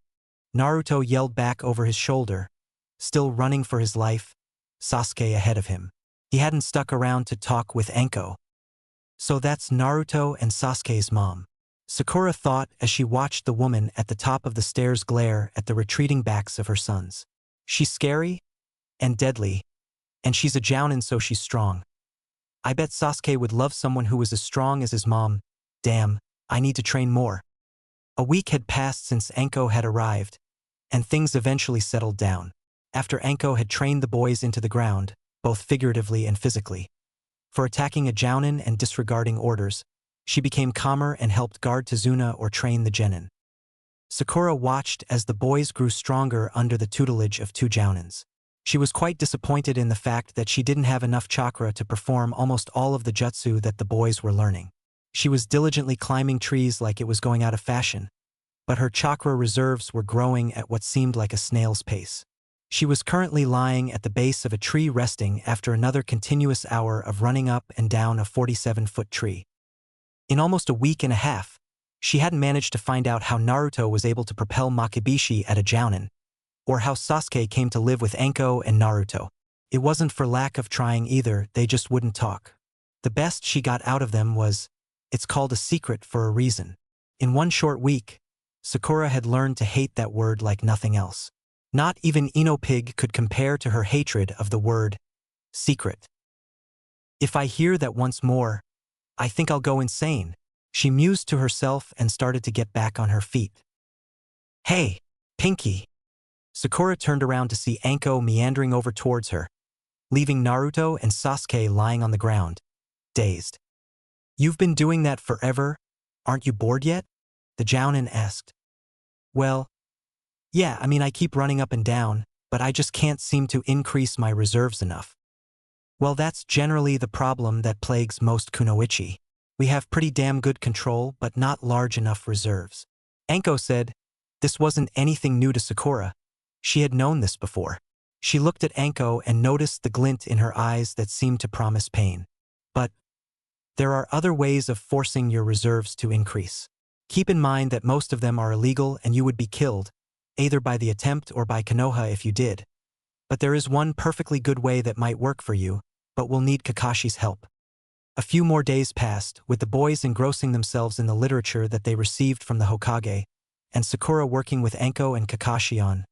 Naruto yelled back over his shoulder, still running for his life, Sasuke ahead of him. He hadn't stuck around to talk with Anko. So that's Naruto and Sasuke's mom, Sakura thought as she watched the woman at the top of the stairs glare at the retreating backs of her sons. She's scary and deadly, and she's a jounin, so she's strong. I bet Sasuke would love someone who was as strong as his mom. Damn, I need to train more. A week had passed since Anko had arrived, and things eventually settled down. After Anko had trained the boys into the ground, both figuratively and physically, for attacking a jounin and disregarding orders, she became calmer and helped guard Tezuna or train the genin. Sakura watched as the boys grew stronger under the tutelage of two jounins. She was quite disappointed in the fact that she didn't have enough chakra to perform almost all of the jutsu that the boys were learning. She was diligently climbing trees like it was going out of fashion, but her chakra reserves were growing at what seemed like a snail's pace. She was currently lying at the base of a tree resting after another continuous hour of running up and down a 47-foot tree. In almost a week and a half, she hadn't managed to find out how Naruto was able to propel Makibishi at a jounin, or how Sasuke came to live with Anko and Naruto. It wasn't for lack of trying either, they just wouldn't talk. The best she got out of them was, "It's called a secret for a reason." In one short week, Sakura had learned to hate that word like nothing else. Not even Inopig could compare to her hatred of the word secret. "If I hear that once more, I think I'll go insane," she mused to herself and started to get back on her feet. "Hey, Pinky, Sakura turned around to see Anko meandering over towards her, leaving Naruto and Sasuke lying on the ground, dazed. "You've been doing that forever? Aren't you bored yet?" the Jounin asked. "Well, yeah, I keep running up and down, but I just can't seem to increase my reserves enough." "Well, that's generally the problem that plagues most kunoichi. We have pretty damn good control, but not large enough reserves." Anko said. This wasn't anything new to Sakura. She had known this before. She looked at Anko and noticed the glint in her eyes that seemed to promise pain. "But there are other ways of forcing your reserves to increase. Keep in mind that most of them are illegal and you would be killed, either by the attempt or by Konoha if you did. But there is one perfectly good way that might work for you, but will need Kakashi's help." A few more days passed, with the boys engrossing themselves in the literature that they received from the Hokage, and Sakura working with Anko and Kakashi on.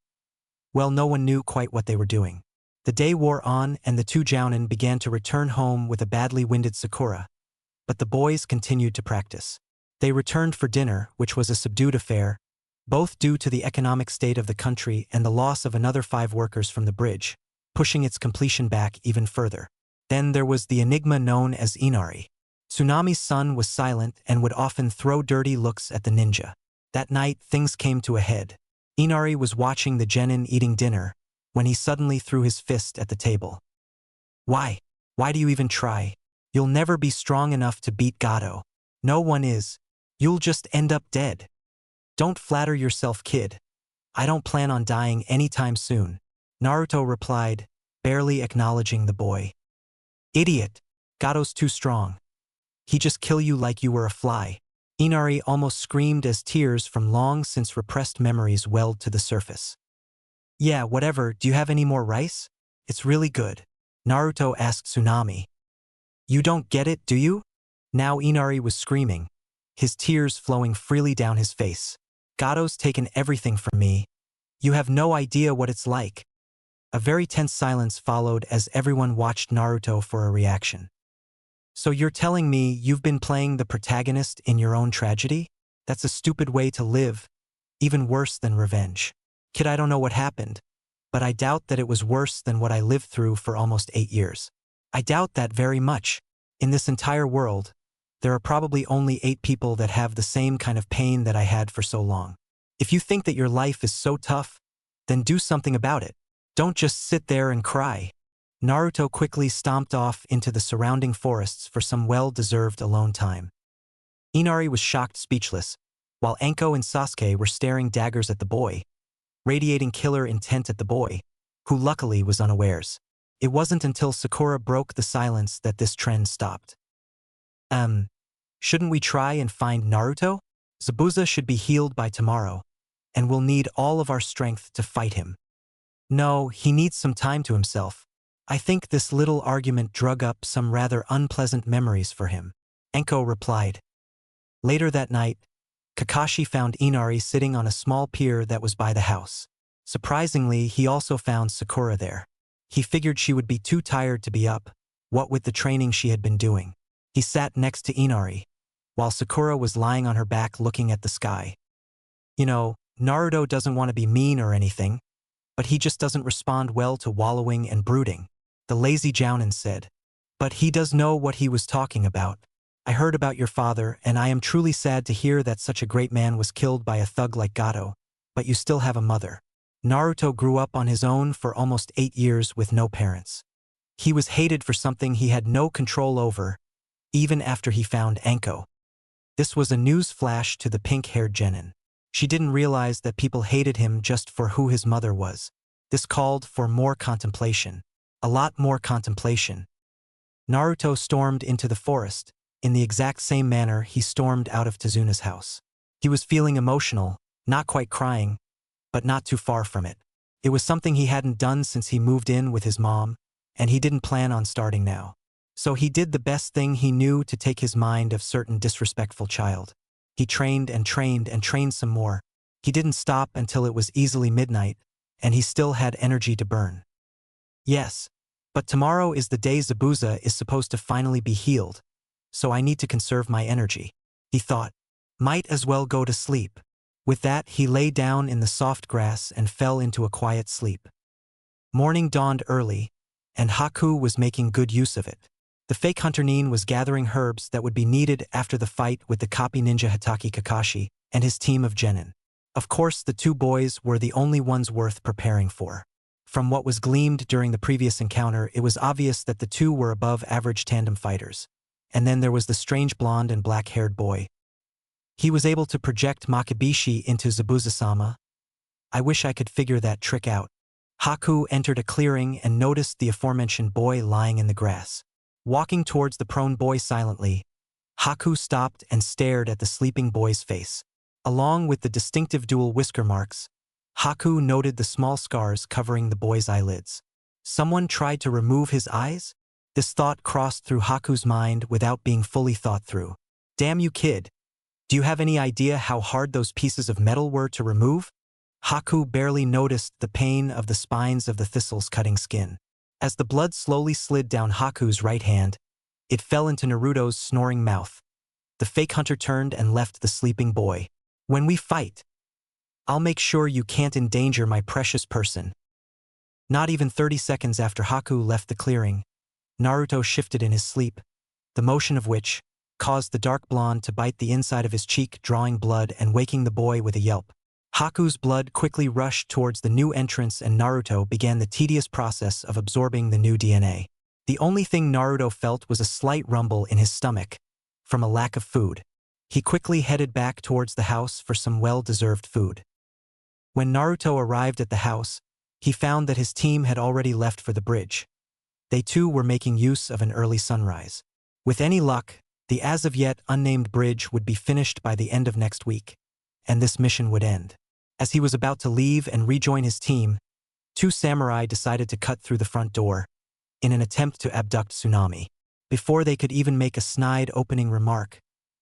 Well, no one knew quite what they were doing. The day wore on and the two Jounin began to return home with a badly winded Sakura. But the boys continued to practice. They returned for dinner, which was a subdued affair, both due to the economic state of the country and the loss of another 5 workers from the bridge, pushing its completion back even further. Then there was the enigma known as Inari. Tsunami's son was silent and would often throw dirty looks at the ninja. That night, things came to a head. Inari was watching the genin eating dinner when he suddenly threw his fist at the table. "Why? Why do you even try? You'll never be strong enough to beat Gato. No one is. You'll just end up dead. Don't flatter yourself, kid. I don't plan on dying anytime soon," Naruto replied, barely acknowledging the boy. "Idiot. Gato's too strong. He just kill you like you were a fly." Inari almost screamed as tears from long-since repressed memories welled to the surface. "Yeah, whatever, do you have any more rice? It's really good," Naruto asked Tsunami. "You don't get it, do you?" Now Inari was screaming, his tears flowing freely down his face. "Gato's taken everything from me. You have no idea what it's like." A very tense silence followed as everyone watched Naruto for a reaction. "So you're telling me you've been playing the protagonist in your own tragedy? That's a stupid way to live, even worse than revenge. Kid, I don't know what happened, but I doubt that it was worse than what I lived through for almost 8 years. I doubt that very much. In this entire world, there are probably only 8 people that have the same kind of pain that I had for so long. If you think that your life is so tough, then do something about it. Don't just sit there and cry." Naruto quickly stomped off into the surrounding forests for some well-deserved alone time. Inari was shocked speechless, while Anko and Sasuke were staring daggers at the boy, radiating killer intent at the boy, who luckily was unawares. It wasn't until Sakura broke the silence that this trend stopped. Shouldn't we try and find Naruto? Zabuza should be healed by tomorrow, and we'll need all of our strength to fight him." "No, he needs some time to himself. I think this little argument drug up some rather unpleasant memories for him," Anko replied. Later that night, Kakashi found Inari sitting on a small pier that was by the house. Surprisingly, he also found Sakura there. He figured she would be too tired to be up, what with the training she had been doing. He sat next to Inari, while Sakura was lying on her back looking at the sky. "You know, Naruto doesn't want to be mean or anything, but he just doesn't respond well to wallowing and brooding," the lazy Jounin said. "But he does know what he was talking about. I heard about your father, and I am truly sad to hear that such a great man was killed by a thug like Gato, but you still have a mother." Naruto grew up on his own for almost 8 years with no parents. He was hated for something he had no control over, even after he found Anko. This was a news flash to the pink-haired genin. She didn't realize that people hated him just for who his mother was. This called for more contemplation. A lot more contemplation. Naruto stormed into the forest, in the exact same manner he stormed out of Tezuna's house. He was feeling emotional, not quite crying, but not too far from it. It was something he hadn't done since he moved in with his mom, and he didn't plan on starting now. So he did the best thing he knew to take his mind of certain disrespectful child. He trained and trained and trained some more. He didn't stop until it was easily midnight, and he still had energy to burn. Yes, but tomorrow is the day Zabuza is supposed to finally be healed, so I need to conserve my energy, he thought. Might as well go to sleep. With that, he lay down in the soft grass and fell into a quiet sleep. Morning dawned early, and Haku was making good use of it. The fake hunter Nin was gathering herbs that would be needed after the fight with the copy ninja Hitaki Kakashi and his team of genin. Of course, the two boys were the only ones worth preparing for. From what was gleaned during the previous encounter, it was obvious that the two were above-average tandem fighters. And then there was the strange blonde and black-haired boy. He was able to project Makibishi into Zabuza-sama. I wish I could figure that trick out. Haku entered a clearing and noticed the aforementioned boy lying in the grass. Walking towards the prone boy silently, Haku stopped and stared at the sleeping boy's face. Along with the distinctive dual whisker marks, Haku noted the small scars covering the boy's eyelids. Someone tried to remove his eyes? This thought crossed through Haku's mind without being fully thought through. Damn you, kid. Do you have any idea how hard those pieces of metal were to remove? Haku barely noticed the pain of the spines of the thistles cutting skin. As the blood slowly slid down Haku's right hand, it fell into Naruto's snoring mouth. The fake hunter turned and left the sleeping boy. When we fight, I'll make sure you can't endanger my precious person. Not even 30 seconds after Haku left the clearing, Naruto shifted in his sleep, the motion of which caused the dark blonde to bite the inside of his cheek, drawing blood and waking the boy with a yelp. Haku's blood quickly rushed towards the new entrance and Naruto began the tedious process of absorbing the new DNA. The only thing Naruto felt was a slight rumble in his stomach from a lack of food. He quickly headed back towards the house for some well-deserved food. When Naruto arrived at the house, he found that his team had already left for the bridge. They too were making use of an early sunrise. With any luck, the as-of-yet unnamed bridge would be finished by the end of next week, and this mission would end. As he was about to leave and rejoin his team, two samurai decided to cut through the front door in an attempt to abduct Tsunami. Before they could even make a snide opening remark,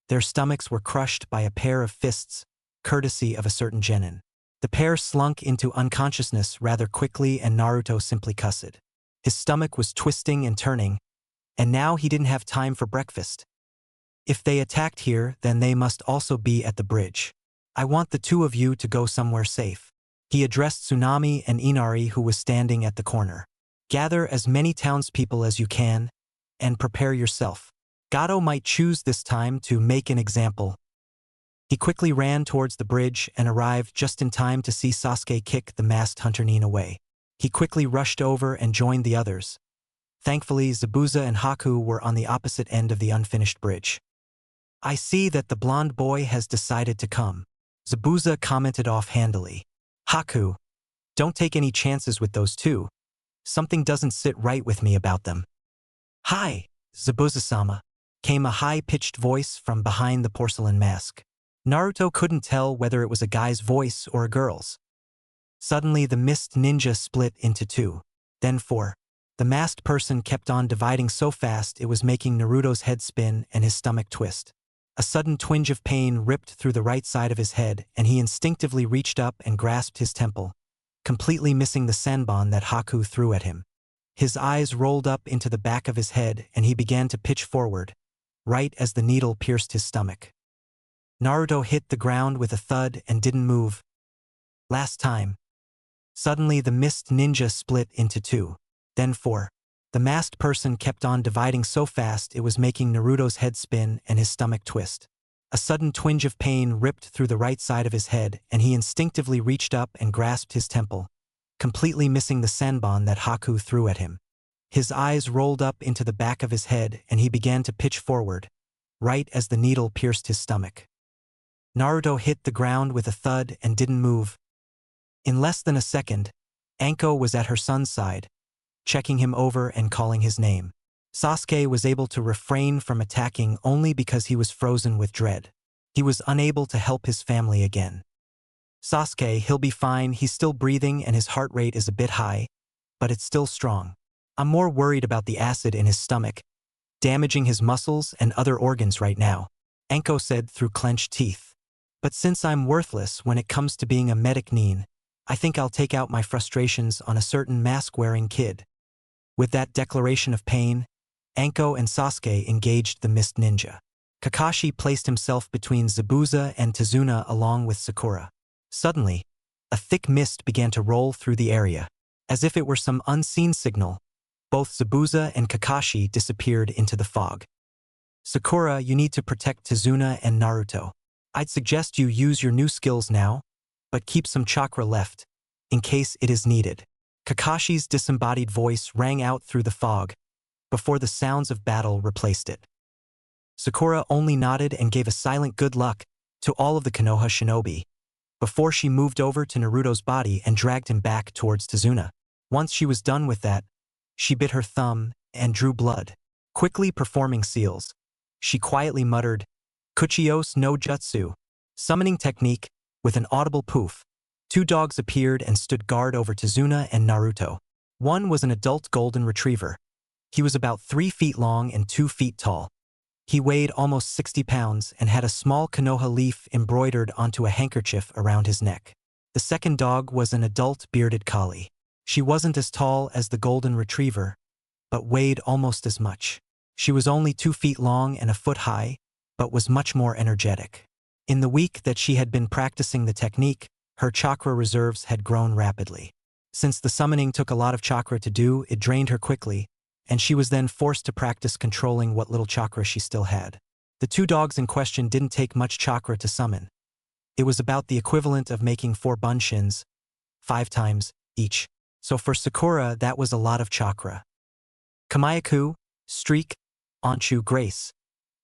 their stomachs were crushed by a pair of fists, courtesy of a certain genin. The pair slunk into unconsciousness rather quickly and Naruto simply cussed. His stomach was twisting and turning, and now he didn't have time for breakfast. If they attacked here, then they must also be at the bridge. I want the two of you to go somewhere safe. He addressed Tsunami and Inari, who was standing at the corner. Gather as many townspeople as you can, and prepare yourself. Gato might choose this time to make an example. He quickly ran towards the bridge and arrived just in time to see Sasuke kick the masked hunter Nin away. He quickly rushed over and joined the others. Thankfully, Zabuza and Haku were on the opposite end of the unfinished bridge. I see that the blonde boy has decided to come, Zabuza commented offhandedly. Haku, don't take any chances with those two. Something doesn't sit right with me about them. Hi, Zabuza-sama, came a high-pitched voice from behind the porcelain mask. Naruto couldn't tell whether it was a guy's voice or a girl's. Suddenly the mist ninja split into two, then four. The masked person kept on dividing so fast it was making Naruto's head spin and his stomach twist. A sudden twinge of pain ripped through the right side of his head and he instinctively reached up and grasped his temple, completely missing the senbon that Haku threw at him. His eyes rolled up into the back of his head and he began to pitch forward, right as the needle pierced his stomach. Naruto hit the ground with a thud and didn't move. Last time. Suddenly the mist ninja split into two, then four. The masked person kept on dividing so fast it was making Naruto's head spin and his stomach twist. A sudden twinge of pain ripped through the right side of his head and he instinctively reached up and grasped his temple, completely missing the senbon that Haku threw at him. His eyes rolled up into the back of his head and he began to pitch forward, right as the needle pierced his stomach. Naruto hit the ground with a thud and didn't move. In less than a second, Anko was at her son's side, checking him over and calling his name. Sasuke was able to refrain from attacking only because he was frozen with dread. He was unable to help his family again. Sasuke, he'll be fine, he's still breathing and his heart rate is a bit high, but it's still strong. I'm more worried about the acid in his stomach, damaging his muscles and other organs right now, Anko said through clenched teeth. But since I'm worthless when it comes to being a medic Nin, I think I'll take out my frustrations on a certain mask-wearing kid. With that declaration of pain, Anko and Sasuke engaged the mist ninja. Kakashi placed himself between Zabuza and Tazuna along with Sakura. Suddenly, a thick mist began to roll through the area. As if it were some unseen signal, both Zabuza and Kakashi disappeared into the fog. Sakura, you need to protect Tizuna and Naruto. I'd suggest you use your new skills now, but keep some chakra left, in case it is needed. Kakashi's disembodied voice rang out through the fog, before the sounds of battle replaced it. Sakura only nodded and gave a silent good luck to all of the Konoha shinobi, before she moved over to Naruto's body and dragged him back towards Tizuna. Once she was done with that, she bit her thumb and drew blood. Quickly performing seals, she quietly muttered, "Kuchios no Jutsu," summoning technique. With an audible poof, two dogs appeared and stood guard over Tizuna and Naruto. One was an adult golden retriever. He was about 3 feet long and 2 feet tall. He weighed almost 60 pounds and had a small Konoha leaf embroidered onto a handkerchief around his neck. The second dog was an adult bearded collie. She wasn't as tall as the golden retriever, but weighed almost as much. She was only 2 feet long and a foot high, but was much more energetic. In the week that she had been practicing the technique, her chakra reserves had grown rapidly. Since the summoning took a lot of chakra to do, it drained her quickly, and she was then forced to practice controlling what little chakra she still had. The two dogs in question didn't take much chakra to summon. It was about the equivalent of making 4 bunshins, 5 times each. So for Sakura, that was a lot of chakra. Kamayaku, Streak, Anchu, Grace.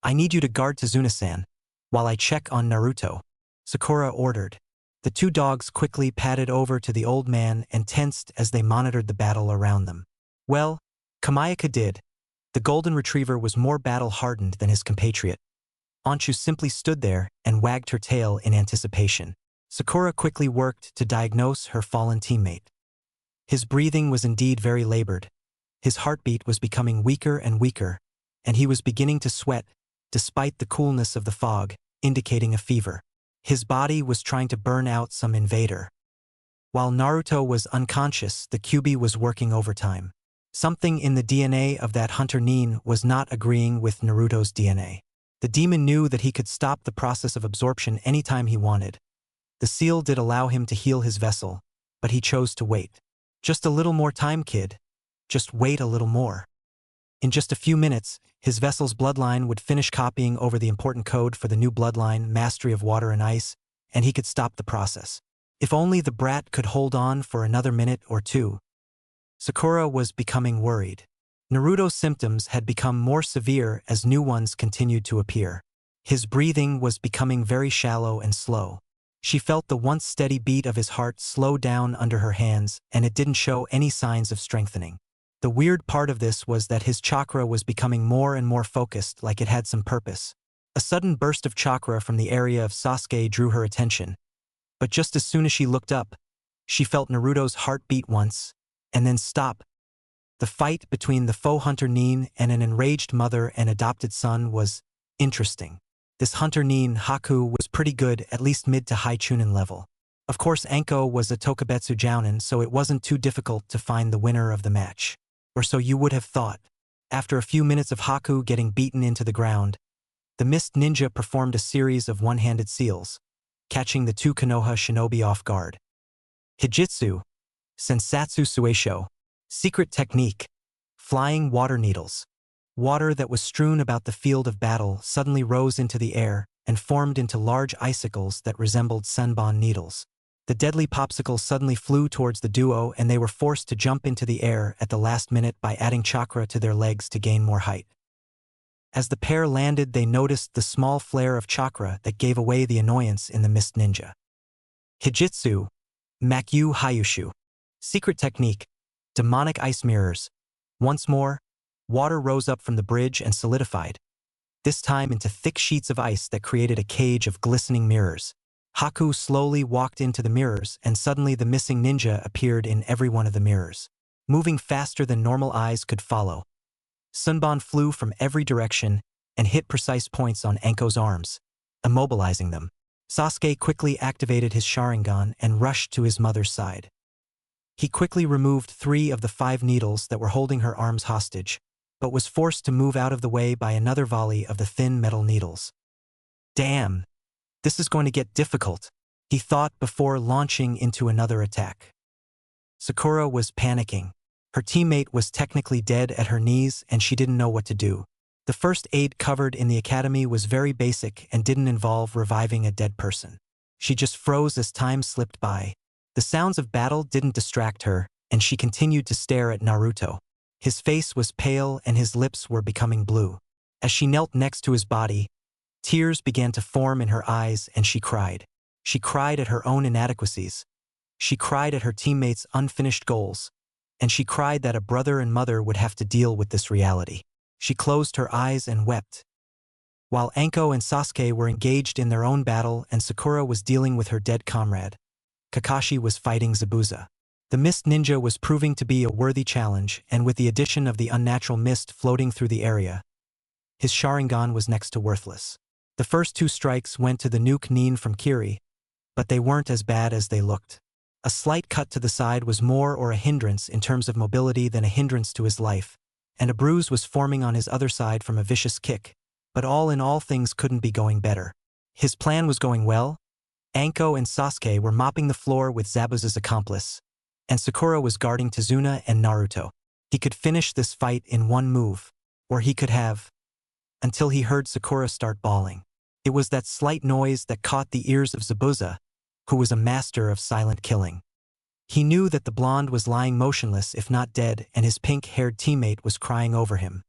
I need you to guard Tizuna-san, while I check on Naruto, Sakura ordered. The two dogs quickly padded over to the old man and tensed as they monitored the battle around them. Well, Kamayaku did. The golden retriever was more battle-hardened than his compatriot. Anchu simply stood there and wagged her tail in anticipation. Sakura quickly worked to diagnose her fallen teammate. His breathing was indeed very labored. His heartbeat was becoming weaker and weaker, and he was beginning to sweat, despite the coolness of the fog, indicating a fever. His body was trying to burn out some invader. While Naruto was unconscious, the Kyuubi was working overtime. Something in the DNA of that hunter Nin was not agreeing with Naruto's DNA. The demon knew that he could stop the process of absorption anytime he wanted. The seal did allow him to heal his vessel, but he chose to wait. Just a little more time, kid. Just wait a little more. In just a few minutes, his vessel's bloodline would finish copying over the important code for the new bloodline, mastery of water and ice, and he could stop the process. If only the brat could hold on for another minute or two. Sakura was becoming worried. Naruto's symptoms had become more severe as new ones continued to appear. His breathing was becoming very shallow and slow. She felt the once steady beat of his heart slow down under her hands, and it didn't show any signs of strengthening. The weird part of this was that his chakra was becoming more and more focused, like it had some purpose. A sudden burst of chakra from the area of Sasuke drew her attention. But just as soon as she looked up, she felt Naruto's heart beat once, and then stop. The fight between the faux hunter Nin and an enraged mother and adopted son was interesting. This hunter Nin, Haku, was pretty good, at least mid to high Chunin level. Of course, Anko was a Tokubetsu Jounin, so it wasn't too difficult to find the winner of the match. Or so you would have thought. After a few minutes of Haku getting beaten into the ground, the Mist Ninja performed a series of one-handed seals, catching the two Konoha shinobi off guard. Hijitsu, Sensatsu Sueisho, secret technique, flying water needles. Water that was strewn about the field of battle suddenly rose into the air and formed into large icicles that resembled senbon needles. The deadly popsicle suddenly flew towards the duo, and they were forced to jump into the air at the last minute by adding chakra to their legs to gain more height. As the pair landed, they noticed the small flare of chakra that gave away the annoyance in the Mist Ninja. Hijitsu, Makyu Hayushu, secret technique, demonic ice mirrors. Once more, water rose up from the bridge and solidified, this time into thick sheets of ice that created a cage of glistening mirrors. Haku slowly walked into the mirrors, and suddenly the missing ninja appeared in every one of the mirrors, moving faster than normal eyes could follow. Sunbon flew from every direction and hit precise points on Anko's arms, immobilizing them. Sasuke quickly activated his Sharingan and rushed to his mother's side. He quickly removed 3 of the 5 needles that were holding her arms hostage, but was forced to move out of the way by another volley of the thin metal needles. Damn! This is going to get difficult. he thought before launching into another attack. Sakura was panicking. Her teammate was technically dead at her knees and she didn't know what to do. The first aid covered in the academy was very basic and didn't involve reviving a dead person. She just froze as time slipped by. The sounds of battle didn't distract her, and she continued to stare at Naruto. His face was pale and his lips were becoming blue. As she knelt next to his body, tears began to form in her eyes and she cried. She cried at her own inadequacies. She cried at her teammates' unfinished goals. And she cried that a brother and mother would have to deal with this reality. She closed her eyes and wept. While Anko and Sasuke were engaged in their own battle and Sakura was dealing with her dead comrade, Kakashi was fighting Zabuza. The mist ninja was proving to be a worthy challenge, and with the addition of the unnatural mist floating through the area, his Sharingan was next to worthless. The first 2 strikes went to the nuke Nin from Kiri, but they weren't as bad as they looked. A slight cut to the side was more or a hindrance in terms of mobility than a hindrance to his life, and a bruise was forming on his other side from a vicious kick, but all in all things couldn't be going better. His plan was going well. Anko and Sasuke were mopping the floor with Zabuza's accomplice, and Sakura was guarding Tazuna and Naruto. He could finish this fight in one move, or he could have, until he heard Sakura start bawling. It was that slight noise that caught the ears of Zabuza, who was a master of silent killing. He knew that the blonde was lying motionless if not dead and his pink-haired teammate was crying over him,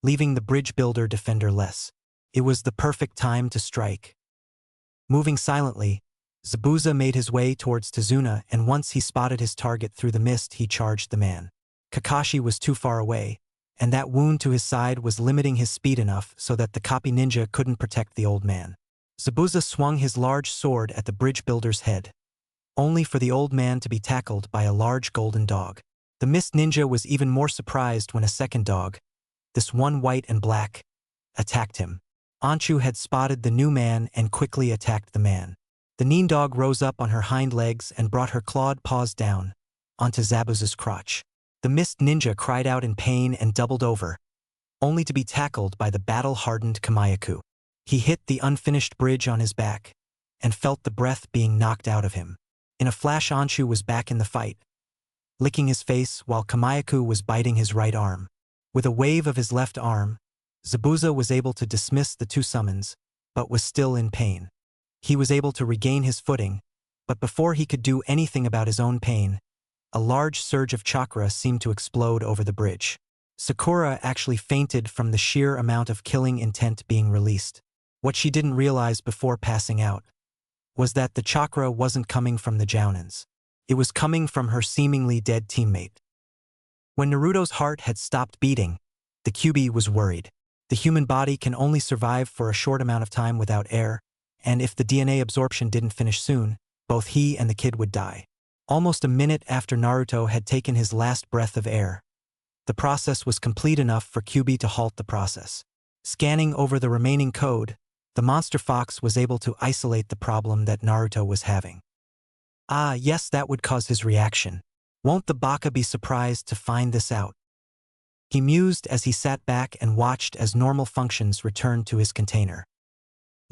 leaving the bridge builder defenderless. It was the perfect time to strike. Moving silently, Zabuza made his way towards Tazuna, and once he spotted his target through the mist he charged the man. Kakashi was too far away, and that wound to his side was limiting his speed enough so that the copy ninja couldn't protect the old man. Zabuza swung his large sword at the bridge builder's head, only for the old man to be tackled by a large golden dog. The mist ninja was even more surprised when a second dog, this one white and black, attacked him. Anchu had spotted the new man and quickly attacked the man. The Nin dog rose up on her hind legs and brought her clawed paws down onto Zabuza's crotch. The mist ninja cried out in pain and doubled over, only to be tackled by the battle-hardened Kamayaku. He hit the unfinished bridge on his back and felt the breath being knocked out of him. In a flash, Anchu was back in the fight, licking his face while Kamayaku was biting his right arm. With a wave of his left arm, Zabuza was able to dismiss the 2 summons, but was still in pain. He was able to regain his footing, but before he could do anything about his own pain, a large surge of chakra seemed to explode over the bridge. Sakura actually fainted from the sheer amount of killing intent being released. What she didn't realize before passing out was that the chakra wasn't coming from the Jounins. It was coming from her seemingly dead teammate. When Naruto's heart had stopped beating, the Kyuubi was worried. The human body can only survive for a short amount of time without air, and if the DNA absorption didn't finish soon, both he and the kid would die. Almost a minute after Naruto had taken his last breath of air, the process was complete enough for Kyuubi to halt the process. Scanning over the remaining code, the monster fox was able to isolate the problem that Naruto was having. Ah, yes, that would cause his reaction. Won't the Baka be surprised to find this out? He mused as he sat back and watched as normal functions returned to his container.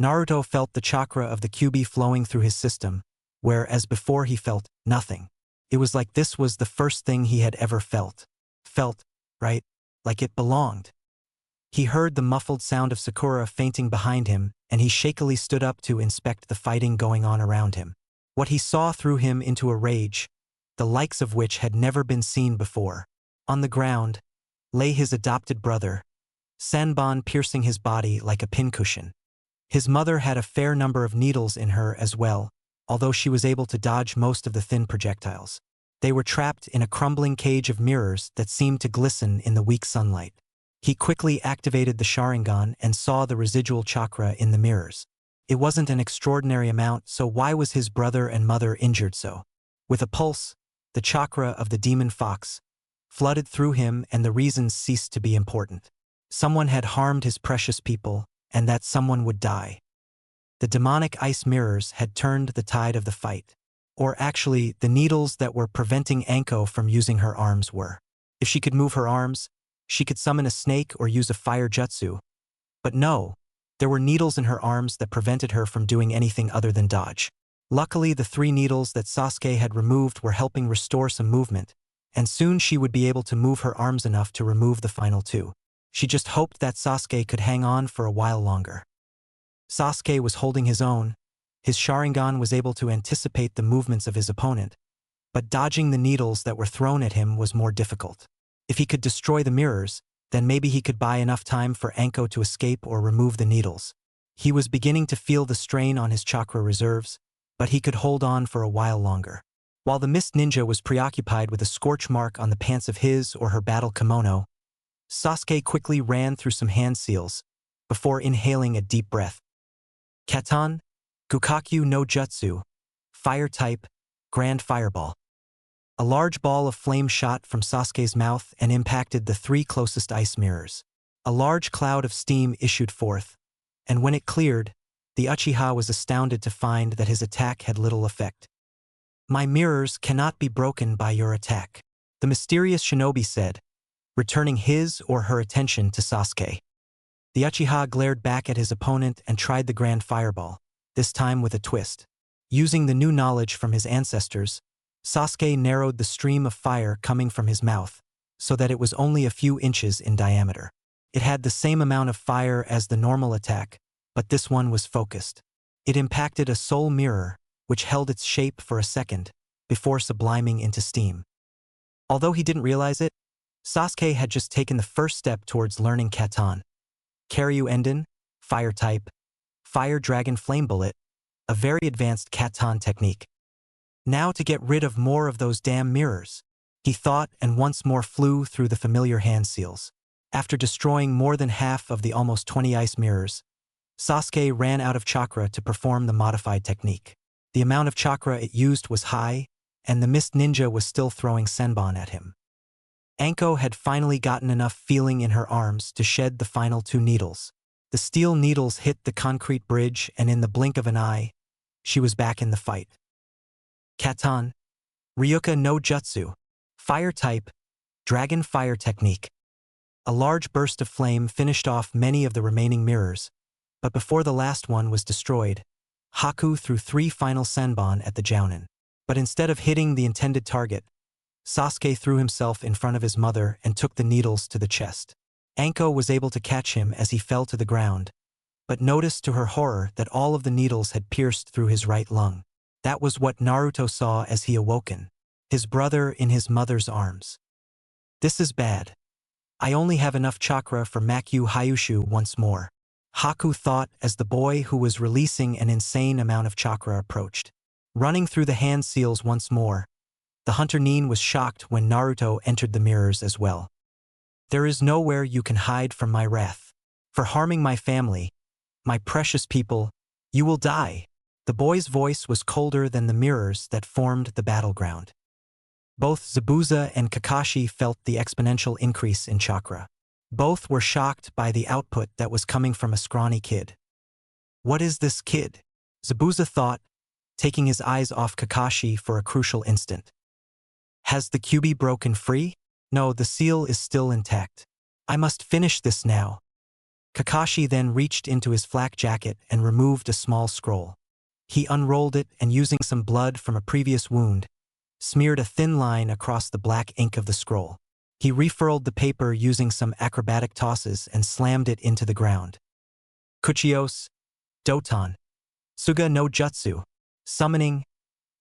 Naruto felt the chakra of the Kyuubi flowing through his system, whereas before he felt nothing. It was like this was the first thing he had ever felt. Felt, right? Like it belonged. He heard the muffled sound of Sakura fainting behind him, and he shakily stood up to inspect the fighting going on around him. What he saw threw him into a rage, the likes of which had never been seen before. On the ground lay his adopted brother, Sanbon, piercing his body like a pincushion. His mother had a fair number of needles in her as well, although she was able to dodge most of the thin projectiles. They were trapped in a crumbling cage of mirrors that seemed to glisten in the weak sunlight. He quickly activated the Sharingan and saw the residual chakra in the mirrors. It wasn't an extraordinary amount, so why was his brother and mother injured so? With a pulse, the chakra of the demon fox flooded through him, and the reasons ceased to be important. Someone had harmed his precious people, and that someone would die. The demonic ice mirrors had turned the tide of the fight. Or actually, the needles that were preventing Anko from using her arms were. If she could move her arms, she could summon a snake or use a fire jutsu. But no, there were needles in her arms that prevented her from doing anything other than dodge. Luckily, the 3 needles that Sasuke had removed were helping restore some movement, and soon she would be able to move her arms enough to remove the final 2. She just hoped that Sasuke could hang on for a while longer. Sasuke was holding his own. His Sharingan was able to anticipate the movements of his opponent, but dodging the needles that were thrown at him was more difficult. If he could destroy the mirrors, then maybe he could buy enough time for Anko to escape or remove the needles. He was beginning to feel the strain on his chakra reserves, but he could hold on for a while longer. While the Mist Ninja was preoccupied with a scorch mark on the pants of his or her battle kimono, Sasuke quickly ran through some hand seals before inhaling a deep breath. Katan, Gukakyu no Jutsu, Fire Type, Grand Fireball. A large ball of flame shot from Sasuke's mouth and impacted the 3 closest ice mirrors. A large cloud of steam issued forth, and when it cleared, the Uchiha was astounded to find that his attack had little effect. "My mirrors cannot be broken by your attack," the mysterious shinobi said, returning his or her attention to Sasuke. The Uchiha glared back at his opponent and tried the Grand Fireball, this time with a twist. Using the new knowledge from his ancestors, Sasuke narrowed the stream of fire coming from his mouth, so that it was only a few inches in diameter. It had the same amount of fire as the normal attack, but this one was focused. It impacted a soul mirror, which held its shape for a second, before subliming into steam. Although he didn't realize it, Sasuke had just taken the first step towards learning Katan. Karyu Enden, Fire Type, Fire Dragon Flame Bullet, a very advanced Katan technique. Now to get rid of more of those damn mirrors, he thought, and once more flew through the familiar hand seals. After destroying more than half of the almost 20 ice mirrors, Sasuke ran out of chakra to perform the modified technique. The amount of chakra it used was high, and the Mist Ninja was still throwing Senbon at him. Anko had finally gotten enough feeling in her arms to shed the final 2 needles. The steel needles hit the concrete bridge, and in the blink of an eye, she was back in the fight. Katan, Ryuka no Jutsu, Fire Type, Dragon Fire Technique. A large burst of flame finished off many of the remaining mirrors, but before the last one was destroyed, Haku threw 3 final Senbon at the Jounin. But instead of hitting the intended target, Sasuke threw himself in front of his mother and took the needles to the chest. Anko was able to catch him as he fell to the ground, but noticed to her horror that all of the needles had pierced through his right lung. That was what Naruto saw as he awoken, his brother in his mother's arms. "This is bad. I only have enough chakra for Makyu Hyushu once more," Haku thought as the boy who was releasing an insane amount of chakra approached. Running through the hand seals once more, the Hunter Nin was shocked when Naruto entered the mirrors as well. "There is nowhere you can hide from my wrath. For harming my family, my precious people, you will die." The boy's voice was colder than the mirrors that formed the battleground. Both Zabuza and Kakashi felt the exponential increase in chakra. Both were shocked by the output that was coming from a scrawny kid. "What is this kid?" Zabuza thought, taking his eyes off Kakashi for a crucial instant. "Has the Kyuubi broken free? No, the seal is still intact. I must finish this now." Kakashi then reached into his flak jacket and removed a small scroll. He unrolled it and, using some blood from a previous wound, smeared a thin line across the black ink of the scroll. He refurled the paper using some acrobatic tosses and slammed it into the ground. Kuchios, Doton, Suga no Jutsu, Summoning,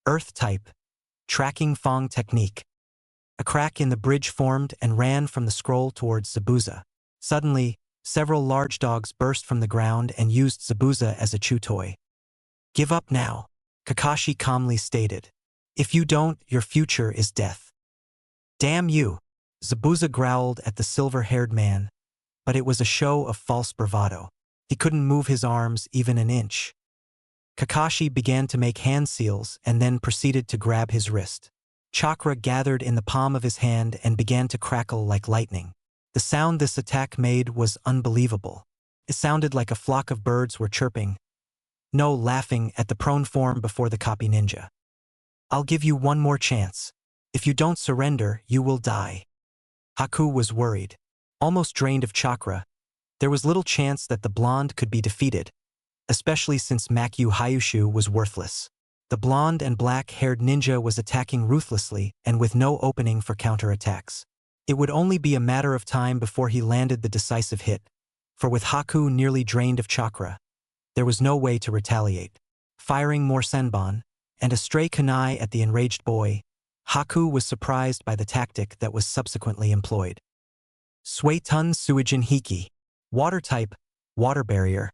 Earth Type, Tracking Fong Technique. A crack in the bridge formed and ran from the scroll towards Zabuza. Suddenly, several large dogs burst from the ground and used Zabuza as a chew toy. "Give up now," Kakashi calmly stated. "If you don't, your future is death." "Damn you," Zabuza growled at the silver-haired man, but it was a show of false bravado. He couldn't move his arms even an inch. Kakashi began to make hand seals and then proceeded to grab his wrist. Chakra gathered in the palm of his hand and began to crackle like lightning. The sound this attack made was unbelievable. It sounded like a flock of birds were chirping, no, laughing at the prone form before the copy ninja. "I'll give you one more chance. If you don't surrender, you will die." Haku was worried. Almost drained of chakra, there was little chance that the blonde could be defeated, especially since Makyu Hyushu was worthless. The blonde and black-haired ninja was attacking ruthlessly and with no opening for counterattacks. It would only be a matter of time before he landed the decisive hit, for with Haku nearly drained of chakra, there was no way to retaliate. Firing more senbon, and a stray kunai at the enraged boy, Haku was surprised by the tactic that was subsequently employed. Suetun Suijin Hiki. Water type, water barrier.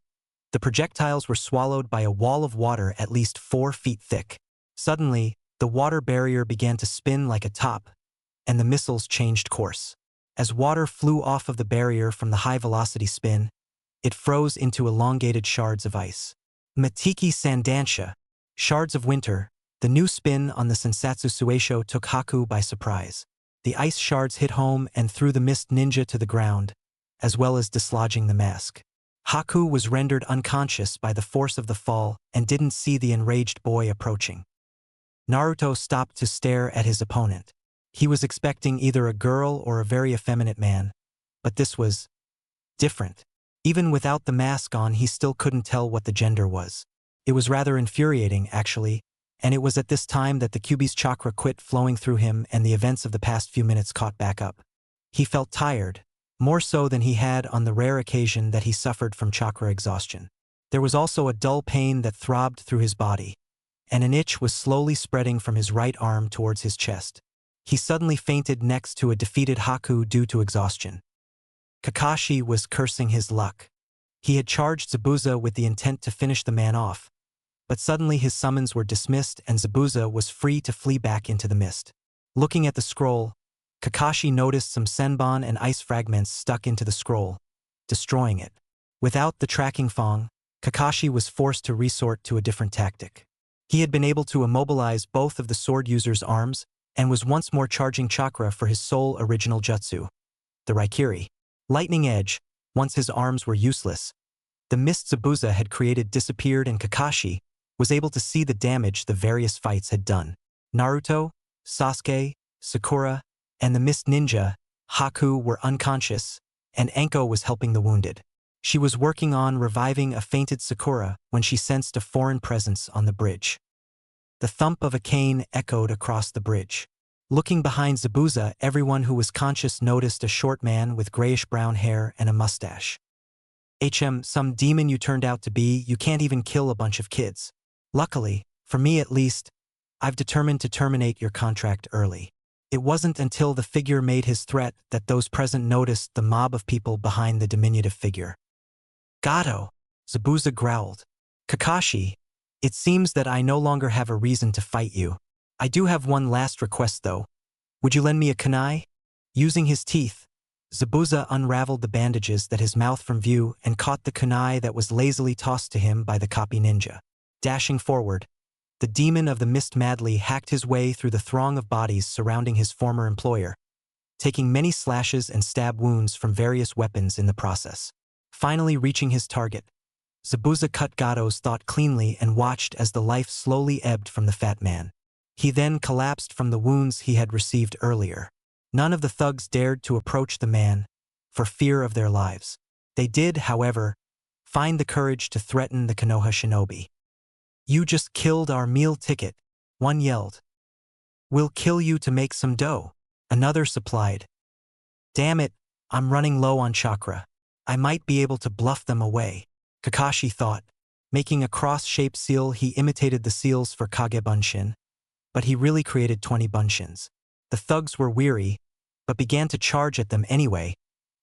The projectiles were swallowed by a wall of water at least 4 feet thick. Suddenly, the water barrier began to spin like a top, and the missiles changed course. As water flew off of the barrier from the high-velocity spin, it froze into elongated shards of ice. Matiki Sandansha, shards of winter. The new spin on the Sensatsu Sueisho took Haku by surprise. The ice shards hit home and threw the mist ninja to the ground, as well as dislodging the mask. Haku was rendered unconscious by the force of the fall and didn't see the enraged boy approaching. Naruto stopped to stare at his opponent. He was expecting either a girl or a very effeminate man, but this was different. Even without the mask on, he still couldn't tell what the gender was. It was rather infuriating, actually, and it was at this time that the Kyuubi's chakra quit flowing through him and the events of the past few minutes caught back up. He felt tired, more so than he had on the rare occasion that he suffered from chakra exhaustion. There was also a dull pain that throbbed through his body, and an itch was slowly spreading from his right arm towards his chest. He suddenly fainted next to a defeated Haku due to exhaustion. Kakashi was cursing his luck. He had charged Zabuza with the intent to finish the man off, but suddenly his summons were dismissed and Zabuza was free to flee back into the mist. Looking at the scroll, Kakashi noticed some senbon and ice fragments stuck into the scroll, destroying it. Without the tracking fong, Kakashi was forced to resort to a different tactic. He had been able to immobilize both of the sword user's arms and was once more charging chakra for his sole original jutsu, the Raikiri. Lightning Edge. Once his arms were useless, the mist Zabuza had created disappeared and Kakashi was able to see the damage the various fights had done. Naruto, Sasuke, Sakura, and the mist ninja, Haku, were unconscious, and Anko was helping the wounded. She was working on reviving a fainted Sakura when she sensed a foreign presence on the bridge. The thump of a cane echoed across the bridge. Looking behind Zabuza, everyone who was conscious noticed a short man with grayish-brown hair and a mustache. Some demon you turned out to be. You can't even kill a bunch of kids. Luckily, for me at least, I've determined to terminate your contract early. It wasn't until the figure made his threat that those present noticed the mob of people behind the diminutive figure. Gato, Zabuza growled. Kakashi, it seems that I no longer have a reason to fight you. I do have one last request though. Would you lend me a kunai? Using his teeth, Zabuza unraveled the bandages that his mouth from view and caught the kunai that was lazily tossed to him by the copy ninja. Dashing forward, the demon of the mist madly hacked his way through the throng of bodies surrounding his former employer, taking many slashes and stab wounds from various weapons in the process. Finally reaching his target, Zabuza cut Gato's thought cleanly and watched as the life slowly ebbed from the fat man. He then collapsed from the wounds he had received earlier. None of the thugs dared to approach the man, for fear of their lives. They did, however, find the courage to threaten the Konoha shinobi. You just killed our meal ticket, one yelled. We'll kill you to make some dough, another supplied. Damn it, I'm running low on chakra. I might be able to bluff them away, Kakashi thought. Making a cross-shaped seal, he imitated the seals for Kage Bunshin, but he really created 20 bunshins. The thugs were weary, but began to charge at them anyway,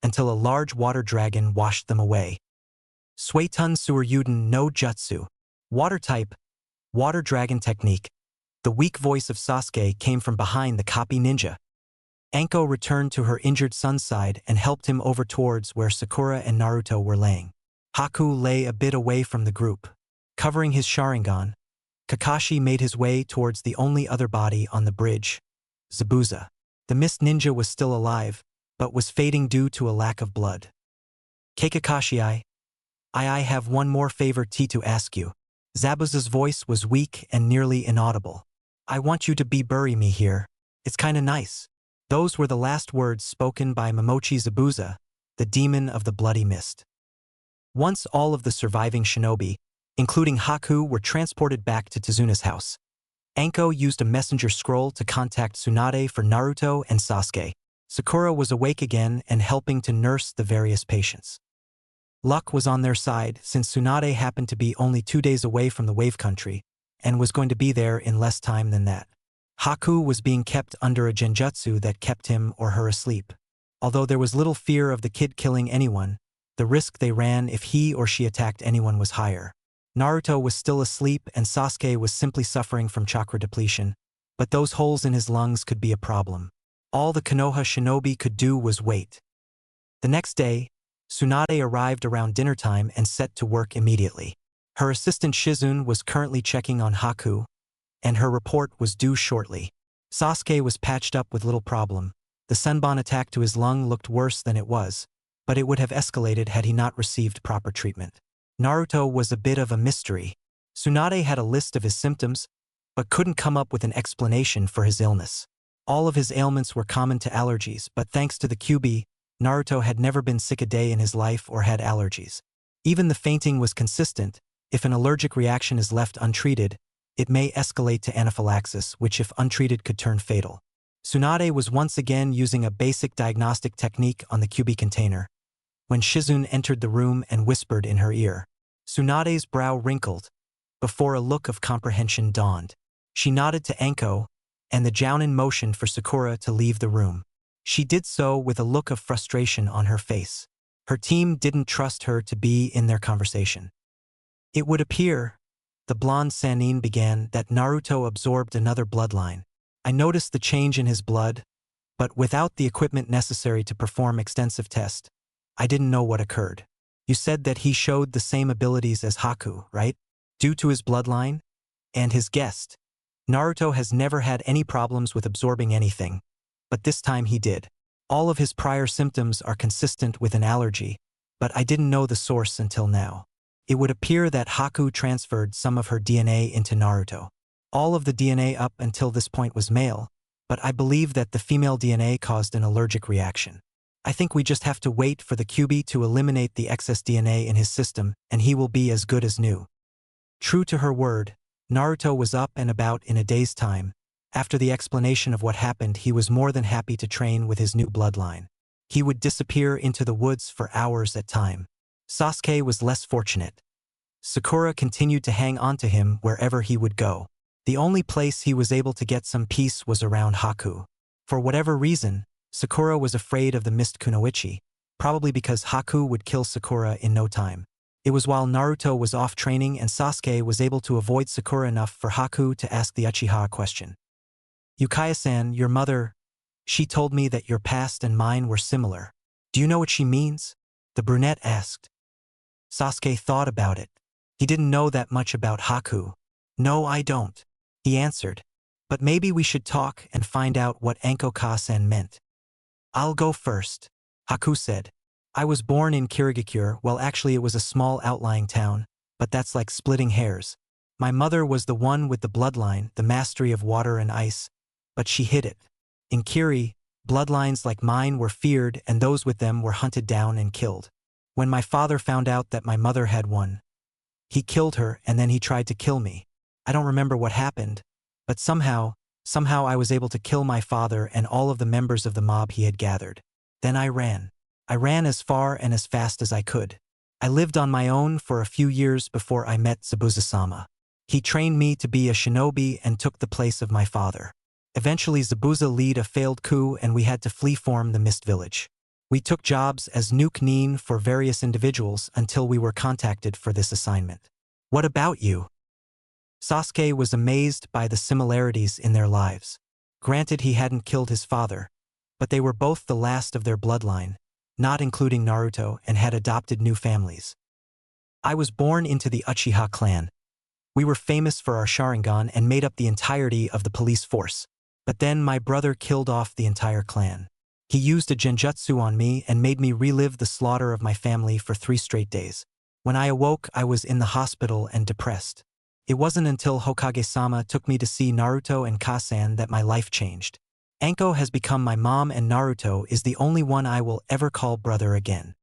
until a large water dragon washed them away. Suetun Suryuden no Jutsu. Water type, water dragon technique. The weak voice of Sasuke came from behind the copy ninja. Anko returned to her injured son's side and helped him over towards where Sakura and Naruto were laying. Haku lay a bit away from the group. Covering his Sharingan, Kakashi made his way towards the only other body on the bridge, Zabuza. The mist ninja was still alive, but was fading due to a lack of blood. Kakashi, I have one more favor to ask you. Zabuza's voice was weak and nearly inaudible. I want you to bury me here. It's kinda nice. Those were the last words spoken by Momochi Zabuza, the demon of the bloody mist. Once all of the surviving shinobi, including Haku, were transported back to Tezuna's house. Anko used a messenger scroll to contact Tsunade for Naruto and Sasuke. Sakura was awake again and helping to nurse the various patients. Luck was on their side since Tsunade happened to be only 2 days away from the Wave Country and was going to be there in less time than that. Haku was being kept under a genjutsu that kept him or her asleep. Although there was little fear of the kid killing anyone, the risk they ran if he or she attacked anyone was higher. Naruto was still asleep and Sasuke was simply suffering from chakra depletion, but those holes in his lungs could be a problem. All the Konoha shinobi could do was wait. The next day, Tsunade arrived around dinner time and set to work immediately. Her assistant Shizune was currently checking on Haku, and her report was due shortly. Sasuke was patched up with little problem. The Senbon attack to his lung looked worse than it was, but it would have escalated had he not received proper treatment. Naruto was a bit of a mystery. Tsunade had a list of his symptoms, but couldn't come up with an explanation for his illness. All of his ailments were common to allergies, but thanks to the QB, Naruto had never been sick a day in his life or had allergies. Even the fainting was consistent. If an allergic reaction is left untreated, it may escalate to anaphylaxis, which if untreated could turn fatal. Tsunade was once again using a basic diagnostic technique on the QB container when Shizune entered the room and whispered in her ear. Tsunade's brow wrinkled before a look of comprehension dawned. She nodded to Anko, and the Jounin motioned for Sakura to leave the room. She did so with a look of frustration on her face. Her team didn't trust her to be in their conversation. It would appear, the blonde Sannin began, that Naruto absorbed another bloodline. I noticed the change in his blood, but without the equipment necessary to perform extensive tests, I didn't know what occurred. You said that he showed the same abilities as Haku, right? Due to his bloodline? And his guest. Naruto has never had any problems with absorbing anything, but this time he did. All of his prior symptoms are consistent with an allergy, but I didn't know the source until now. It would appear that Haku transferred some of her DNA into Naruto. All of the DNA up until this point was male, but I believe that the female DNA caused an allergic reaction. I think we just have to wait for the QB to eliminate the excess DNA in his system, and he will be as good as new. True to her word, Naruto was up and about in a day's time. After the explanation of what happened, he was more than happy to train with his new bloodline. He would disappear into the woods for hours at a time. Sasuke was less fortunate. Sakura continued to hang on to him wherever he would go. The only place he was able to get some peace was around Haku. For whatever reason, Sakura was afraid of the mist kunoichi, probably because Haku would kill Sakura in no time. It was while Naruto was off training and Sasuke was able to avoid Sakura enough for Haku to ask the Uchiha a question. Yukaya-san, your mother, she told me that your past and mine were similar. Do you know what she means? The brunette asked. Sasuke thought about it. He didn't know that much about Haku. No, I don't, he answered. But maybe we should talk and find out what Anko-ka-san meant. I'll go first, Haku said. I was born in Kirigakure. Well, actually it was a small outlying town, but that's like splitting hairs. My mother was the one with the bloodline, the mastery of water and ice, but she hid it. In Kiri, bloodlines like mine were feared and those with them were hunted down and killed. When my father found out that my mother had one, he killed her and then he tried to kill me. I don't remember what happened, but somehow I was able to kill my father and all of the members of the mob he had gathered. Then I ran. I ran as far and as fast as I could. I lived on my own for a few years before I met Zabuza-sama. He trained me to be a shinobi and took the place of my father. Eventually Zabuza led a failed coup and we had to flee from the Mist Village. We took jobs as nuke-nin for various individuals until we were contacted for this assignment. What about you? Sasuke was amazed by the similarities in their lives. Granted, he hadn't killed his father, but they were both the last of their bloodline, not including Naruto, and had adopted new families. I was born into the Uchiha clan. We were famous for our Sharingan and made up the entirety of the police force. But then my brother killed off the entire clan. He used a genjutsu on me and made me relive the slaughter of my family for 3 straight days. When I awoke, I was in the hospital and depressed. It wasn't until Hokage-sama took me to see Naruto and Kasan that my life changed. Anko has become my mom and Naruto is the only one I will ever call brother again.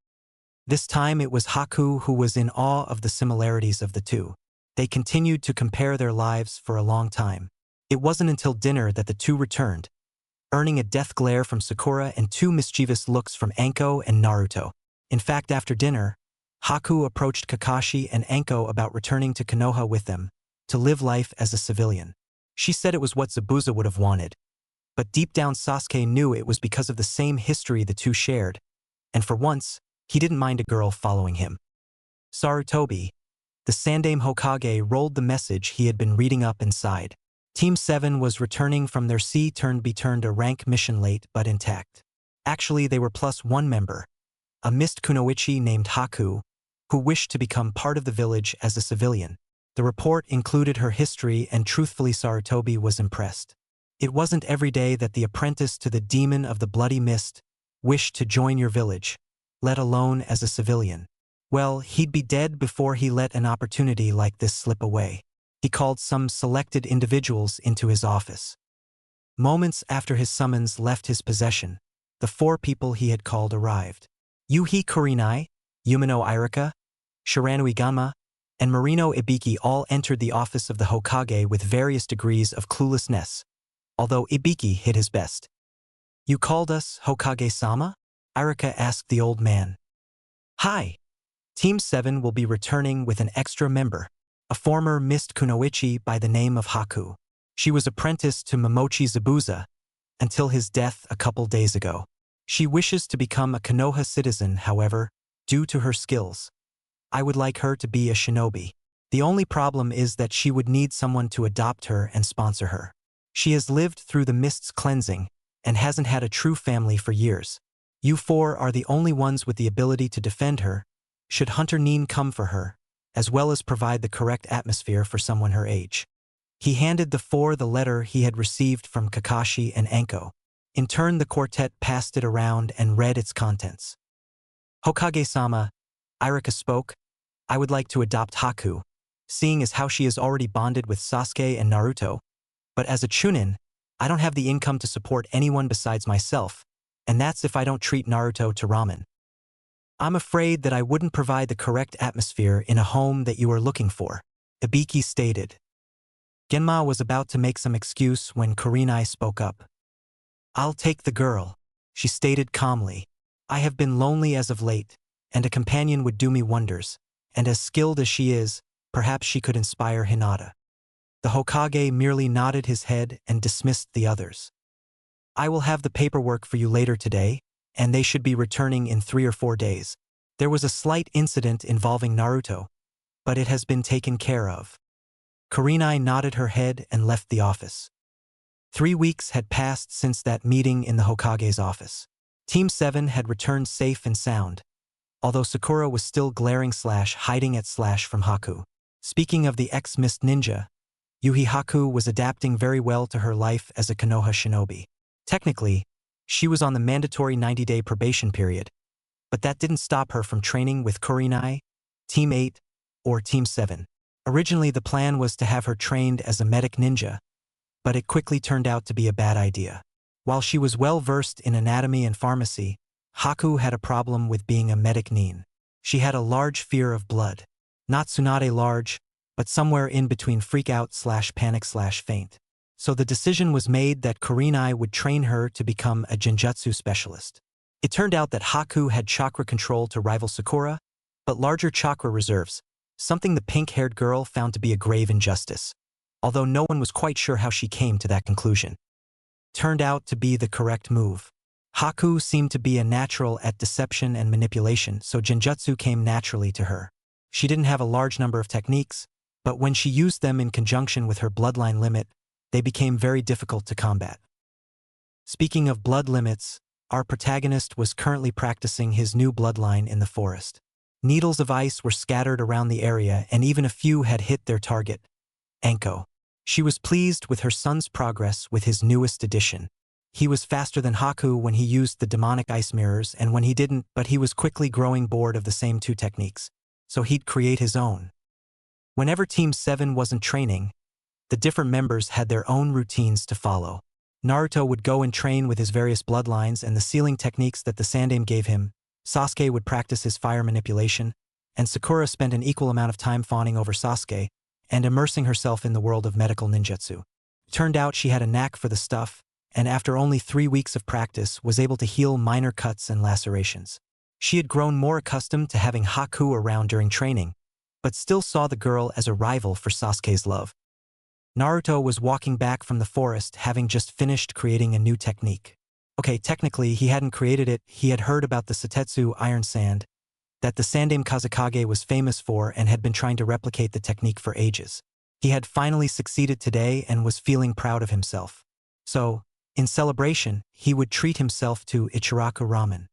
This time it was Haku who was in awe of the similarities of the two. They continued to compare their lives for a long time. It wasn't until dinner that the two returned, earning a death glare from Sakura and two mischievous looks from Anko and Naruto. In fact, after dinner, Haku approached Kakashi and Anko about returning to Konoha with them, to live life as a civilian. She said it was what Zabuza would have wanted, but deep down Sasuke knew it was because of the same history the two shared, and for once, he didn't mind a girl following him. Sarutobi, the Sandaime Hokage, rolled the message he had been reading up inside. Team 7 was returning from their C-turned-B-turned a rank mission late but intact. Actually, they were plus one member, a mist kunoichi named Haku, who wished to become part of the village as a civilian. The report included her history, and truthfully Sarutobi was impressed. It wasn't every day that the apprentice to the demon of the bloody mist wished to join your village, let alone as a civilian. Well, he'd be dead before he let an opportunity like this slip away. He called some selected individuals into his office. Moments after his summons left his possession, the four people he had called arrived. Yuhi Kurenai, Yumino Irika, Shiranui Ganma, and Marino Ibiki all entered the office of the Hokage with various degrees of cluelessness, although Ibiki hid his best. "You called us, Hokage-sama?" Irika asked the old man. "Hi. Team 7 will be returning with an extra member, a former mist kunoichi by the name of Haku. She was apprenticed to Momochi Zabuza until his death a couple days ago. She wishes to become a Konoha citizen, however, due to her skills. I would like her to be a shinobi. The only problem is that she would need someone to adopt her and sponsor her. She has lived through the mist's cleansing and hasn't had a true family for years. You four are the only ones with the ability to defend her, should Hunter Nin come for her, as well as provide the correct atmosphere for someone her age." He handed the four the letter he had received from Kakashi and Anko. In turn, the quartet passed it around and read its contents. "Hokage-sama," Irika spoke, "I would like to adopt Haku, seeing as how she is already bonded with Sasuke and Naruto, but as a Chunin, I don't have the income to support anyone besides myself, and that's if I don't treat Naruto to ramen. I'm afraid that I wouldn't provide the correct atmosphere in a home that you are looking for," Ibiki stated. Genma was about to make some excuse when Kurenai spoke up. "I'll take the girl," she stated calmly. "I have been lonely as of late, and a companion would do me wonders, and as skilled as she is, perhaps she could inspire Hinata." The Hokage merely nodded his head and dismissed the others. "I will have the paperwork for you later today, and they should be returning in 3 or 4 days. There was a slight incident involving Naruto, but it has been taken care of." Kurenai nodded her head and left the office. 3 weeks had passed since that meeting in the Hokage's office. Team 7 had returned safe and sound, although Sakura was still glaring/hiding at/ from Haku. Speaking of the ex-mist ninja, Yuhi Haku was adapting very well to her life as a Konoha shinobi. Technically, she was on the mandatory 90-day probation period, but that didn't stop her from training with Kurenai, Team 8, or Team 7. Originally, the plan was to have her trained as a medic ninja, but it quickly turned out to be a bad idea. While she was well versed in anatomy and pharmacy, Haku had a problem with being a medic nin. She had a large fear of blood. Not Tsunade large, but somewhere in between freak-out/panic/faint. So the decision was made that Kurenai would train her to become a genjutsu specialist. It turned out that Haku had chakra control to rival Sakura, but larger chakra reserves, something the pink-haired girl found to be a grave injustice, although no one was quite sure how she came to that conclusion. Turned out to be the correct move. Haku seemed to be a natural at deception and manipulation, so genjutsu came naturally to her. She didn't have a large number of techniques, but when she used them in conjunction with her bloodline limit, they became very difficult to combat. Speaking of blood limits, our protagonist was currently practicing his new bloodline in the forest. Needles of ice were scattered around the area, and even a few had hit their target, Anko. She was pleased with her son's progress with his newest addition. He was faster than Haku when he used the demonic ice mirrors and when he didn't, but he was quickly growing bored of the same two techniques, so he'd create his own. Whenever Team 7 wasn't training, the different members had their own routines to follow. Naruto would go and train with his various bloodlines and the sealing techniques that the Sandaime gave him. Sasuke would practice his fire manipulation, and Sakura spent an equal amount of time fawning over Sasuke, and immersing herself in the world of medical ninjutsu. Turned out she had a knack for the stuff, and after only 3 weeks of practice was able to heal minor cuts and lacerations. She had grown more accustomed to having Haku around during training, but still saw the girl as a rival for Sasuke's love. Naruto was walking back from the forest having just finished creating a new technique. Okay, technically he hadn't created it, he had heard about the Setetsu Iron Sand, that the Sandame Kazekage was famous for and had been trying to replicate the technique for ages. He had finally succeeded today and was feeling proud of himself. So, in celebration, he would treat himself to Ichiraku ramen.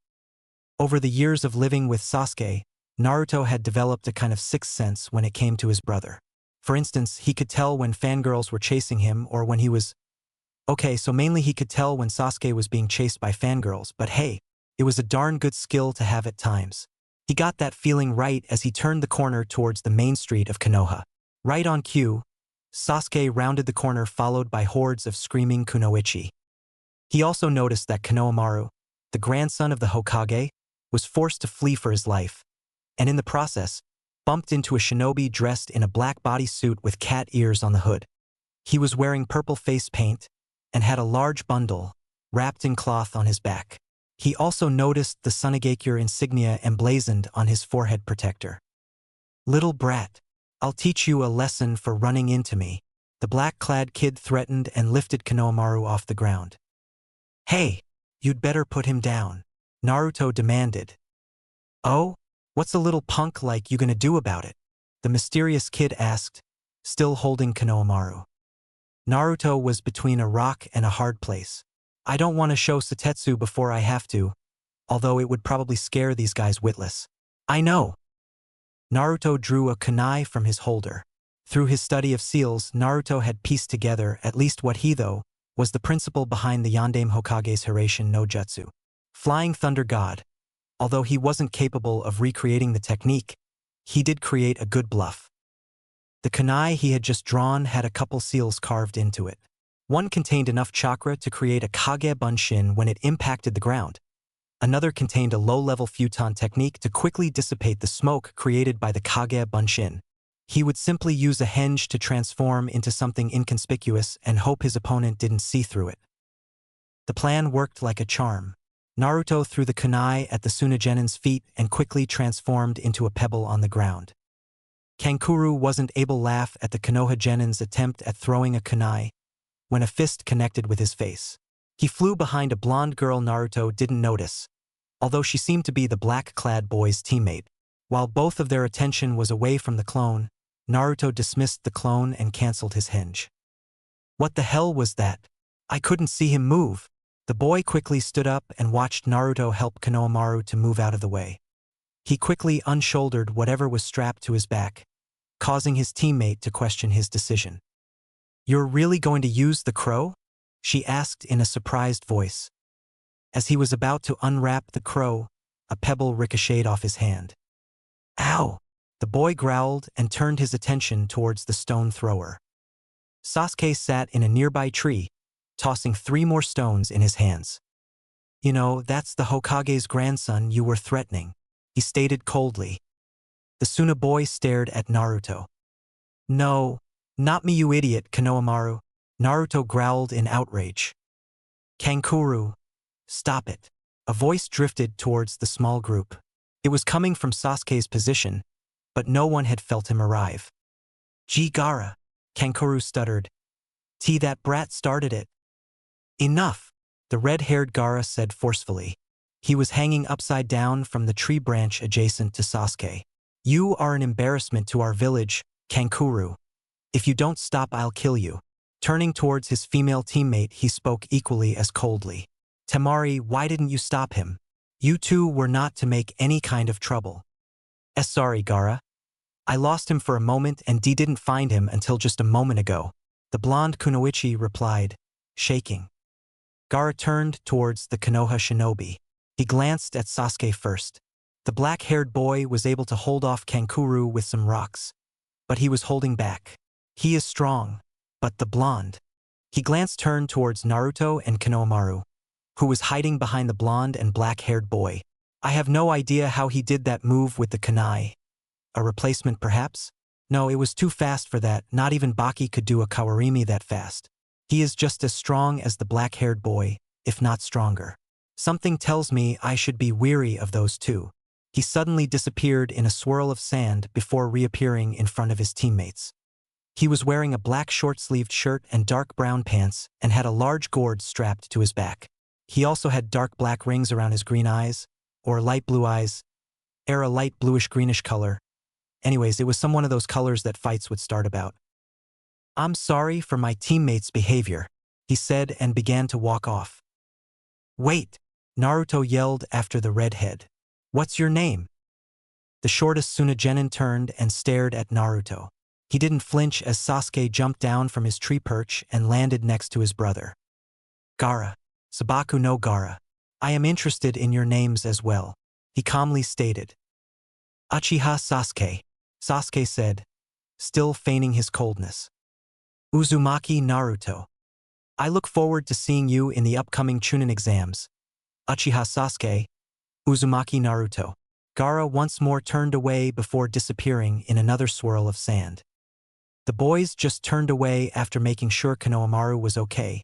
Over the years of living with Sasuke, Naruto had developed a kind of sixth sense when it came to his brother. For instance, he could tell when fangirls were chasing him or when he was... Okay, so mainly he could tell when Sasuke was being chased by fangirls, but hey, it was a darn good skill to have at times. He got that feeling right as he turned the corner towards the main street of Konoha. Right on cue, Sasuke rounded the corner followed by hordes of screaming kunoichi. He also noticed that Konohamaru, the grandson of the Hokage, was forced to flee for his life, and in the process, bumped into a shinobi dressed in a black bodysuit with cat ears on the hood. He was wearing purple face paint and had a large bundle, wrapped in cloth on his back. He also noticed the Sunigakure insignia emblazoned on his forehead protector. "Little brat, I'll teach you a lesson for running into me," the black-clad kid threatened and lifted Konohamaru off the ground. "Hey, you'd better put him down," Naruto demanded. "Oh? What's a little punk like you gonna do about it?" the mysterious kid asked, still holding Konohamaru. Naruto was between a rock and a hard place. "I don't want to show Setetsu before I have to, although it would probably scare these guys witless." "I know." Naruto drew a kunai from his holder. Through his study of seals, Naruto had pieced together at least what he, though, was the principle behind the Yondaime Hokage's Hiraishin no Jutsu. Flying Thunder God. Although he wasn't capable of recreating the technique, he did create a good bluff. The kunai he had just drawn had a couple seals carved into it. One contained enough chakra to create a Kage Bunshin when it impacted the ground. Another contained a low-level futon technique to quickly dissipate the smoke created by the Kage Bunshin. He would simply use a henge to transform into something inconspicuous and hope his opponent didn't see through it. The plan worked like a charm. Naruto threw the kunai at the Sunagenin's feet and quickly transformed into a pebble on the ground. Kankuro wasn't able to laugh at the Konoha Genin's attempt at throwing a kunai when a fist connected with his face. He flew behind a blonde girl Naruto didn't notice, although she seemed to be the black-clad boy's teammate. While both of their attention was away from the clone, Naruto dismissed the clone and cancelled his henge. "What the hell was that? I couldn't see him move." The boy quickly stood up and watched Naruto help Konohamaru to move out of the way. He quickly unshouldered whatever was strapped to his back, causing his teammate to question his decision. "You're really going to use the crow?" she asked in a surprised voice. As he was about to unwrap the crow, a pebble ricocheted off his hand. "Ow!" The boy growled and turned his attention towards the stone thrower. Sasuke sat in a nearby tree, tossing 3 more stones in his hands. "You know, that's the Hokage's grandson you were threatening," he stated coldly. The Suna boy stared at Naruto. "No, not me, you idiot, Konohamaru," Naruto growled in outrage. "Kankuro, stop it." A voice drifted towards the small group. It was coming from Sasuke's position, but no one had felt him arrive. "Gee Gaara," Kankuro stuttered. That brat started it." "Enough," the red-haired Gaara said forcefully. He was hanging upside down from the tree branch adjacent to Sasuke. "You are an embarrassment to our village, Kankuro. If you don't stop, I'll kill you." Turning towards his female teammate, he spoke equally as coldly. "Temari, why didn't you stop him? You two were not to make any kind of trouble." Sorry, Gaara. I lost him for a moment and didn't find him until just a moment ago," the blonde kunoichi replied, shaking. Gaara turned towards the Konoha shinobi. He glanced at Sasuke first. The black-haired boy was able to hold off Kankuro with some rocks, but he was holding back. "He is strong, but the blonde." He turned towards Naruto and Konohamaru, who was hiding behind the blonde and black-haired boy. "I have no idea how he did that move with the kunai. A replacement, perhaps?" No, it was too fast for that. Not even Baki could do a kawarimi that fast. He is just as strong as the black-haired boy, if not stronger. Something tells me I should be weary of those two. He suddenly disappeared in a swirl of sand before reappearing in front of his teammates. He was wearing a black short-sleeved shirt and dark brown pants and had a large gourd strapped to his back. He also had dark black rings around his green eyes, or light blue eyes, or a light bluish-greenish color. Anyways, it was one of those colors that fights would start about. "I'm sorry for my teammates' behavior," he said and began to walk off. "Wait," Naruto yelled after the redhead. "What's your name?" The shortest Tsunagenin turned and stared at Naruto. He didn't flinch as Sasuke jumped down from his tree perch and landed next to his brother. "Gaara. Sabaku no Gaara. I am interested in your names as well," he calmly stated. "Uchiha Sasuke," Sasuke said, still feigning his coldness. "Uzumaki Naruto. I look forward to seeing you in the upcoming Chunin exams. Uchiha Sasuke, Uzumaki Naruto." Gaara once more turned away before disappearing in another swirl of sand. The boys just turned away after making sure Konohamaru was okay,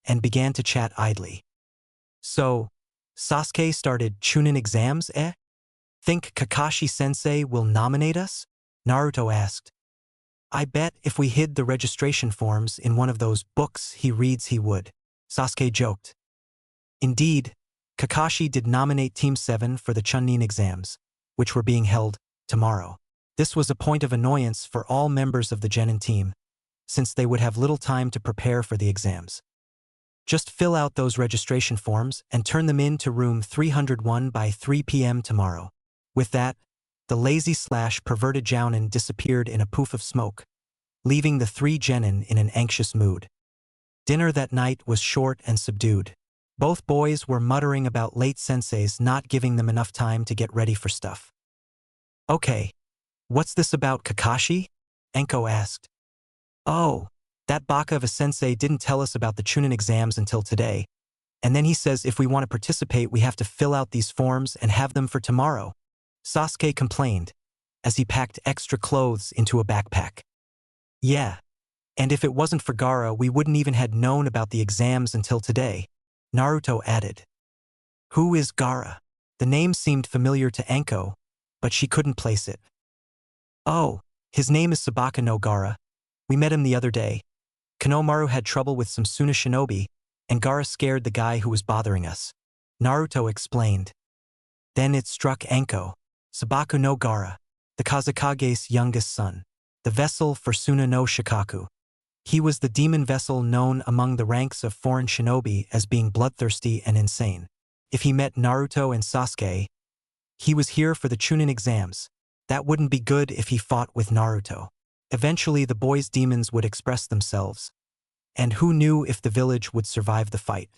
and began to chat idly. "So, Sasuke started Chunin exams, eh? Think Kakashi-sensei will nominate us?" Naruto asked. "I bet if we hid the registration forms in one of those books he reads he would," Sasuke joked. Indeed, Kakashi did nominate Team 7 for the Chunin exams, which were being held tomorrow. This was a point of annoyance for all members of the Genin team, since they would have little time to prepare for the exams. "Just fill out those registration forms and turn them in to room 301 by 3 p.m. tomorrow." With that, the lazy/perverted Jounin disappeared in a poof of smoke, leaving the three Genin in an anxious mood. Dinner that night was short and subdued. Both boys were muttering about late senseis not giving them enough time to get ready for stuff. "Okay, what's this about Kakashi?" Enko asked. "Oh, that baka of a sensei didn't tell us about the Chunin exams until today, and then he says if we want to participate we have to fill out these forms and have them for tomorrow," Sasuke complained, as he packed extra clothes into a backpack. "Yeah, and if it wasn't for Gaara we wouldn't even had known about the exams until today," Naruto added. "Who is Gaara?" The name seemed familiar to Enko, but she couldn't place it. "Oh, his name is Sabaka no Gaara. We met him the other day. Konohamaru had trouble with some Suna shinobi, and Gaara scared the guy who was bothering us," Naruto explained. Then it struck Enko. Sabaku no Gaara, the Kazekage's youngest son, the vessel for Suna no Shikaku. He was the demon vessel known among the ranks of foreign shinobi as being bloodthirsty and insane. If he met Naruto and Sasuke, he was here for the Chunin exams. That wouldn't be good if he fought with Naruto. Eventually the boys' demons would express themselves, and who knew if the village would survive the fight.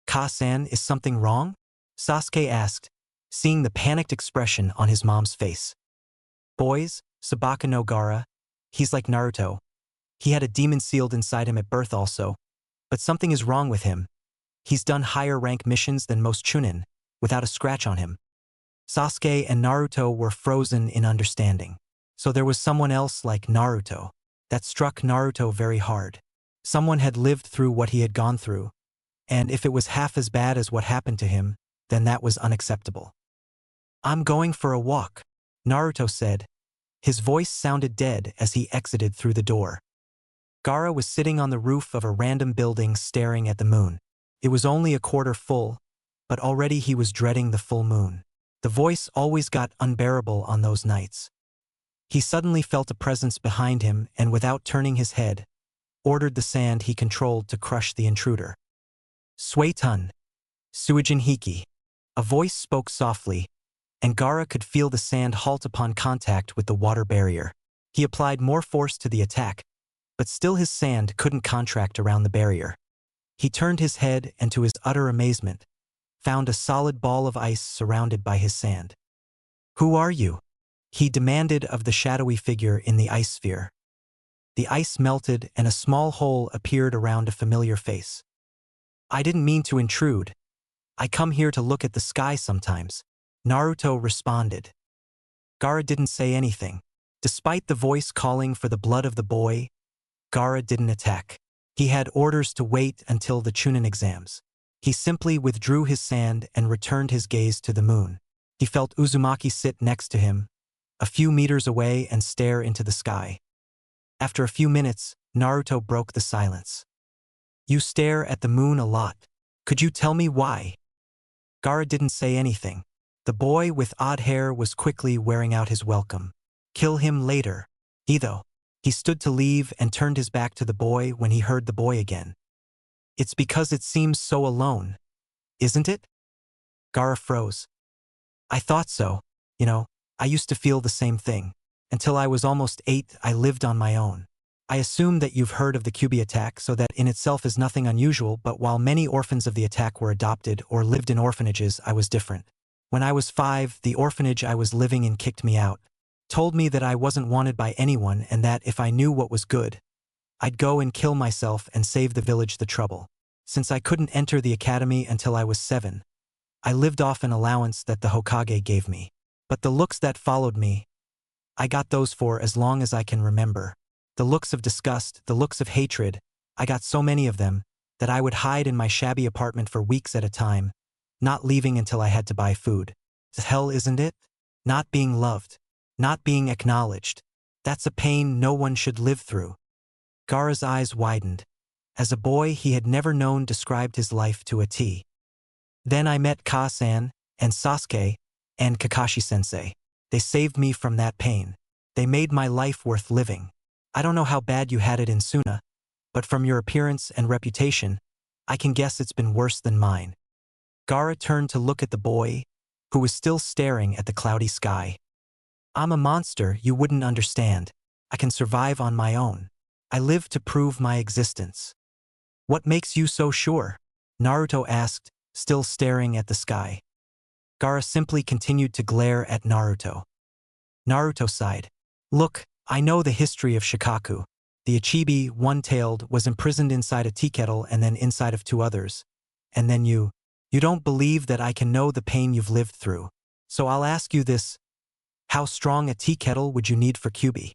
"Ka-san, is something wrong?" Sasuke asked, seeing the panicked expression on his mom's face. "Boys, Sabaka no Gaara, he's like Naruto. He had a demon sealed inside him at birth also, but something is wrong with him. He's done higher rank missions than most Chunin, without a scratch on him." Sasuke and Naruto were frozen in understanding. So there was someone else like Naruto. That struck Naruto very hard. Someone had lived through what he had gone through, and if it was half as bad as what happened to him, then that was unacceptable. "I'm going for a walk," Naruto said. His voice sounded dead as he exited through the door. Gaara was sitting on the roof of a random building staring at the moon. It was only a quarter full, but already he was dreading the full moon. The voice always got unbearable on those nights. He suddenly felt a presence behind him and without turning his head, ordered the sand he controlled to crush the intruder. "Suetun, Suijin Hiki." A voice spoke softly, and Gaara could feel the sand halt upon contact with the water barrier. He applied more force to the attack, but still his sand couldn't contract around the barrier. He turned his head and to his utter amazement, found a solid ball of ice surrounded by his sand. "Who are you?" he demanded of the shadowy figure in the ice sphere. The ice melted and a small hole appeared around a familiar face. "I didn't mean to intrude. I come here to look at the sky sometimes," Naruto responded. Gaara didn't say anything. Despite the voice calling for the blood of the boy, Gaara didn't attack. He had orders to wait until the Chunin exams. He simply withdrew his sand and returned his gaze to the moon. He felt Uzumaki sit next to him, a few meters away, and stare into the sky. After a few minutes, Naruto broke the silence. "You stare at the moon a lot. Could you tell me why?" Gaara didn't say anything. The boy with odd hair was quickly wearing out his welcome. "Kill him later." He stood to leave and turned his back to the boy when he heard the boy again. "It's because it seems so alone, isn't it?" Gaara froze. "I thought so. I used to feel the same thing. Until I was almost 8, I lived on my own. I assume that you've heard of the Kyuubi attack, so that in itself is nothing unusual, but while many orphans of the attack were adopted or lived in orphanages, I was different. When I was 5, the orphanage I was living in kicked me out. Told me that I wasn't wanted by anyone and that if I knew what was good, I'd go and kill myself and save the village the trouble. Since I couldn't enter the academy until I was 7, I lived off an allowance that the Hokage gave me. But the looks that followed me, I got those for as long as I can remember. The looks of disgust, the looks of hatred, I got so many of them that I would hide in my shabby apartment for weeks at a time, not leaving until I had to buy food. Hell, isn't it? Not being loved. Not being acknowledged. That's a pain no one should live through." Gaara's eyes widened. As a boy, he had never known described his life to a T. "Then I met Ka-san, and Sasuke, and Kakashi-sensei. They saved me from that pain. They made my life worth living. I don't know how bad you had it in Suna, but from your appearance and reputation, I can guess it's been worse than mine." Gaara turned to look at the boy, who was still staring at the cloudy sky. "I'm a monster you wouldn't understand. I can survive on my own. I live to prove my existence." "What makes you so sure?" Naruto asked, still staring at the sky. Gaara simply continued to glare at Naruto. Naruto sighed. "Look, I know the history of Shikaku. The Ichibi, one-tailed, was imprisoned inside a tea kettle and then inside of 2 others. And then you don't believe that I can know the pain you've lived through. So I'll ask you this. How strong a tea kettle would you need for Kyuubi?"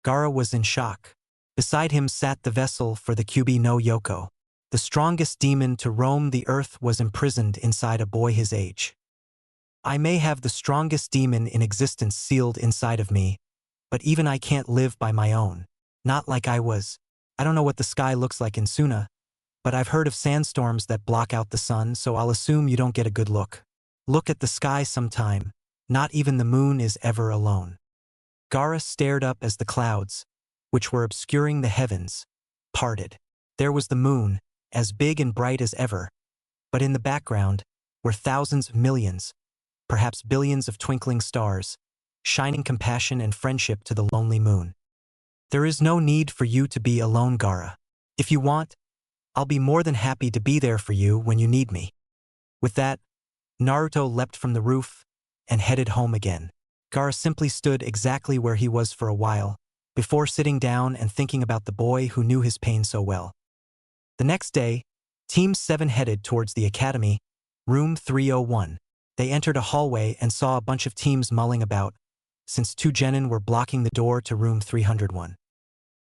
Gaara was in shock. Beside him sat the vessel for the Kyuubi no Yoko. The strongest demon to roam the earth was imprisoned inside a boy his age. "I may have the strongest demon in existence sealed inside of me, but even I can't live by my own. Not like I was. I don't know what the sky looks like in Suna, but I've heard of sandstorms that block out the sun, so I'll assume you don't get a good look. Look at the sky sometime. Not even the moon is ever alone." Gaara stared up as the clouds, which were obscuring the heavens, parted. There was the moon, as big and bright as ever, but in the background were thousands of millions, perhaps billions of twinkling stars, shining compassion and friendship to the lonely moon. "There is no need for you to be alone, Gaara. If you want, I'll be more than happy to be there for you when you need me." With that, Naruto leapt from the roof and headed home again. Gaara simply stood exactly where he was for a while, before sitting down and thinking about the boy who knew his pain so well. The next day, Team 7 headed towards the academy, room 301. They entered a hallway and saw a bunch of teams mulling about, since 2 genin were blocking the door to room 301.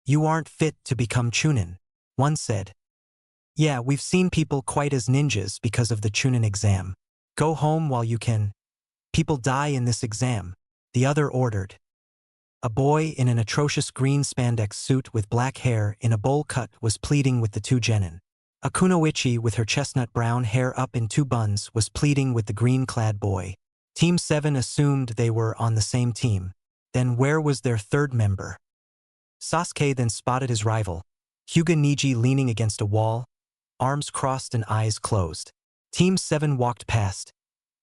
"You aren't fit to become Chunin," one said. "Yeah, we've seen people quite as ninjas because of the Chunin exam. Go home while you can. People die in this exam," the other ordered. A boy in an atrocious green spandex suit with black hair in a bowl cut was pleading with the 2 genin. A kunoichi with her chestnut brown hair up in 2 buns was pleading with the green-clad boy. Team 7 assumed they were on the same team. Then where was their 3rd member? Sasuke then spotted his rival, Hyuga Neji, leaning against a wall, arms crossed and eyes closed. Team 7 walked past,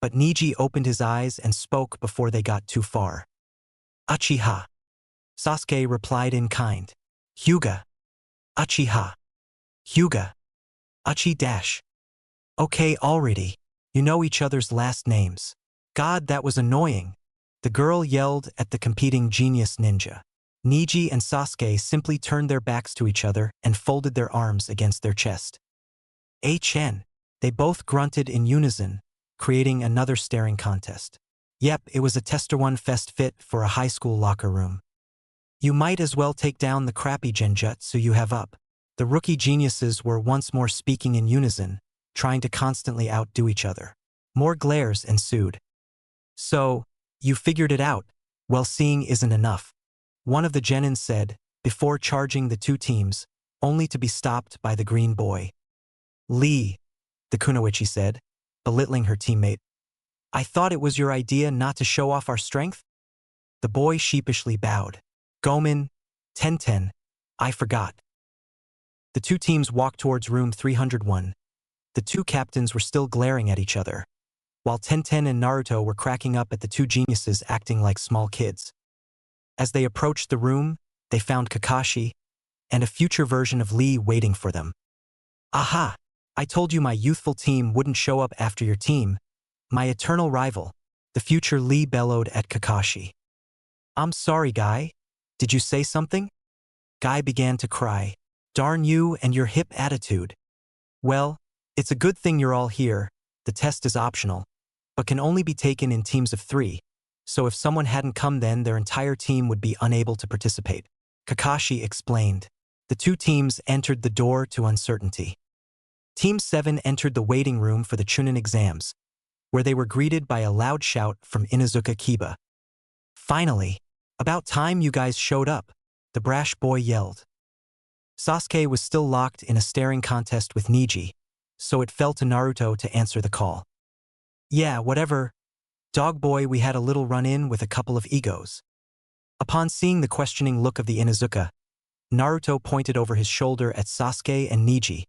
but Neji opened his eyes and spoke before they got too far. "Uchiha." Sasuke replied in kind. "Hyuga. Uchiha. Hyuga. Uchi dash. Okay already. You know each other's last names." "God, that was annoying," the girl yelled at the competing genius ninja. Neji and Sasuke simply turned their backs to each other and folded their arms against their chest. "HN." They both grunted in unison, creating another staring contest. Yep, it was a Tester 1 fest fit for a high school locker room. You might as well take down the crappy genjutsu you have up. The rookie geniuses were once more speaking in unison, trying to constantly outdo each other. More glares ensued. So, you figured it out. Well, seeing isn't enough. One of the genins said, before charging the two teams, only to be stopped by the green boy. Lee, the kunoichi said, belittling her teammate. I thought it was your idea not to show off our strength? The boy sheepishly bowed. Gomen, Tenten, I forgot. The two teams walked towards room 301. The two captains were still glaring at each other, while Tenten and Naruto were cracking up at the two geniuses acting like small kids. As they approached the room, they found Kakashi and a future version of Lee waiting for them. Aha! I told you my youthful team wouldn't show up after your team. My eternal rival, the future Lee bellowed at Kakashi. I'm sorry, Guy. Did you say something? Guy began to cry. Darn you and your hip attitude. Well, it's a good thing you're all here. The test is optional, but can only be taken in teams of 3. So if someone hadn't come then their entire team would be unable to participate. Kakashi explained. The two teams entered the door to uncertainty. Team 7 entered the waiting room for the Chunin exams, where they were greeted by a loud shout from Inuzuka Kiba. Finally! About time you guys showed up, the brash boy yelled. Sasuke was still locked in a staring contest with Neji, so it fell to Naruto to answer the call. Yeah, whatever. Dog boy, we had a little run-in with a couple of egos. Upon seeing the questioning look of the Inuzuka, Naruto pointed over his shoulder at Sasuke and Neji,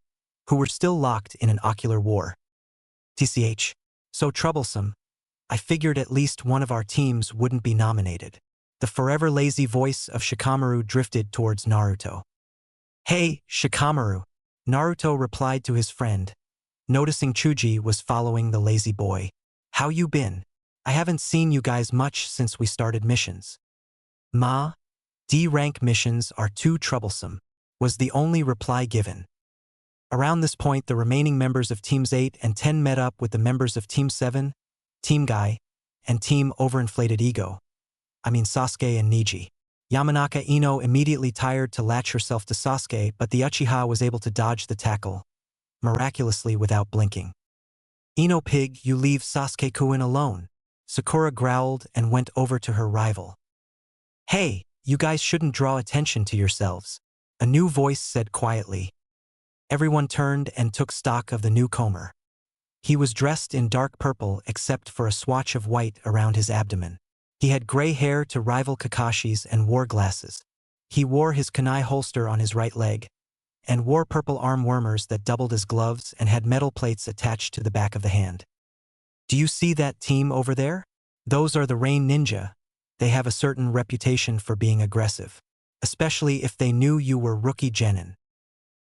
who were still locked in an ocular war. TCH. So troublesome. I figured at least one of our teams wouldn't be nominated. The forever lazy voice of Shikamaru drifted towards Naruto. Hey, Shikamaru. Naruto replied to his friend, noticing Chuji was following the lazy boy. How you been? I haven't seen you guys much since we started missions. Ma, D-rank missions are too troublesome, was the only reply given. Around this point, the remaining members of Teams 8 and 10 met up with the members of Team 7, Team Guy, and Team Overinflated Ego. Sasuke and Neji. Yamanaka Ino immediately tired to latch herself to Sasuke, but the Uchiha was able to dodge the tackle, miraculously without blinking. Ino pig, you leave Sasuke-kun alone. Sakura growled and went over to her rival. Hey, you guys shouldn't draw attention to yourselves, a new voice said quietly. Everyone turned and took stock of the newcomer. He was dressed in dark purple except for a swatch of white around his abdomen. He had gray hair to rival Kakashi's and wore glasses. He wore his kunai holster on his right leg, and wore purple arm warmers that doubled as gloves and had metal plates attached to the back of the hand. Do you see that team over there? Those are the Rain Ninja. They have a certain reputation for being aggressive, especially if they knew you were rookie genin.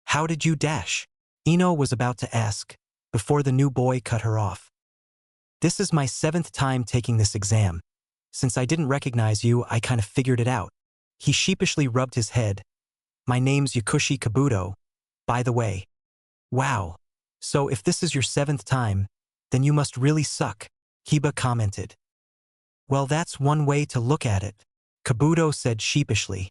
How did you dash? Ino was about to ask, before the new boy cut her off. This is my 7th time taking this exam. Since I didn't recognize you, I kind of figured it out. He sheepishly rubbed his head. My name's Yakushi Kabuto, by the way. Wow. So if this is your 7th time, then you must really suck, Kiba commented. Well, that's one way to look at it, Kabuto said sheepishly.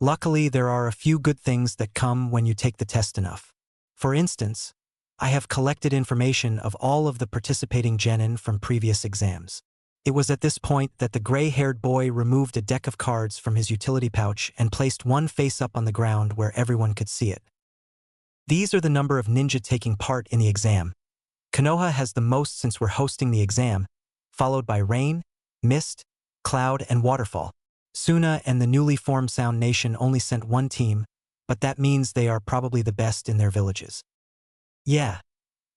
Luckily, there are a few good things that come when you take the test enough. For instance, I have collected information of all of the participating genin from previous exams. It was at this point that the gray-haired boy removed a deck of cards from his utility pouch and placed one face up on the ground where everyone could see it. These are the number of ninja taking part in the exam. Konoha has the most since we're hosting the exam, followed by Rain, Mist, Cloud, and Waterfall. Suna and the newly formed Sound Nation only sent one team, but that means they are probably the best in their villages. Yeah.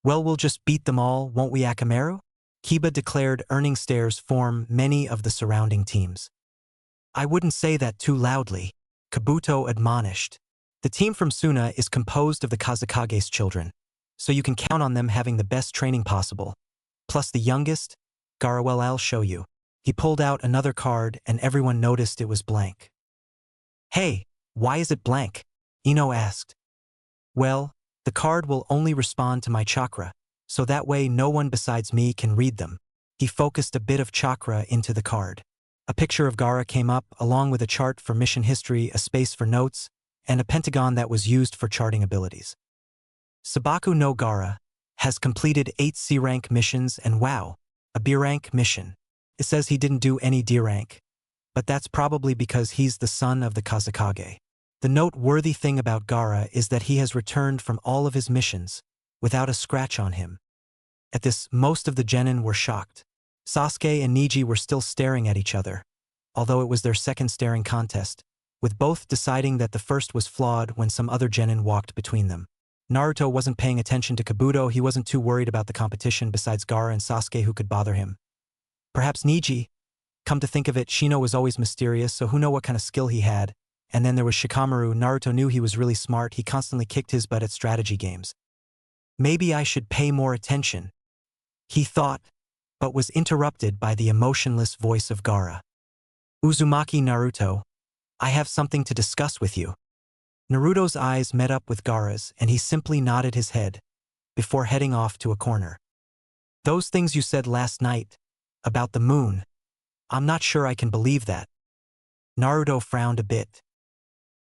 Well, we'll just beat them all, won't we, Akamaru? Kiba declared, earning stares form many of the surrounding teams. I wouldn't say that too loudly, Kabuto admonished. The team from Suna is composed of the Kazakage's children, so you can count on them having the best training possible. Plus the youngest, Garawell, I'll show you. He pulled out another card and everyone noticed it was blank. Hey, why is it blank? Ino asked. Well, the card will only respond to my chakra, so that way no one besides me can read them. He focused a bit of chakra into the card. A picture of Gaara came up, along with a chart for mission history, a space for notes, and a pentagon that was used for charting abilities. Sabaku no Gaara has completed 8 C-rank missions and wow, a B-rank mission. It says he didn't do any D-rank, but that's probably because he's the son of the Kazekage. The noteworthy thing about Gaara is that he has returned from all of his missions without a scratch on him. At this, most of the genin were shocked. Sasuke and Neji were still staring at each other, although it was their second staring contest, with both deciding that the first was flawed when some other genin walked between them. Naruto wasn't paying attention to Kabuto. He wasn't too worried about the competition besides Gaara and Sasuke who could bother him. Perhaps Neji. Come to think of it, Shino was always mysterious, so who knows what kind of skill he had. And then there was Shikamaru. Naruto knew he was really smart. He constantly kicked his butt at strategy games. Maybe I should pay more attention, he thought, but was interrupted by the emotionless voice of Gaara. Uzumaki Naruto, I have something to discuss with you. Naruto's eyes met up with Gaara's and he simply nodded his head before heading off to a corner. Those things you said last night about the moon, I'm not sure I can believe that. Naruto frowned a bit.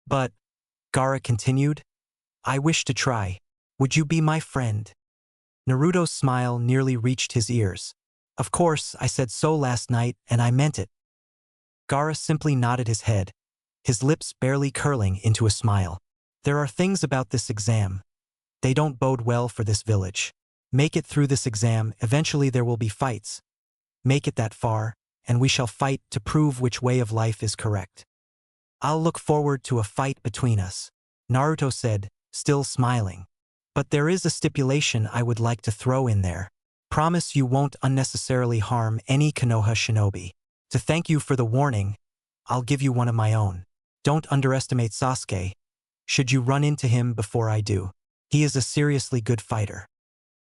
But, Gaara continued, I wish to try. Would you be my friend? Naruto's smile nearly reached his ears. Of course, I said so last night and I meant it. Gaara simply nodded his head, his lips barely curling into a smile. There are things about this exam. They don't bode well for this village. Make it through this exam, eventually there will be fights. Make it that far, and we shall fight to prove which way of life is correct. I'll look forward to a fight between us, Naruto said, still smiling. But there is a stipulation I would like to throw in there. Promise you won't unnecessarily harm any Konoha shinobi. To thank you for the warning, I'll give you one of my own. Don't underestimate Sasuke. Should you run into him before I do. He is a seriously good fighter.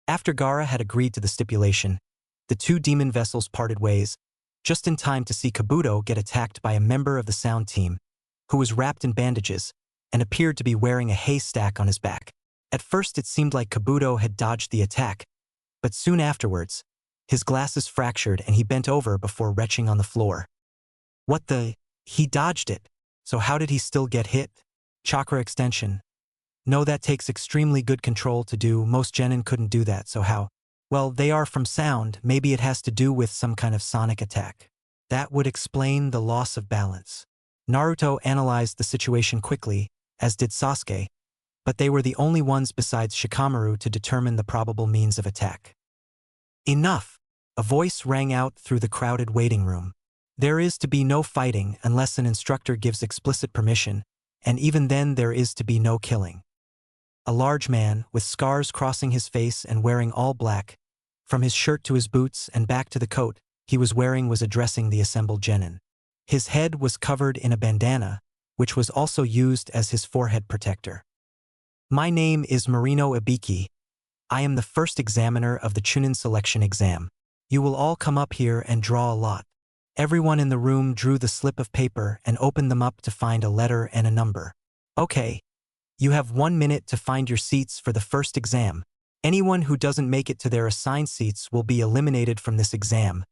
After Gaara had agreed to the stipulation, the 2 demon vessels parted ways, just in time to see Kabuto get attacked by a member of the sound team, who was wrapped in bandages and appeared to be wearing a haystack on his back. At first it seemed like Kabuto had dodged the attack, but soon afterwards, his glasses fractured and he bent over before retching on the floor. What the? He dodged it. So how did he still get hit? Chakra extension. No, that takes extremely good control to do. Most genin couldn't do that, so how? Well, they are from sound. Maybe it has to do with some kind of sonic attack. That would explain the loss of balance. Naruto analyzed the situation quickly, as did Sasuke, but they were the only ones besides Shikamaru to determine the probable means of attack. Enough! A voice rang out through the crowded waiting room. There is to be no fighting unless an instructor gives explicit permission, and even then there is to be no killing. A large man, with scars crossing his face and wearing all black, from his shirt to his boots and back to the coat he was wearing, was addressing the assembled genin. His head was covered in a bandana, which was also used as his forehead protector. My name is Marino Ibiki. I am the first examiner of the Chunin selection exam. You will all come up here and draw a lot. Everyone in the room drew the slip of paper and opened them up to find a letter and a number. Okay. You have 1 minute to find your seats for the first exam. Anyone who doesn't make it to their assigned seats will be eliminated from this exam,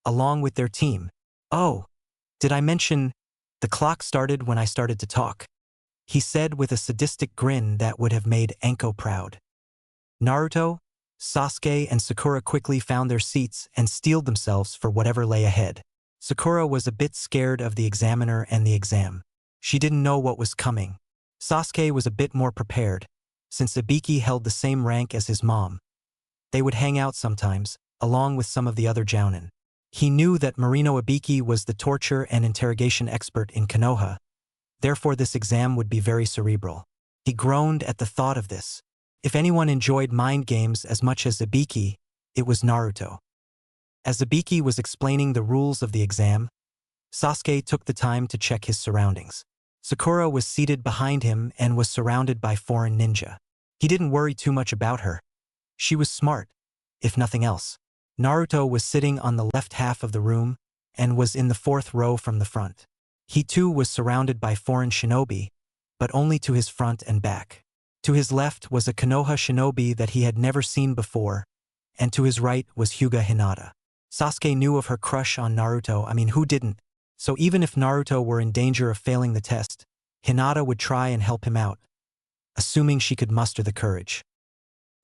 along with their team. Oh, did I mention? The clock started when I started to talk, he said with a sadistic grin that would have made Anko proud. Naruto, Sasuke, and Sakura quickly found their seats and steeled themselves for whatever lay ahead. Sakura was a bit scared of the examiner and the exam. She didn't know what was coming. Sasuke was a bit more prepared, since Ibiki held the same rank as his mom. They would hang out sometimes, along with some of the other jounin. He knew that Marino Ibiki was the torture and interrogation expert in Konoha, therefore this exam would be very cerebral. He groaned at the thought of this. If anyone enjoyed mind games as much as Ibiki, it was Naruto. As Ibiki was explaining the rules of the exam, Sasuke took the time to check his surroundings. Sakura was seated behind him and was surrounded by foreign ninja. He didn't worry too much about her. She was smart, if nothing else. Naruto was sitting on the left half of the room and was in the 4th row from the front. He too was surrounded by foreign shinobi, but only to his front and back. To his left was a Konoha shinobi that he had never seen before, and to his right was Hyuga Hinata. Sasuke knew of her crush on Naruto. Who didn't? So even if Naruto were in danger of failing the test, Hinata would try and help him out, assuming she could muster the courage.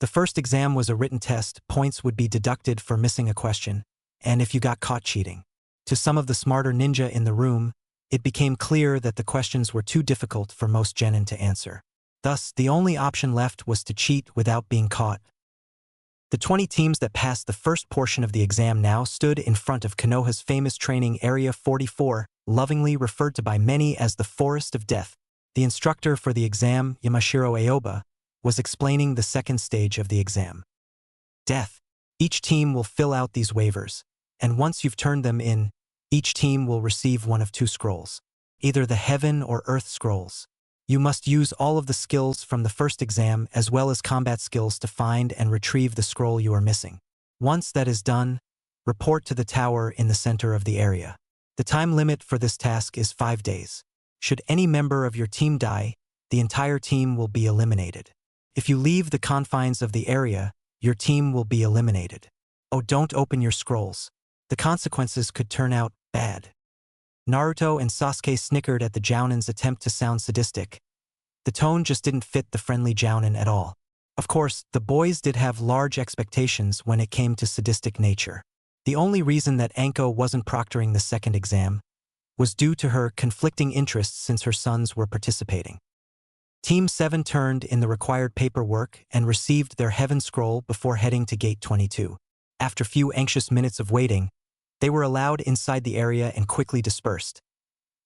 The first exam was a written test, points would be deducted for missing a question, and if you got caught cheating. To some of the smarter ninja in the room, it became clear that the questions were too difficult for most genin to answer. Thus, the only option left was to cheat without being caught. The 20 teams that passed the first portion of the exam now stood in front of Konoha's famous training Area 44, lovingly referred to by many as the Forest of Death. The instructor for the exam, Yamashiro Aoba, was explaining the second stage of the exam. Death. Each team will fill out these waivers, and once you've turned them in, each team will receive one of two scrolls, either the Heaven or Earth scrolls. You must use all of the skills from the first exam as well as combat skills to find and retrieve the scroll you are missing. Once that is done, report to the tower in the center of the area. The time limit for this task is 5 days. Should any member of your team die, the entire team will be eliminated. If you leave the confines of the area, your team will be eliminated. Oh, don't open your scrolls. The consequences could turn out bad. Naruto and Sasuke snickered at the Jounin's attempt to sound sadistic. The tone just didn't fit the friendly Jounin at all. Of course, the boys did have large expectations when it came to sadistic nature. The only reason that Anko wasn't proctoring the second exam was due to her conflicting interests since her sons were participating. Team 7 turned in the required paperwork and received their Heaven Scroll before heading to Gate 22. After few anxious minutes of waiting, they were allowed inside the area and quickly dispersed.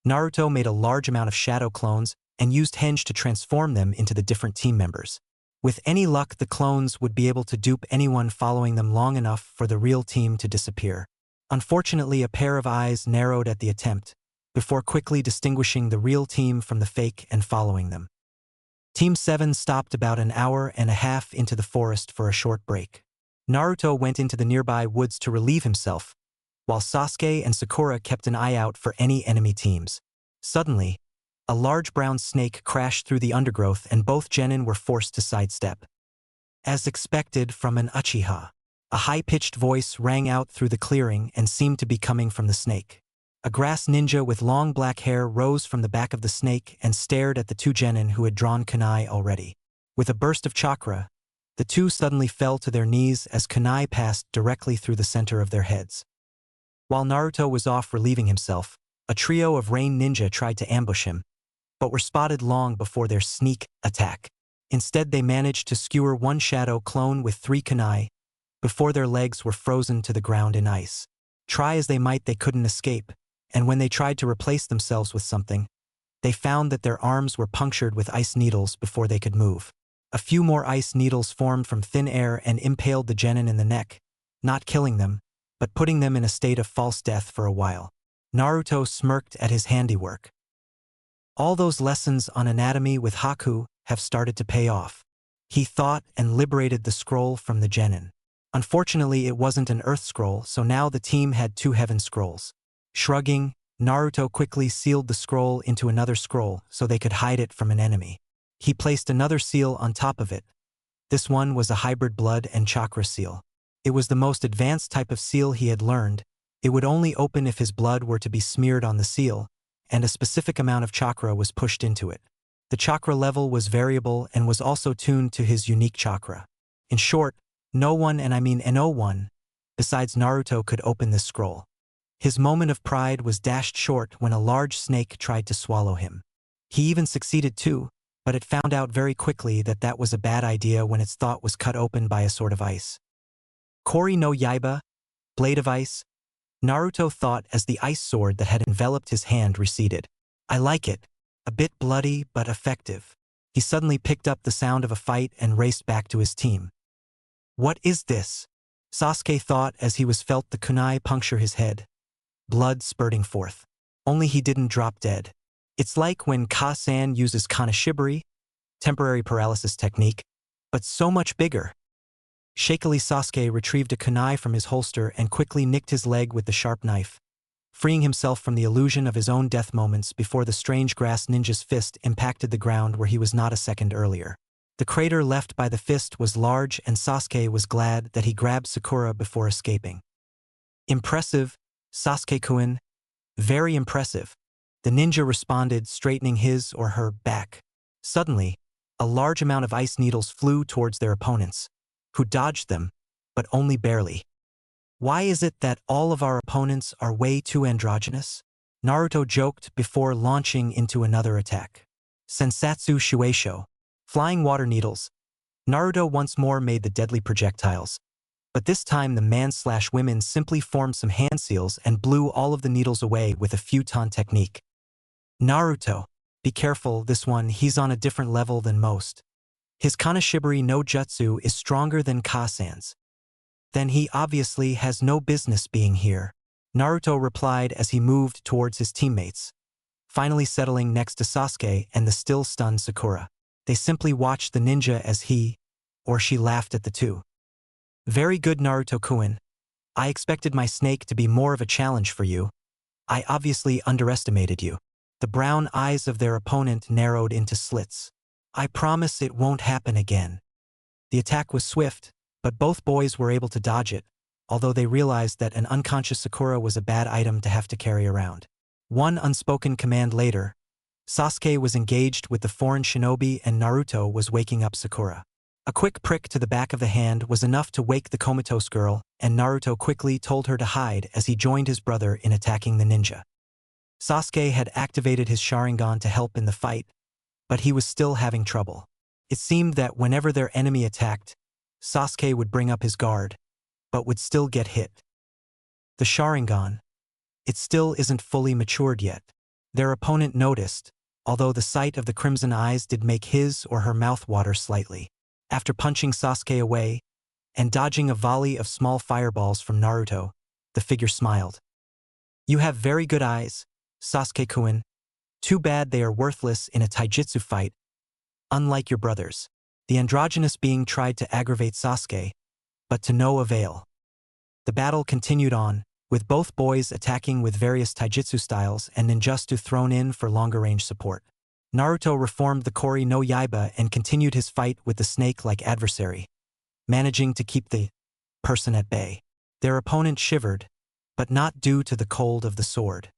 Naruto made a large amount of shadow clones and used Henge to transform them into the different team members. With any luck, the clones would be able to dupe anyone following them long enough for the real team to disappear. Unfortunately, a pair of eyes narrowed at the attempt, before quickly distinguishing the real team from the fake and following them. Team 7 stopped about an hour and a half into the forest for a short break. Naruto went into the nearby woods to relieve himself, while Sasuke and Sakura kept an eye out for any enemy teams. Suddenly, a large brown snake crashed through the undergrowth and both genin were forced to sidestep. As expected from an Uchiha, a high-pitched voice rang out through the clearing and seemed to be coming from the snake. A grass ninja with long black hair rose from the back of the snake and stared at the two genin who had drawn kunai already. With a burst of chakra, the two suddenly fell to their knees as kunai passed directly through the center of their heads. While Naruto was off relieving himself, a trio of rain ninja tried to ambush him, but were spotted long before their sneak attack. Instead, they managed to skewer one shadow clone with 3 kunai before their legs were frozen to the ground in ice. Try as they might, they couldn't escape, and when they tried to replace themselves with something, they found that their arms were punctured with ice needles before they could move. A few more ice needles formed from thin air and impaled the genin in the neck, not killing them, but putting them in a state of false death for a while. Naruto smirked at his handiwork. All those lessons on anatomy with Haku have started to pay off. He thought and liberated the scroll from the genin. Unfortunately, it wasn't an Earth scroll, so now the team had 2 Heaven scrolls. Shrugging, Naruto quickly sealed the scroll into another scroll so they could hide it from an enemy. He placed another seal on top of it. This one was a hybrid blood and chakra seal. It was the most advanced type of seal he had learned. It would only open if his blood were to be smeared on the seal, and a specific amount of chakra was pushed into it. The chakra level was variable and was also tuned to his unique chakra. In short, no one, and I mean no one, besides Naruto could open this scroll. His moment of pride was dashed short when a large snake tried to swallow him. He even succeeded too, but it found out very quickly that that was a bad idea when its throat was cut open by a sword of ice. Kori no Yaiba, blade of ice, Naruto thought as the ice sword that had enveloped his hand receded. I like it. A bit bloody, but effective. He suddenly picked up the sound of a fight and raced back to his team. What is this? Sasuke thought as he was felt the kunai puncture his head, blood spurting forth. Only he didn't drop dead. It's like when Ka-san uses Kanashibari, temporary paralysis technique, but so much bigger. Shakily, Sasuke retrieved a kunai from his holster and quickly nicked his leg with the sharp knife, freeing himself from the illusion of his own death moments before the strange grass ninja's fist impacted the ground where he was not a second earlier. The crater left by the fist was large and Sasuke was glad that he grabbed Sakura before escaping. Impressive, Sasuke-kun. Very impressive. The ninja responded, straightening his or her back. Suddenly, a large amount of ice needles flew towards their opponents, who dodged them, but only barely. Why is it that all of our opponents are way too androgynous? Naruto joked before launching into another attack. Sensatsu Shueisho. Flying water needles. Naruto once more made the deadly projectiles. But this time the man/women simply formed some hand seals and blew all of the needles away with a futon technique. Naruto. Be careful, this one, he's on a different level than most. His Kanashibari no Jutsu is stronger than Kasan's. Then he obviously has no business being here, Naruto replied as he moved towards his teammates, finally settling next to Sasuke and the still stunned Sakura. They simply watched the ninja as he or she laughed at the two. Very good, Naruto-kun. I expected my snake to be more of a challenge for you. I obviously underestimated you. The brown eyes of their opponent narrowed into slits. I promise it won't happen again. The attack was swift, but both boys were able to dodge it, although they realized that an unconscious Sakura was a bad item to have to carry around. One unspoken command later, Sasuke was engaged with the foreign shinobi and Naruto was waking up Sakura. A quick prick to the back of the hand was enough to wake the comatose girl, and Naruto quickly told her to hide as he joined his brother in attacking the ninja. Sasuke had activated his Sharingan to help in the fight, but he was still having trouble. It seemed that whenever their enemy attacked, Sasuke would bring up his guard, but would still get hit. The Sharingan. It still isn't fully matured yet. Their opponent noticed, although the sight of the crimson eyes did make his or her mouth water slightly. After punching Sasuke away and dodging a volley of small fireballs from Naruto, the figure smiled. You have very good eyes, Sasuke-kun. Too bad they are worthless in a taijutsu fight, unlike your brothers. The androgynous being tried to aggravate Sasuke, but to no avail. The battle continued on, with both boys attacking with various taijutsu styles and ninjutsu thrown in for longer-range support. Naruto reformed the Kori no Yaiba and continued his fight with the snake-like adversary, managing to keep the person at bay. Their opponent shivered, but not due to the cold of the sword.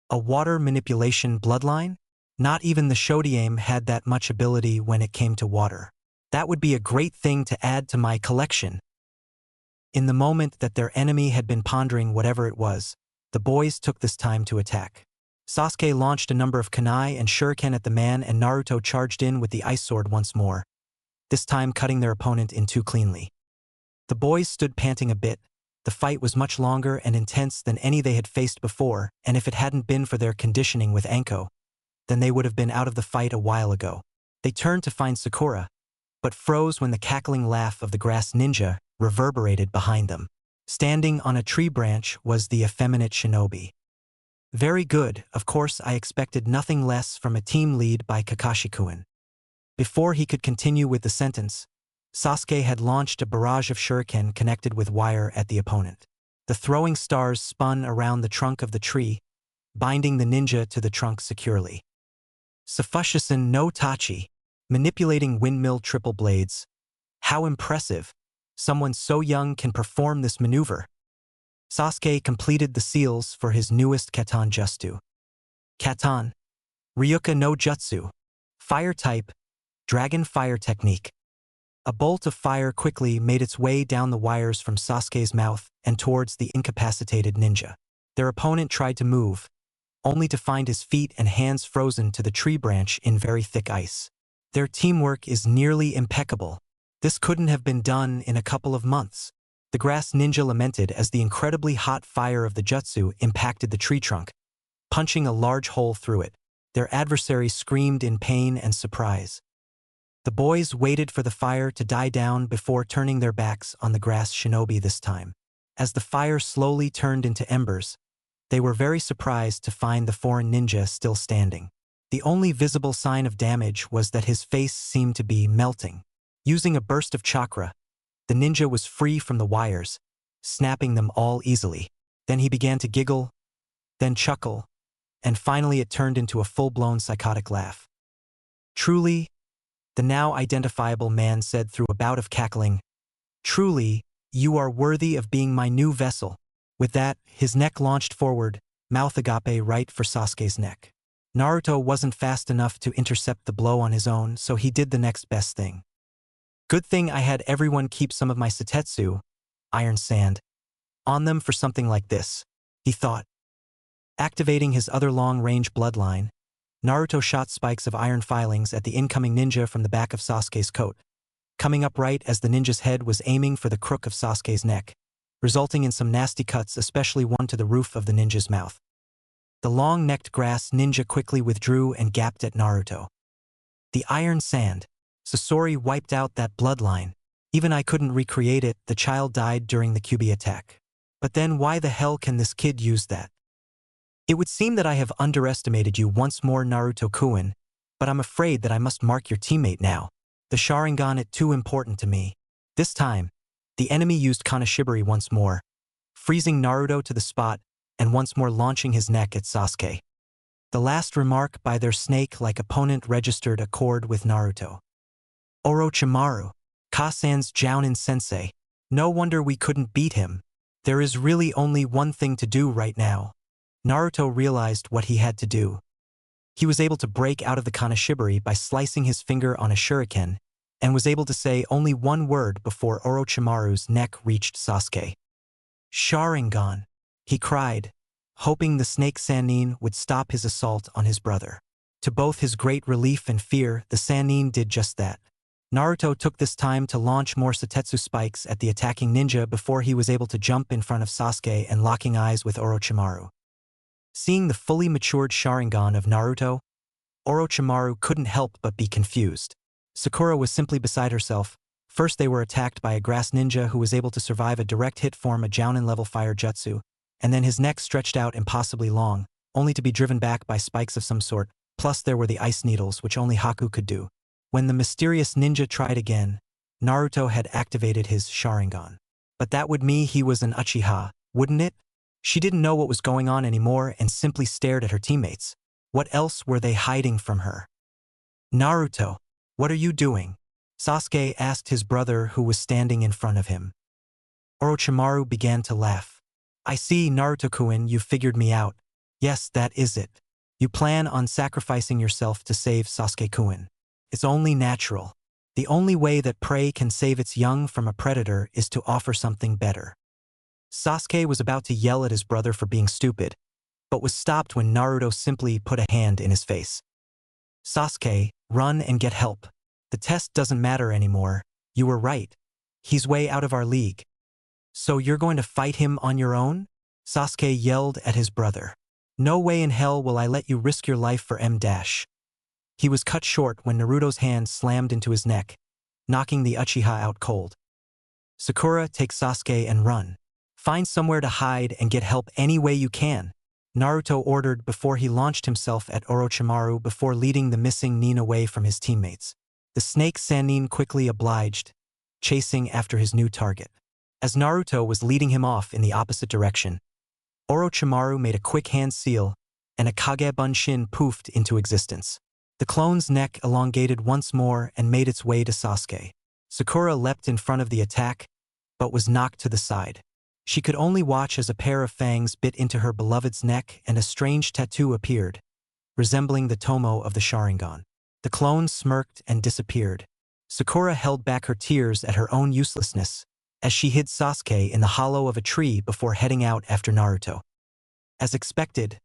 A water manipulation bloodline? Not even the Shodiame had that much ability when it came to water. That would be a great thing to add to my collection. In the moment that their enemy had been pondering whatever it was, the boys took this time to attack. Sasuke launched a number of kunai and shuriken at the man and Naruto charged in with the ice sword once more, this time cutting their opponent in two cleanly. The boys stood panting a bit. The fight was much longer and intense than any they had faced before, and if it hadn't been for their conditioning with Anko, then they would have been out of the fight a while ago. They turned to find Sakura, but froze when the cackling laugh of the grass ninja reverberated behind them. Standing on a tree branch was the effeminate shinobi. Very good, of course I expected nothing less from a team lead by Kakashi-kun. Before he could continue with the sentence, Sasuke had launched a barrage of shuriken connected with wire at the opponent. The throwing stars spun around the trunk of the tree, binding the ninja to the trunk securely. Sufushisan no Tachi, manipulating windmill triple blades. How impressive! Someone so young can perform this maneuver. Sasuke completed the seals for his newest Katan Jutsu. Katan. Ryuka no Jutsu. Fire type. Dragon fire technique. A bolt of fire quickly made its way down the wires from Sasuke's mouth and towards the incapacitated ninja. Their opponent tried to move, only to find his feet and hands frozen to the tree branch in very thick ice. Their teamwork is nearly impeccable. This couldn't have been done in a couple of months. The grass ninja lamented as the incredibly hot fire of the jutsu impacted the tree trunk, punching a large hole through it. Their adversary screamed in pain and surprise. The boys waited for the fire to die down before turning their backs on the grass shinobi this time. As the fire slowly turned into embers, they were very surprised to find the foreign ninja still standing. The only visible sign of damage was that his face seemed to be melting. Using a burst of chakra, the ninja was free from the wires, snapping them all easily. Then he began to giggle, then chuckle, and finally it turned into a full-blown psychotic laugh. Truly, the now identifiable man said through a bout of cackling, truly, you are worthy of being my new vessel. With that, his neck launched forward, mouth agape right for Sasuke's neck. Naruto wasn't fast enough to intercept the blow on his own, so he did the next best thing. Good thing I had everyone keep some of my Setetsu, iron sand, on them for something like this, he thought. Activating his other long-range bloodline, Naruto shot spikes of iron filings at the incoming ninja from the back of Sasuke's coat, coming up right as the ninja's head was aiming for the crook of Sasuke's neck, resulting in some nasty cuts, especially one to the roof of the ninja's mouth. The long-necked grass ninja quickly withdrew and gapped at Naruto. The iron sand. Sasori wiped out that bloodline. Even I couldn't recreate it. The child died during the Kyuubi attack. But then why the hell can this kid use that? It would seem that I have underestimated you once more, Naruto-kun, but I'm afraid that I must mark your teammate now. The Sharingan is too important to me. This time, the enemy used Kanashibari once more, freezing Naruto to the spot and once more launching his neck at Sasuke. The last remark by their snake-like opponent registered a chord with Naruto. Orochimaru, Kasan's Jounin sensei. No wonder we couldn't beat him. There is really only one thing to do right now. Naruto realized what he had to do. He was able to break out of the Kanashibari by slicing his finger on a shuriken, and was able to say only one word before Orochimaru's neck reached Sasuke. Sharingan, he cried, hoping the snake Sannin would stop his assault on his brother. To both his great relief and fear, the Sannin did just that. Naruto took this time to launch more Setetsu spikes at the attacking ninja before he was able to jump in front of Sasuke and locking eyes with Orochimaru. Seeing the fully matured Sharingan of Naruto, Orochimaru couldn't help but be confused. Sakura was simply beside herself. First they were attacked by a grass ninja who was able to survive a direct hit form a Jounin-level fire jutsu, and then his neck stretched out impossibly long, only to be driven back by spikes of some sort, plus there were the ice needles which only Haku could do. When the mysterious ninja tried again, Naruto had activated his Sharingan. But that would mean he was an Uchiha, wouldn't it? She didn't know what was going on anymore and simply stared at her teammates. What else were they hiding from her? Naruto, what are you doing? Sasuke asked his brother who was standing in front of him. Orochimaru began to laugh. I see, Naruto-kun, you figured me out. Yes, that is it. You plan on sacrificing yourself to save Sasuke-kun. It's only natural. The only way that prey can save its young from a predator is to offer something better. Sasuke was about to yell at his brother for being stupid, but was stopped when Naruto simply put a hand in his face. Sasuke, run and get help. The test doesn't matter anymore. You were right. He's way out of our league. So you're going to fight him on your own? Sasuke yelled at his brother. No way in hell will I let you risk your life for M-. He was cut short when Naruto's hand slammed into his neck, knocking the Uchiha out cold. Sakura, take Sasuke and run. Find somewhere to hide and get help any way you can, Naruto ordered before he launched himself at Orochimaru before leading the missing Nin away from his teammates. The snake Sannin quickly obliged, chasing after his new target. As Naruto was leading him off in the opposite direction, Orochimaru made a quick hand seal, and a Kage Bunshin poofed into existence. The clone's neck elongated once more and made its way to Sasuke. Sakura leapt in front of the attack, but was knocked to the side. She could only watch as a pair of fangs bit into her beloved's neck and a strange tattoo appeared, resembling the tomo of the Sharingan. The clone smirked and disappeared. Sakura held back her tears at her own uselessness, as she hid Sasuke in the hollow of a tree before heading out after Naruto. As expected,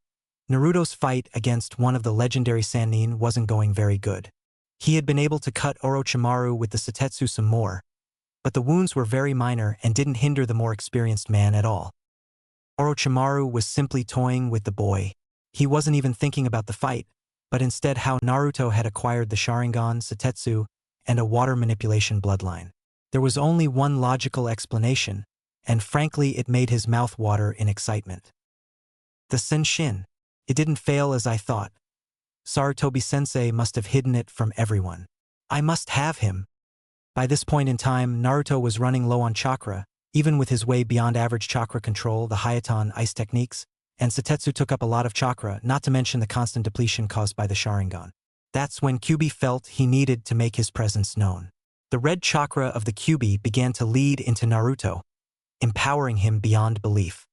Naruto's fight against one of the legendary Sannin wasn't going very good. He had been able to cut Orochimaru with the Setetsu some more, but the wounds were very minor and didn't hinder the more experienced man at all. Orochimaru was simply toying with the boy. He wasn't even thinking about the fight, but instead how Naruto had acquired the Sharingan, Setetsu, and a water manipulation bloodline. There was only one logical explanation, and frankly it made his mouth water in excitement. The Senshin. It didn't fail as I thought. Sarutobi-sensei must have hidden it from everyone. I must have him. By this point in time, Naruto was running low on chakra, even with his way beyond average chakra control, the Hayaton ice techniques, and Setetsu took up a lot of chakra, not to mention the constant depletion caused by the Sharingan. That's when Kyuubi felt he needed to make his presence known. The red chakra of the Kyuubi began to lead into Naruto, empowering him beyond belief.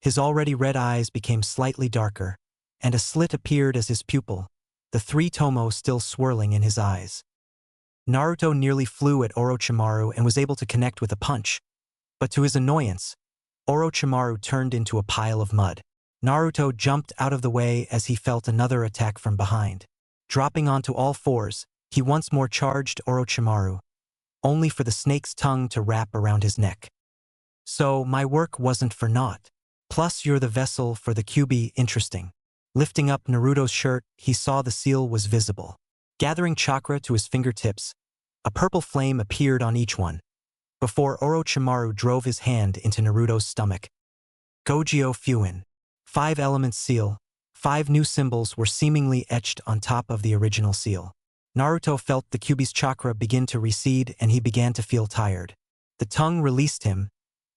His already red eyes became slightly darker, and a slit appeared as his pupil, the three tomo still swirling in his eyes. Naruto nearly flew at Orochimaru and was able to connect with a punch, but to his annoyance, Orochimaru turned into a pile of mud. Naruto jumped out of the way as he felt another attack from behind. Dropping onto all fours, he once more charged Orochimaru, only for the snake's tongue to wrap around his neck. So, my work wasn't for naught. Plus you're the vessel for the Kyuubi. Interesting. Lifting up Naruto's shirt, he saw the seal was visible. Gathering chakra to his fingertips, a purple flame appeared on each one, before Orochimaru drove his hand into Naruto's stomach. Gojyo Fuin. 5 elements seal. 5 new symbols were seemingly etched on top of the original seal. Naruto felt the Kyuubi's chakra begin to recede and he began to feel tired. The tongue released him,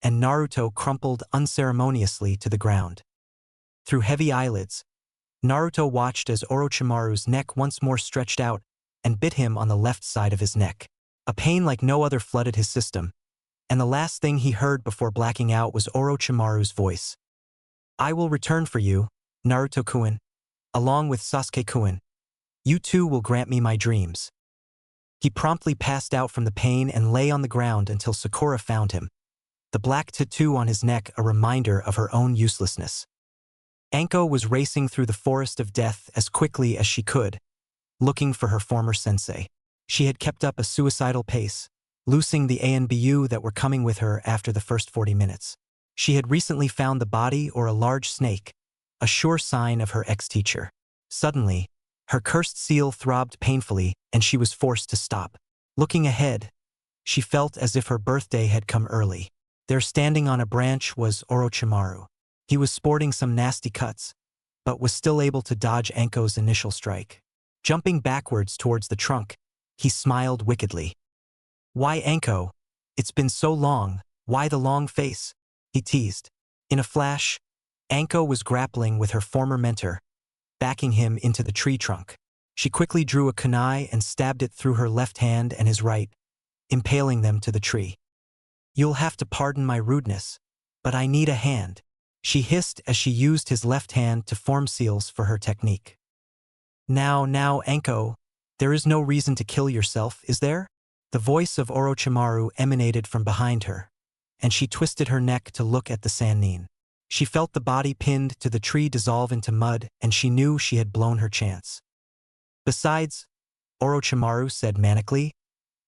and Naruto crumpled unceremoniously to the ground. Through heavy eyelids, Naruto watched as Orochimaru's neck once more stretched out and bit him on the left side of his neck. A pain like no other flooded his system, and the last thing he heard before blacking out was Orochimaru's voice. I will return for you, Naruto-kun, along with Sasuke-kun. You two will grant me my dreams. He promptly passed out from the pain and lay on the ground until Sakura found him, the black tattoo on his neck a reminder of her own uselessness. Anko was racing through the forest of death as quickly as she could, looking for her former sensei. She had kept up a suicidal pace, loosing the ANBU that were coming with her after the first 40 minutes. She had recently found the body or a large snake, a sure sign of her ex-teacher. Suddenly, her cursed seal throbbed painfully and she was forced to stop. Looking ahead, she felt as if her birthday had come early. There standing on a branch was Orochimaru. He was sporting some nasty cuts, but was still able to dodge Anko's initial strike. Jumping backwards towards the trunk, he smiled wickedly. Why Anko? It's been so long, why the long face? He teased. In a flash, Anko was grappling with her former mentor, backing him into the tree trunk. She quickly drew a kunai and stabbed it through her left hand and his right, impaling them to the tree. You'll have to pardon my rudeness, but I need a hand, she hissed as she used his left hand to form seals for her technique. Now, Anko, there is no reason to kill yourself, is there? The voice of Orochimaru emanated from behind her, and she twisted her neck to look at the Sannin. She felt the body pinned to the tree dissolve into mud, and she knew she had blown her chance. Besides, Orochimaru said manically,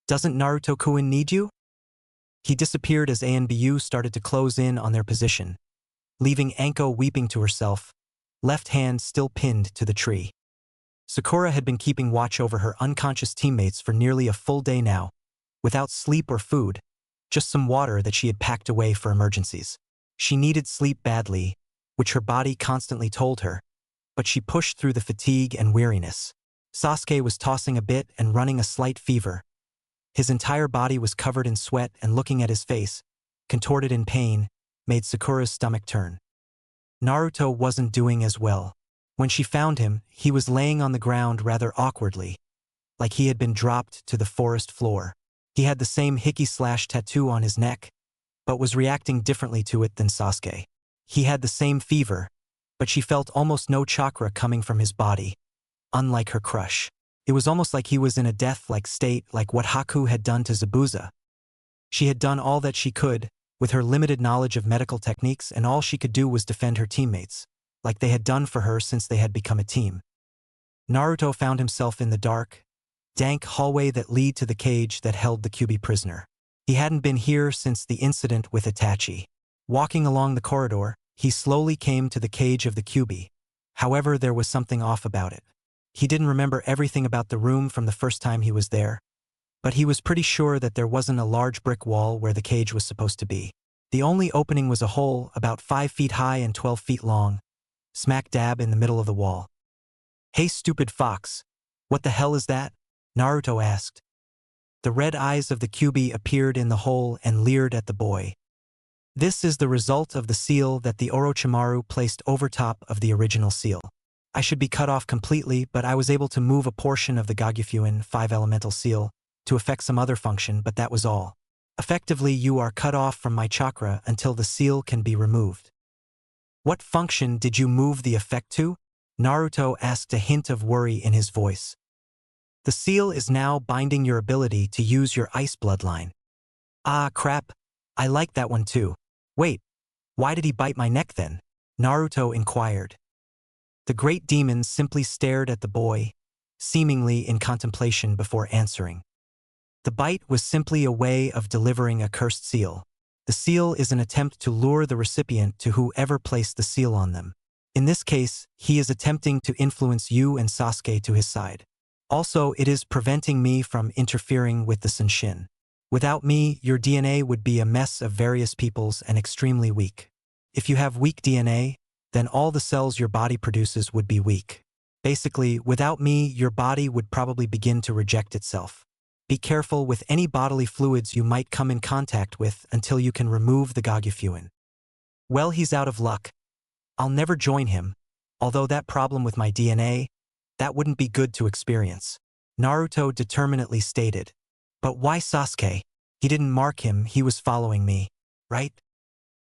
doesn't Naruto-kun need you? He disappeared as ANBU started to close in on their position, leaving Anko weeping to herself, left hand still pinned to the tree. Sakura had been keeping watch over her unconscious teammates for nearly a full day now, without sleep or food, just some water that she had packed away for emergencies. She needed sleep badly, which her body constantly told her, but she pushed through the fatigue and weariness. Sasuke was tossing a bit and running a slight fever. His entire body was covered in sweat, and looking at his face, contorted in pain, made Sakura's stomach turn. Naruto wasn't doing as well. When she found him, he was laying on the ground rather awkwardly, like he had been dropped to the forest floor. He had the same hickey/tattoo on his neck, but was reacting differently to it than Sasuke. He had the same fever, but she felt almost no chakra coming from his body, unlike her crush. It was almost like he was in a death-like state, like what Haku had done to Zabuza. She had done all that she could, with her limited knowledge of medical techniques, and all she could do was defend her teammates, like they had done for her since they had become a team. Naruto found himself in the dark, dank hallway that led to the cage that held the Kyuubi prisoner. He hadn't been here since the incident with Itachi. Walking along the corridor, he slowly came to the cage of the Kyuubi. However, there was something off about it. He didn't remember everything about the room from the first time he was there, but he was pretty sure that there wasn't a large brick wall where the cage was supposed to be. The only opening was a hole about 5 feet high and 12 feet long, smack dab in the middle of the wall. Hey stupid fox, what the hell is that? Naruto asked. The red eyes of the Kyuubi appeared in the hole and leered at the boy. This is the result of the seal that the Orochimaru placed over top of the original seal. I should be cut off completely, but I was able to move a portion of the Gagyofuin 5 elemental seal to affect some other function, but that was all. Effectively, you are cut off from my chakra until the seal can be removed. What function did you move the effect to? Naruto asked, a hint of worry in his voice. The seal is now binding your ability to use your ice bloodline. Ah, crap. I like that one too. Wait, why did he bite my neck then? Naruto inquired. The great demon simply stared at the boy, seemingly in contemplation before answering. The bite was simply a way of delivering a cursed seal. The seal is an attempt to lure the recipient to whoever placed the seal on them. In this case, he is attempting to influence you and Sasuke to his side. Also, it is preventing me from interfering with the Senshin. Without me, your DNA would be a mess of various peoples and extremely weak. If you have weak DNA, then all the cells your body produces would be weak. Basically, without me, your body would probably begin to reject itself. Be careful with any bodily fluids you might come in contact with until you can remove the Gagyufuin. Well, he's out of luck. I'll never join him, although that problem with my DNA, that wouldn't be good to experience. Naruto determinedly stated. But why Sasuke? He didn't mark him, he was following me, right?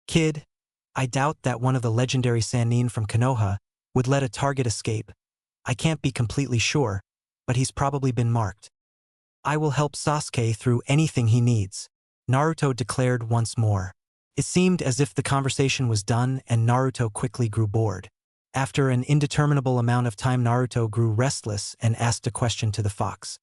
Kid, I doubt that one of the legendary Sannin from Konoha would let a target escape. I can't be completely sure, but he's probably been marked. I will help Sasuke through anything he needs, Naruto declared once more. It seemed as if the conversation was done and Naruto quickly grew bored. After an indeterminable amount of time, Naruto grew restless and asked a question to the fox.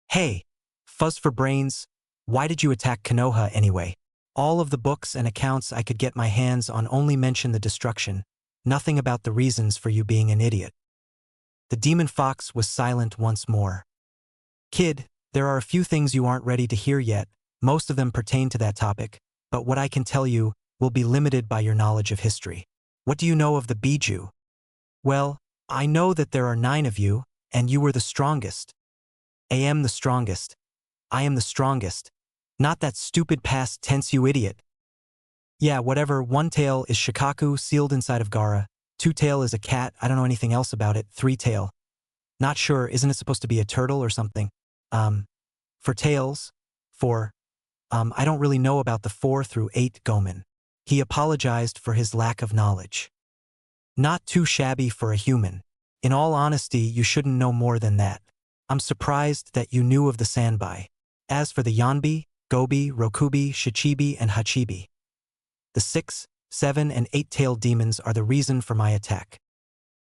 Hey, Fuzz for Brains, why did you attack Konoha anyway? All of the books and accounts I could get my hands on only mention the destruction, nothing about the reasons for you being an idiot. The demon fox was silent once more. Kid, there are a few things you aren't ready to hear yet, most of them pertain to that topic, but what I can tell you will be limited by your knowledge of history. What do you know of the Biju? Well, I know that there are 9 of you, and you were the strongest. I am the strongest. I am the strongest. Not that stupid past tense, you idiot. Yeah, whatever. 1 tail is Shikaku sealed inside of Gaara. 2 tail is a cat, I don't know anything else about it. 3 tail. Not sure, isn't it supposed to be a turtle or something? For tails, I don't really know about the 4 through 8 Gomen. He apologized for his lack of knowledge. Not too shabby for a human. In all honesty, you shouldn't know more than that. I'm surprised that you knew of the Sanbai. As for the Yanbi, Gobi, Rokubi, Shichibi, and Hachibi, the 6, 7, and 8-tailed demons are the reason for my attack.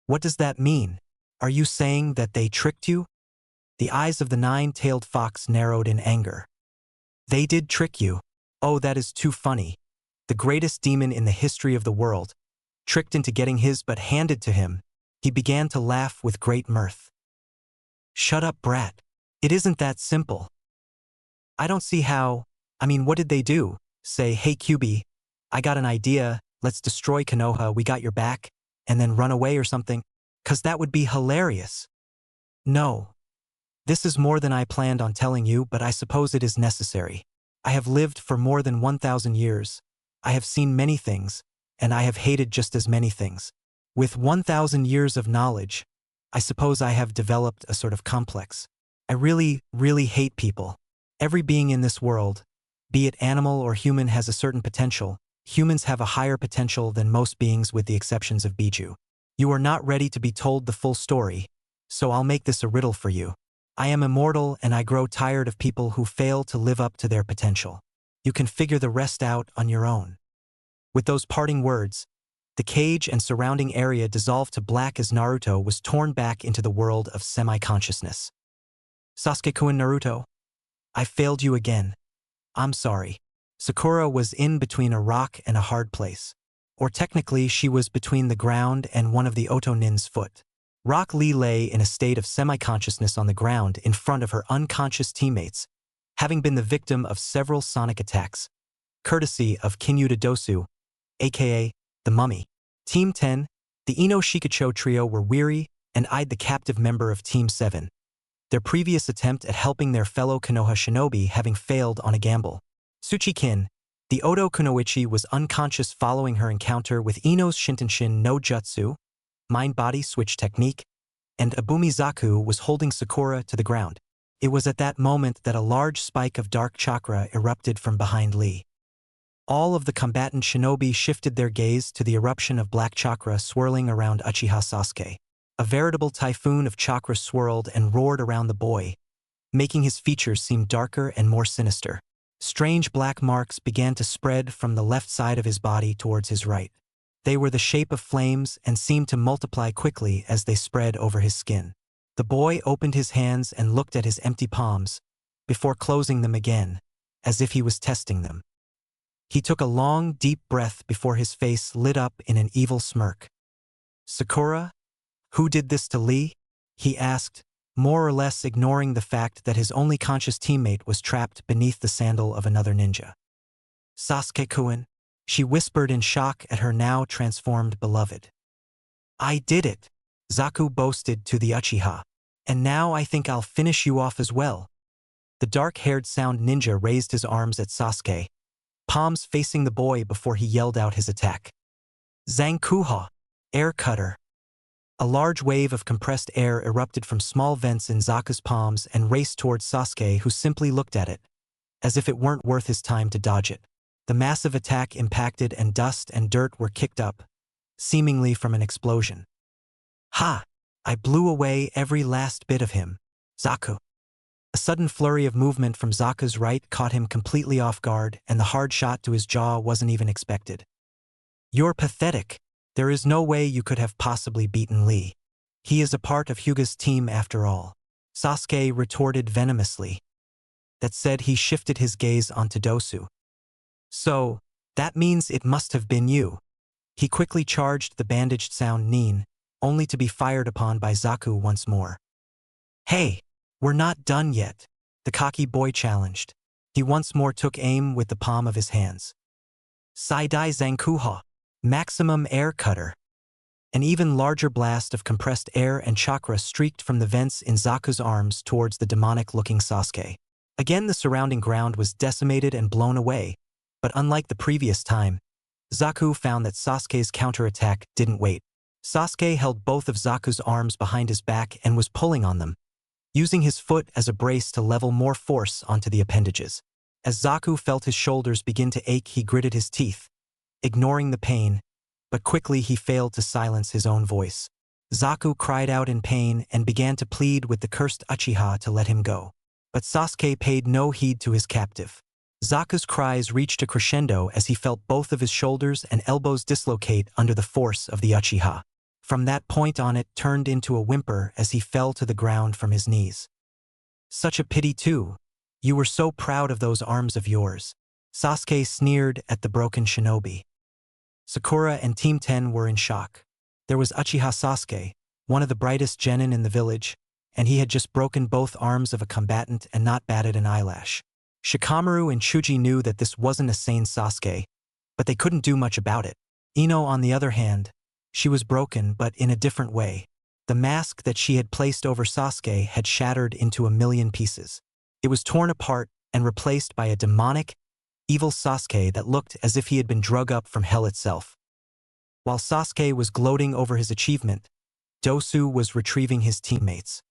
What does that mean? Are you saying that they tricked you? The eyes of the 9-tailed fox narrowed in anger. They did trick you. Oh, that is too funny. The greatest demon in the history of the world, tricked into getting his butt handed to him. He began to laugh with great mirth. Shut up, brat. It isn't that simple. I don't see how. I mean, what did they do? Say, hey QB, I got an idea, let's destroy Konoha, we got your back, and then run away or something? 'Cause that would be hilarious. No. This is more than I planned on telling you, but I suppose it is necessary. I have lived for more than 1,000 years. I have seen many things, and I have hated just as many things. With 1,000 years of knowledge, I suppose I have developed a sort of complex. I really, really hate people. Every being in this world, be it animal or human, has a certain potential. Humans have a higher potential than most beings with the exceptions of Biju. You are not ready to be told the full story, so I'll make this a riddle for you. I am immortal and I grow tired of people who fail to live up to their potential. You can figure the rest out on your own. With those parting words, the cage and surrounding area dissolved to black as Naruto was torn back into the world of semi-consciousness. Sasuke-kun, Naruto, I failed you again. I'm sorry. Sakura was in between a rock and a hard place. Or technically, she was between the ground and one of the Otonin's foot. Rock Lee lay in a state of semi-consciousness on the ground in front of her unconscious teammates, having been the victim of several sonic attacks, courtesy of Kinyuta Dosu, aka the Mummy. Team 10, the Ino Shikacho trio, were weary and eyed the captive member of Team 7. Their previous attempt at helping their fellow Konoha shinobi having failed on a gamble. Tsuchikin, the Oto Kunoichi, was unconscious following her encounter with Ino's Shintenshin no Jutsu, mind-body switch technique, and Abumizaku was holding Sakura to the ground. It was at that moment that a large spike of dark chakra erupted from behind Lee. All of the combatant shinobi shifted their gaze to the eruption of black chakra swirling around Uchiha Sasuke. A veritable typhoon of chakra swirled and roared around the boy, making his features seem darker and more sinister. Strange black marks began to spread from the left side of his body towards his right. They were the shape of flames and seemed to multiply quickly as they spread over his skin. The boy opened his hands and looked at his empty palms, before closing them again, as if he was testing them. He took a long, deep breath before his face lit up in an evil smirk. "Sakura? Who did this to Lee?" he asked, more or less ignoring the fact that his only conscious teammate was trapped beneath the sandal of another ninja. "Sasuke-kun," she whispered in shock at her now transformed beloved. "I did it," Zaku boasted to the Uchiha. "And now I think I'll finish you off as well." The dark-haired sound ninja raised his arms at Sasuke, palms facing the boy before he yelled out his attack. "Zankuha, air cutter." A large wave of compressed air erupted from small vents in Zaku's palms and raced towards Sasuke, who simply looked at it, as if it weren't worth his time to dodge it. The massive attack impacted and dust and dirt were kicked up, seemingly from an explosion. "Ha! I blew away every last bit of him, Zaku." A sudden flurry of movement from Zaku's right caught him completely off guard, and the hard shot to his jaw wasn't even expected. "You're pathetic. There is no way you could have possibly beaten Lee. He is a part of Hyuga's team after all," Sasuke retorted venomously. That said, he shifted his gaze onto Dosu. "So, that means it must have been you." He quickly charged the bandaged sound Nin, only to be fired upon by Zaku once more. "Hey, we're not done yet," the cocky boy challenged. He once more took aim with the palm of his hands. "Saidai Zankuha, maximum air cutter." An even larger blast of compressed air and chakra streaked from the vents in Zaku's arms towards the demonic-looking Sasuke. Again, the surrounding ground was decimated and blown away, but unlike the previous time, Zaku found that Sasuke's counterattack didn't wait. Sasuke held both of Zaku's arms behind his back and was pulling on them, using his foot as a brace to level more force onto the appendages. As Zaku felt his shoulders begin to ache, he gritted his teeth, ignoring the pain, but quickly he failed to silence his own voice. Zaku cried out in pain and began to plead with the cursed Uchiha to let him go. But Sasuke paid no heed to his captive. Zaku's cries reached a crescendo as he felt both of his shoulders and elbows dislocate under the force of the Uchiha. From that point on, it turned into a whimper as he fell to the ground from his knees. "Such a pity too. You were so proud of those arms of yours," Sasuke sneered at the broken shinobi. Sakura and Team 10 were in shock. There was Uchiha Sasuke, one of the brightest genin in the village, and he had just broken both arms of a combatant and not batted an eyelash. Shikamaru and Chuji knew that this wasn't a sane Sasuke, but they couldn't do much about it. Ino, on the other hand, she was broken, but in a different way. The mask that she had placed over Sasuke had shattered into a million pieces. It was torn apart and replaced by a demonic, evil Sasuke that looked as if he had been drug up from hell itself. While Sasuke was gloating over his achievement, Dosu was retrieving his teammates.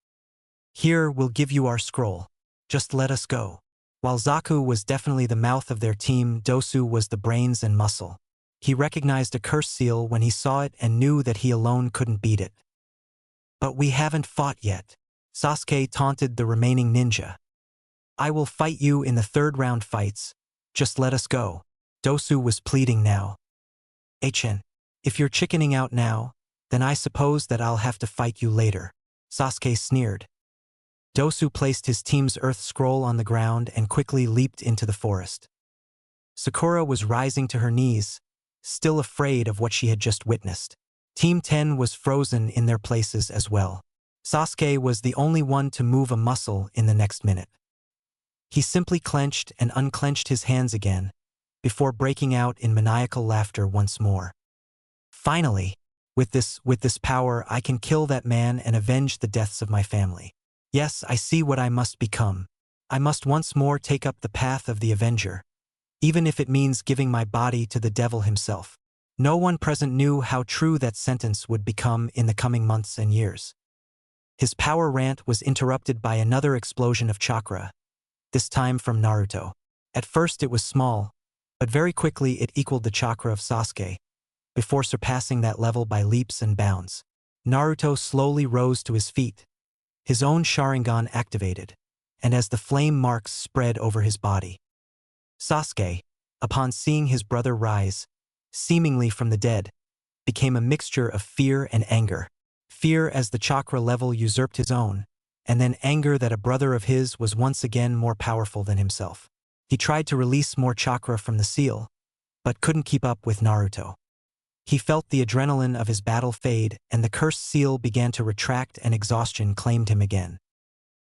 "Here, we'll give you our scroll. Just let us go." While Zaku was definitely the mouth of their team, Dosu was the brains and muscle. He recognized a curse seal when he saw it and knew that he alone couldn't beat it. "But we haven't fought yet," Sasuke taunted the remaining ninja. "I will fight you in the third-round fights. Just let us go." Dosu was pleading now. "Achen, if you're chickening out now, then I suppose that I'll have to fight you later," Sasuke sneered. Dosu placed his team's earth scroll on the ground and quickly leaped into the forest. Sakura was rising to her knees, still afraid of what she had just witnessed. Team 10 was frozen in their places as well. Sasuke was the only one to move a muscle in the next minute. He simply clenched and unclenched his hands again, before breaking out in maniacal laughter once more. "Finally, with this power, I can kill that man and avenge the deaths of my family. Yes, I see what I must become. I must once more take up the path of the Avenger, even if it means giving my body to the devil himself." No one present knew how true that sentence would become in the coming months and years. His power rant was interrupted by another explosion of chakra, this time from Naruto. At first it was small, But very quickly it equaled the chakra of Sasuke, before surpassing that level by leaps and bounds. Naruto slowly rose to his feet, his own Sharingan activated, and as the flame marks spread over his body. Sasuke, upon seeing his brother rise, seemingly from the dead, became a mixture of fear and anger. Fear as the chakra level usurped his own, and then anger that a brother of his was once again more powerful than himself. He tried to release more chakra from the seal, but couldn't keep up with Naruto. He felt the adrenaline of his battle fade, and the cursed seal began to retract and exhaustion claimed him again.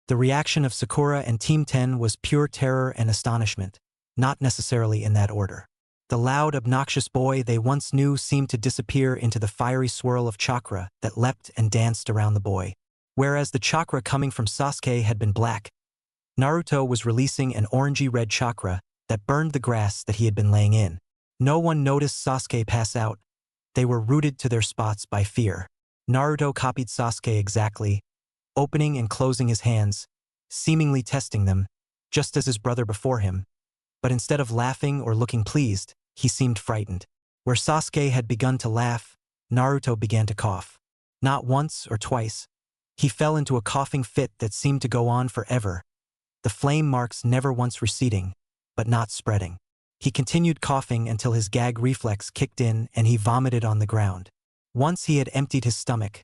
The reaction of Sakura and Team 10 was pure terror and astonishment, not necessarily in that order. The loud, obnoxious boy they once knew seemed to disappear into the fiery swirl of chakra that leapt and danced around the boy. Whereas the chakra coming from Sasuke had been black, Naruto was releasing an orangey-red chakra that burned the grass that he had been laying in. No one noticed Sasuke pass out. They were rooted to their spots by fear. Naruto copied Sasuke exactly, opening and closing his hands, seemingly testing them, just as his brother before him. But instead of laughing or looking pleased, he seemed frightened. Where Sasuke had begun to laugh, Naruto began to cough. Not once or twice. He fell into a coughing fit that seemed to go on forever, the flame marks never once receding, but not spreading. He continued coughing until his gag reflex kicked in and he vomited on the ground. Once he had emptied his stomach,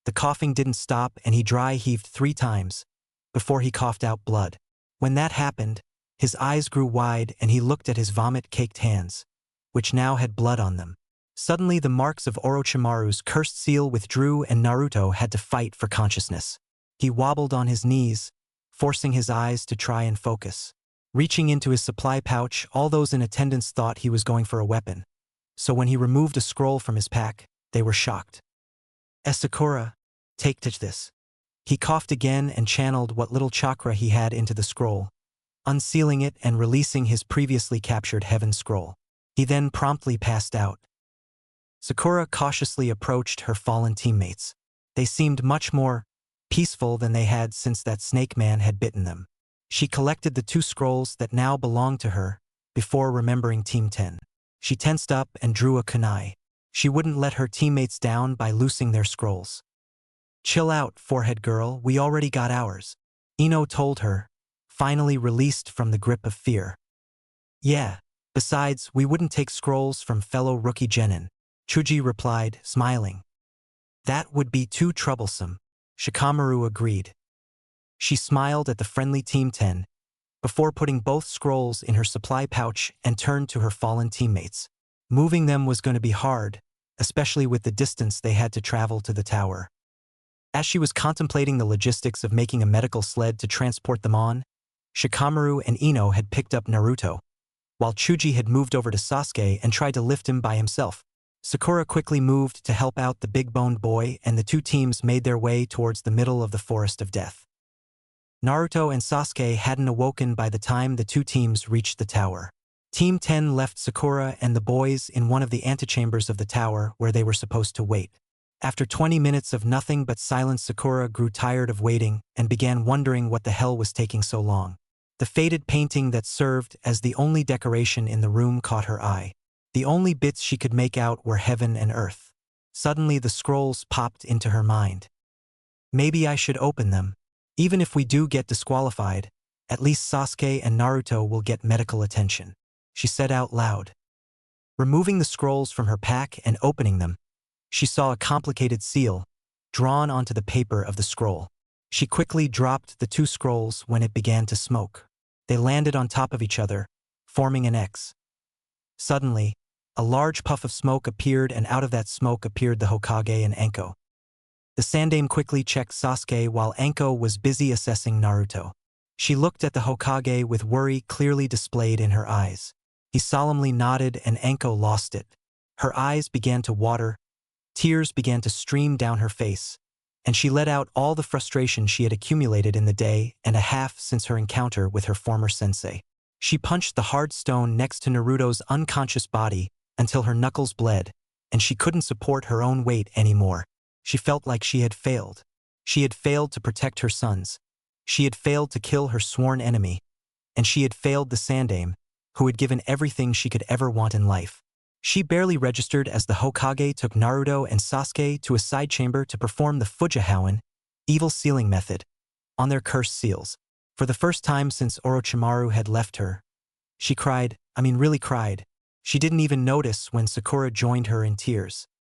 the coughing didn't stop and he dry heaved 3 times, before he coughed out blood. When that happened, his eyes grew wide and he looked at his vomit-caked hands, which now had blood on them. Suddenly the marks of Orochimaru's cursed seal withdrew and Naruto had to fight for consciousness. He wobbled on his knees, forcing his eyes to try and focus. Reaching into his supply pouch, all those in attendance thought he was going for a weapon. So when he removed a scroll from his pack, they were shocked. Sakura, take this. He coughed again and channeled what little chakra he had into the scroll, unsealing it and releasing his previously captured heaven scroll. He then promptly passed out. Sakura cautiously approached her fallen teammates. They seemed much more peaceful than they had since that snake man had bitten them. She collected the 2 scrolls that now belonged to her, before remembering Team 10. She tensed up and drew a kunai. She wouldn't let her teammates down by loosing their scrolls. Chill out, forehead girl, we already got ours, Ino told her, finally released from the grip of fear. Yeah, besides, we wouldn't take scrolls from fellow rookie Genin, Chuji replied, smiling. That would be too troublesome, Shikamaru agreed. She smiled at the friendly Team 10, before putting both scrolls in her supply pouch and turned to her fallen teammates. Moving them was going to be hard, especially with the distance they had to travel to the tower. As she was contemplating the logistics of making a medical sled to transport them on, Shikamaru and Ino had picked up Naruto, while Chuji had moved over to Sasuke and tried to lift him by himself. Sakura quickly moved to help out the big-boned boy and the 2 teams made their way towards the middle of the Forest of Death. Naruto and Sasuke hadn't awoken by the time the 2 teams reached the tower. Team 10 left Sakura and the boys in one of the antechambers of the tower where they were supposed to wait. After 20 minutes of nothing but silence, Sakura grew tired of waiting and began wondering what the hell was taking so long. The faded painting that served as the only decoration in the room caught her eye. The only bits she could make out were heaven and earth. Suddenly the scrolls popped into her mind. Maybe I should open them. Even if we do get disqualified, at least Sasuke and Naruto will get medical attention, she said out loud. Removing the scrolls from her pack and opening them, she saw a complicated seal drawn onto the paper of the scroll. She quickly dropped the 2 scrolls when it began to smoke. They landed on top of each other, forming an X. Suddenly, a large puff of smoke appeared and out of that smoke appeared the Hokage and Anko. The Sandaime quickly checked Sasuke while Anko was busy assessing Naruto. She looked at the Hokage with worry clearly displayed in her eyes. He solemnly nodded and Anko lost it. Her eyes began to water, tears began to stream down her face, and she let out all the frustration she had accumulated in the day and a half since her encounter with her former sensei. She punched the hard stone next to Naruto's unconscious body until her knuckles bled, and she couldn't support her own weight anymore. She felt like she had failed. She had failed to protect her sons. She had failed to kill her sworn enemy. And she had failed the Sandaime, who had given everything she could ever want in life. She barely registered as the Hokage took Naruto and Sasuke to a side chamber to perform the Fujihowan, evil sealing method, on their cursed seals. For the first time since Orochimaru had left her, she cried, really cried. She didn't even notice when Sakura joined her in tears.